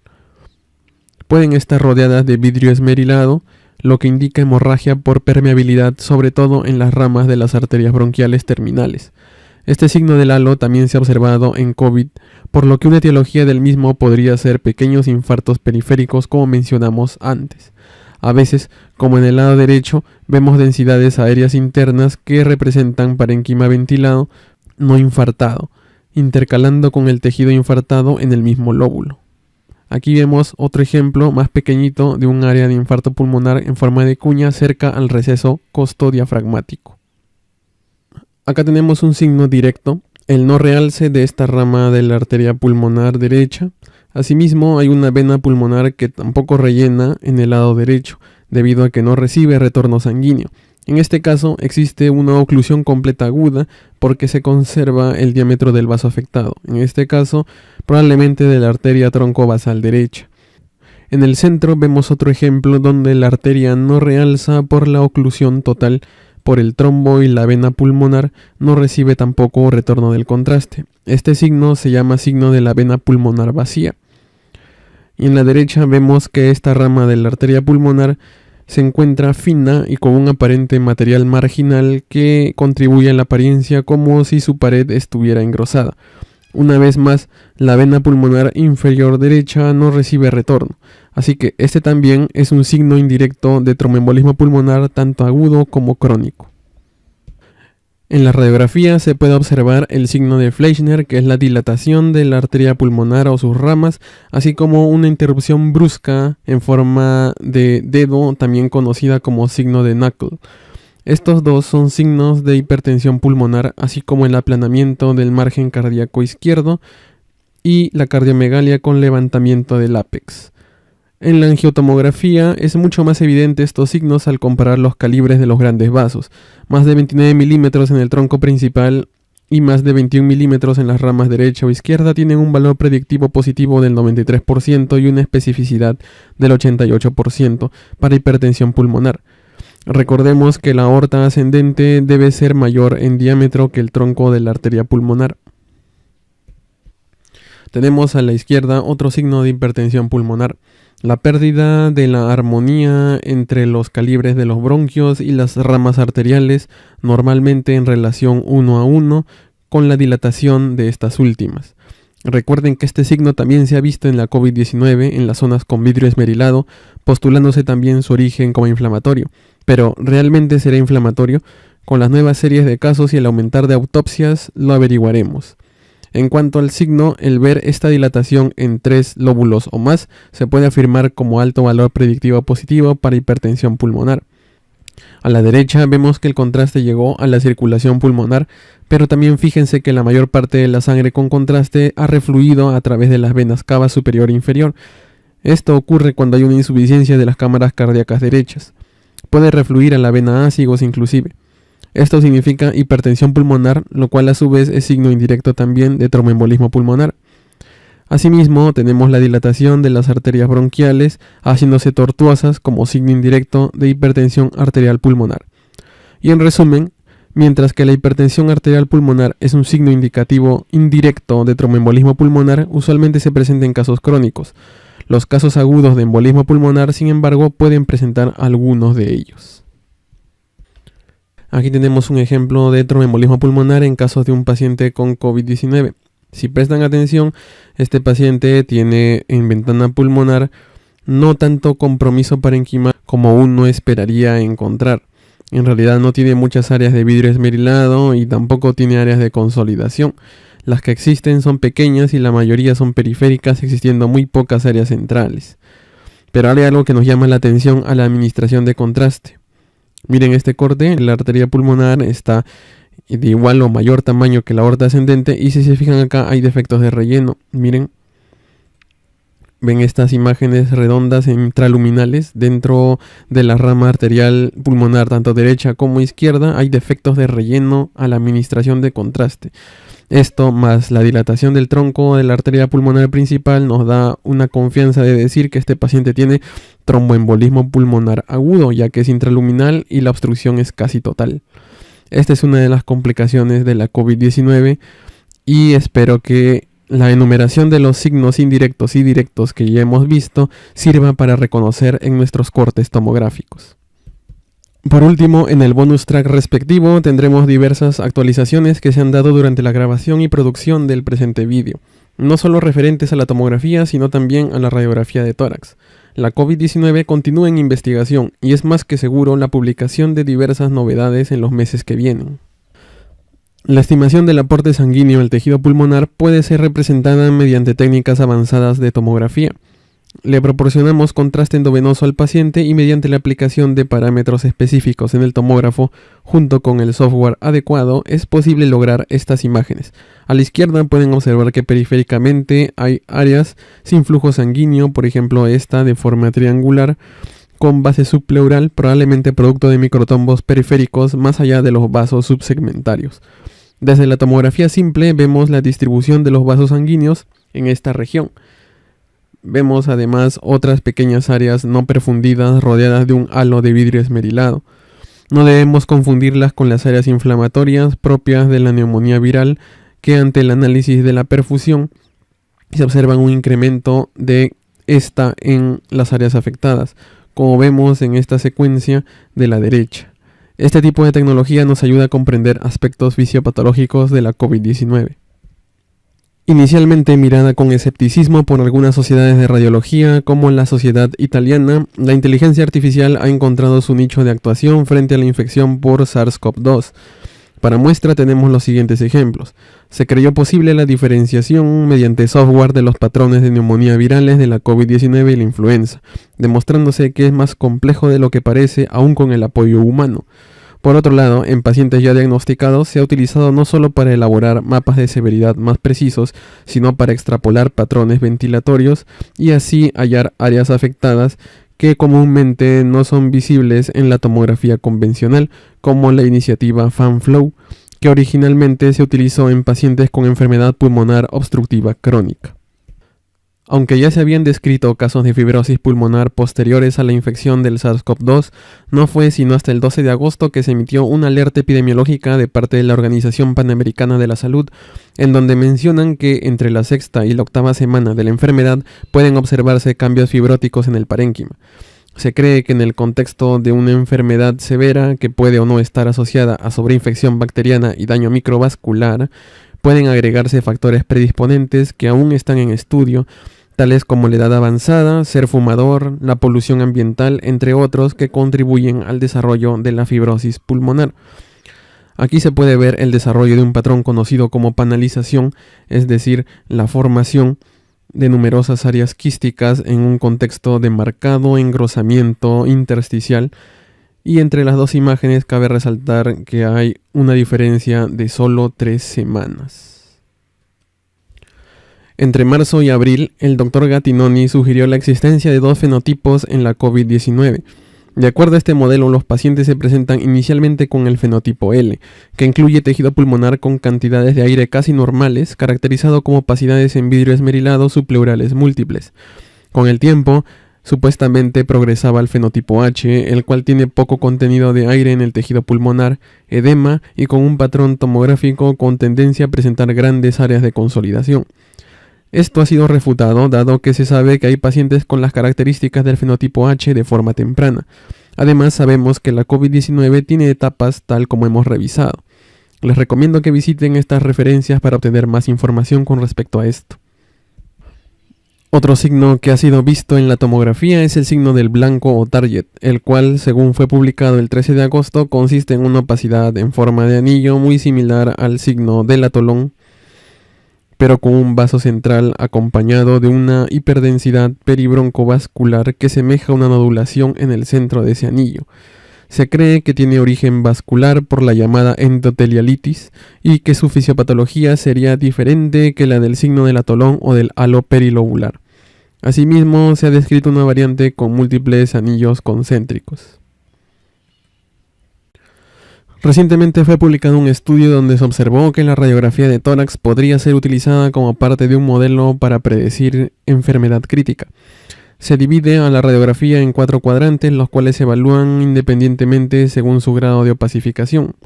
Pueden estar rodeadas de vidrio esmerilado, lo que indica hemorragia por permeabilidad, sobre todo en las ramas de las arterias bronquiales terminales. Este signo del halo también se ha observado en COVID, por lo que una etiología del mismo podría ser pequeños infartos periféricos, como mencionamos antes. A veces, como en el lado derecho, vemos densidades aéreas internas que representan parénquima ventilado no infartado, intercalando con el tejido infartado en el mismo lóbulo. Aquí vemos otro ejemplo más pequeñito de un área de infarto pulmonar en forma de cuña cerca al receso costodiafragmático. Acá tenemos un signo directo, el no realce de esta rama de la arteria pulmonar derecha. Asimismo, hay una vena pulmonar que tampoco rellena en el lado derecho, debido a que no recibe retorno sanguíneo. En este caso, existe una oclusión completa aguda porque se conserva el diámetro del vaso afectado, en este caso, probablemente de la arteria troncobasal derecha. En el centro vemos otro ejemplo donde la arteria no realza por la oclusión total, por el trombo, y la vena pulmonar no recibe tampoco retorno del contraste. Este signo se llama signo de la vena pulmonar vacía. Y en la derecha vemos que esta rama de la arteria pulmonar se encuentra fina y con un aparente material marginal que contribuye a la apariencia como si su pared estuviera engrosada. Una vez más, la vena pulmonar inferior derecha no recibe retorno, así que este también es un signo indirecto de tromboembolismo pulmonar tanto agudo como crónico. En la radiografía se puede observar el signo de Fleischner, que es la dilatación de la arteria pulmonar o sus ramas, así como una interrupción brusca en forma de dedo, también conocida como signo de Knuckle. Estos dos son signos de hipertensión pulmonar, así como el aplanamiento del margen cardíaco izquierdo y la cardiomegalia con levantamiento del ápex. En la angiotomografía es mucho más evidente estos signos al comparar los calibres de los grandes vasos, más de 29 milímetros en el tronco principal y más de 21 milímetros en las ramas derecha o izquierda tienen un valor predictivo positivo del 93% y una especificidad del 88% para hipertensión pulmonar. Recordemos que la aorta ascendente debe ser mayor en diámetro que el tronco de la arteria pulmonar. Tenemos a la izquierda otro signo de hipertensión pulmonar, la pérdida de la armonía entre los calibres de los bronquios y las ramas arteriales, normalmente en relación 1 a 1 con la dilatación de estas últimas. Recuerden que este signo también se ha visto en la COVID-19 en las zonas con vidrio esmerilado, postulándose también su origen como inflamatorio. Pero, ¿realmente será inflamatorio? Con las nuevas series de casos y el aumentar de autopsias lo averiguaremos. En cuanto al signo, el ver esta dilatación en 3 lóbulos o más se puede afirmar como alto valor predictivo positivo para hipertensión pulmonar. A la derecha vemos que el contraste llegó a la circulación pulmonar, pero también fíjense que la mayor parte de la sangre con contraste ha refluido a través de las venas cava superior e inferior. Esto ocurre cuando hay una insuficiencia de las cámaras cardíacas derechas. Puede refluir a la vena ácigos inclusive. Esto significa hipertensión pulmonar, lo cual a su vez es signo indirecto también de tromboembolismo pulmonar. Asimismo, tenemos la dilatación de las arterias bronquiales, haciéndose tortuosas como signo indirecto de hipertensión arterial pulmonar. Y en resumen, mientras que la hipertensión arterial pulmonar es un signo indicativo indirecto de tromboembolismo pulmonar, usualmente se presenta en casos crónicos. Los casos agudos de embolismo pulmonar, sin embargo, pueden presentar algunos de ellos. Aquí tenemos un ejemplo de tromboembolismo pulmonar en casos de un paciente con COVID-19. Si prestan atención, este paciente tiene en ventana pulmonar no tanto compromiso parenquimal como uno esperaría encontrar. En realidad no tiene muchas áreas de vidrio esmerilado y tampoco tiene áreas de consolidación. Las que existen son pequeñas y la mayoría son periféricas, existiendo muy pocas áreas centrales. Pero hay algo que nos llama la atención a la administración de contraste. Miren este corte, la arteria pulmonar está de igual o mayor tamaño que la aorta ascendente y si se fijan acá hay defectos de relleno. Miren, ven estas imágenes redondas intraluminales dentro de la rama arterial pulmonar, tanto derecha como izquierda, hay defectos de relleno a la administración de contraste. Esto más la dilatación del tronco de la arteria pulmonar principal nos da una confianza de decir que este paciente tiene tromboembolismo pulmonar agudo, ya que es intraluminal y la obstrucción es casi total. Esta es una de las complicaciones de la COVID-19 y espero que la enumeración de los signos indirectos y directos que ya hemos visto sirva para reconocer en nuestros cortes tomográficos. Por último, en el bonus track respectivo tendremos diversas actualizaciones que se han dado durante la grabación y producción del presente vídeo, no solo referentes a la tomografía, sino también a la radiografía de tórax. La COVID-19 continúa en investigación y es más que seguro la publicación de diversas novedades en los meses que vienen. La estimación del aporte sanguíneo al tejido pulmonar puede ser representada mediante técnicas avanzadas de tomografía. Le proporcionamos contraste endovenoso al paciente y mediante la aplicación de parámetros específicos en el tomógrafo, junto con el software adecuado, es posible lograr estas imágenes. A la izquierda pueden observar que periféricamente hay áreas sin flujo sanguíneo, por ejemplo esta de forma triangular, con base subpleural, probablemente producto de microtombos periféricos más allá de los vasos subsegmentarios. Desde la tomografía simple vemos la distribución de los vasos sanguíneos en esta región. Vemos además otras pequeñas áreas no perfundidas rodeadas de un halo de vidrio esmerilado. No debemos confundirlas con las áreas inflamatorias propias de la neumonía viral, que ante el análisis de la perfusión se observa un incremento de esta en las áreas afectadas, como vemos en esta secuencia de la derecha. Este tipo de tecnología nos ayuda a comprender aspectos fisiopatológicos de la COVID-19. Inicialmente mirada con escepticismo por algunas sociedades de radiología como la Sociedad Italiana, la inteligencia artificial ha encontrado su nicho de actuación frente a la infección por SARS-CoV-2. Para muestra tenemos los siguientes ejemplos. Se creyó posible la diferenciación mediante software de los patrones de neumonía virales de la COVID-19 y la influenza, demostrándose que es más complejo de lo que parece aún con el apoyo humano. Por otro lado, en pacientes ya diagnosticados se ha utilizado no solo para elaborar mapas de severidad más precisos, sino para extrapolar patrones ventilatorios y así hallar áreas afectadas que comúnmente no son visibles en la tomografía convencional, como la iniciativa FANFLOW, que originalmente se utilizó en pacientes con enfermedad pulmonar obstructiva crónica. Aunque ya se habían descrito casos de fibrosis pulmonar posteriores a la infección del SARS-CoV-2, no fue sino hasta el 12 de agosto que se emitió una alerta epidemiológica de parte de la Organización Panamericana de la Salud, en donde mencionan que entre la 6ª y la 8ª semana de la enfermedad pueden observarse cambios fibróticos en el parénquima. Se cree que en el contexto de una enfermedad severa que puede o no estar asociada a sobreinfección bacteriana y daño microvascular, pueden agregarse factores predisponentes que aún están en estudio, tales como la edad avanzada, ser fumador, la polución ambiental, entre otros que contribuyen al desarrollo de la fibrosis pulmonar. Aquí se puede ver el desarrollo de un patrón conocido como panalización, es decir, la formación de numerosas áreas quísticas en un contexto de marcado engrosamiento intersticial, y entre las dos imágenes cabe resaltar que hay una diferencia de solo 3 semanas. Entre marzo y abril, el Dr. Gattinoni sugirió la existencia de 2 fenotipos en la COVID-19. De acuerdo a este modelo, los pacientes se presentan inicialmente con el fenotipo L, que incluye tejido pulmonar con cantidades de aire casi normales, caracterizado como opacidades en vidrio esmerilado subpleurales múltiples. Con el tiempo, supuestamente progresaba al fenotipo H, el cual tiene poco contenido de aire en el tejido pulmonar, edema y con un patrón tomográfico con tendencia a presentar grandes áreas de consolidación. Esto ha sido refutado, dado que se sabe que hay pacientes con las características del fenotipo H de forma temprana. Además, sabemos que la COVID-19 tiene etapas tal como hemos revisado. Les recomiendo que visiten estas referencias para obtener más información con respecto a esto. Otro signo que ha sido visto en la tomografía es el signo del blanco o target, el cual, según fue publicado el 13 de agosto, consiste en una opacidad en forma de anillo muy similar al signo del atolón, pero con un vaso central acompañado de una hiperdensidad peribroncovascular que semeja una nodulación en el centro de ese anillo. Se cree que tiene origen vascular por la llamada endotelialitis y que su fisiopatología sería diferente que la del signo del atolón o del halo perilobular. Asimismo, se ha descrito una variante con múltiples anillos concéntricos. Recientemente fue publicado un estudio donde se observó que la radiografía de tórax podría ser utilizada como parte de un modelo para predecir enfermedad crítica. Se divide a la radiografía en 4 cuadrantes, los cuales se evalúan independientemente según su grado de opacificación.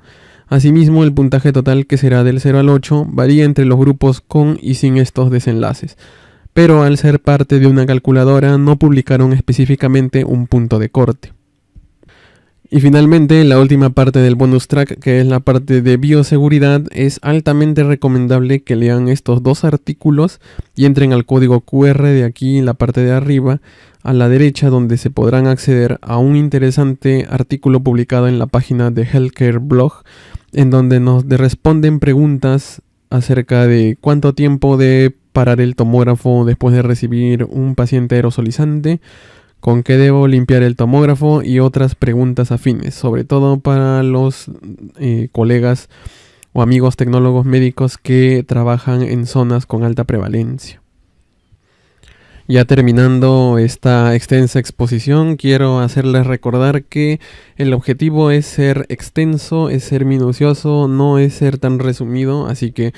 Asimismo, el puntaje total, que será del 0 al 8, varía entre los grupos con y sin estos desenlaces. Pero al ser parte de una calculadora, no publicaron específicamente un punto de corte. Y finalmente, la última parte del bonus track, que es la parte de bioseguridad, es altamente recomendable que lean estos 2 artículos y entren al código QR de aquí en la parte de arriba, a la derecha, donde se podrán acceder a un interesante artículo publicado en la página de Healthcare Blog, en donde nos responden preguntas acerca de cuánto tiempo debe parar el tomógrafo después de recibir un paciente aerosolizante, con qué debo limpiar el tomógrafo y otras preguntas afines, sobre todo para los colegas o amigos tecnólogos médicos que trabajan en zonas con alta prevalencia. Ya terminando esta extensa exposición, quiero hacerles recordar que el objetivo es ser extenso, es ser minucioso, no es ser tan resumido, así que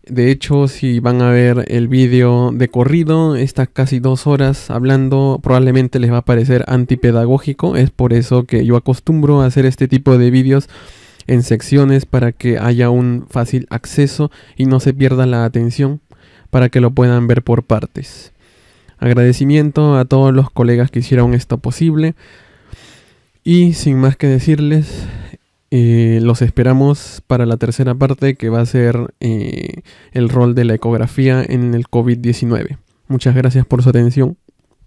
de hecho, si van a ver el vídeo de corrido, estas casi 2 horas hablando, probablemente les va a parecer antipedagógico. Es por eso que yo acostumbro a hacer este tipo de vídeos en secciones para que haya un fácil acceso y no se pierda la atención, para que lo puedan ver por partes. Agradecimiento a todos los colegas que hicieron esto posible. Y sin más que decirles, los esperamos para la tercera parte, que va a ser el rol de la ecografía en el COVID-19. Muchas gracias por su atención.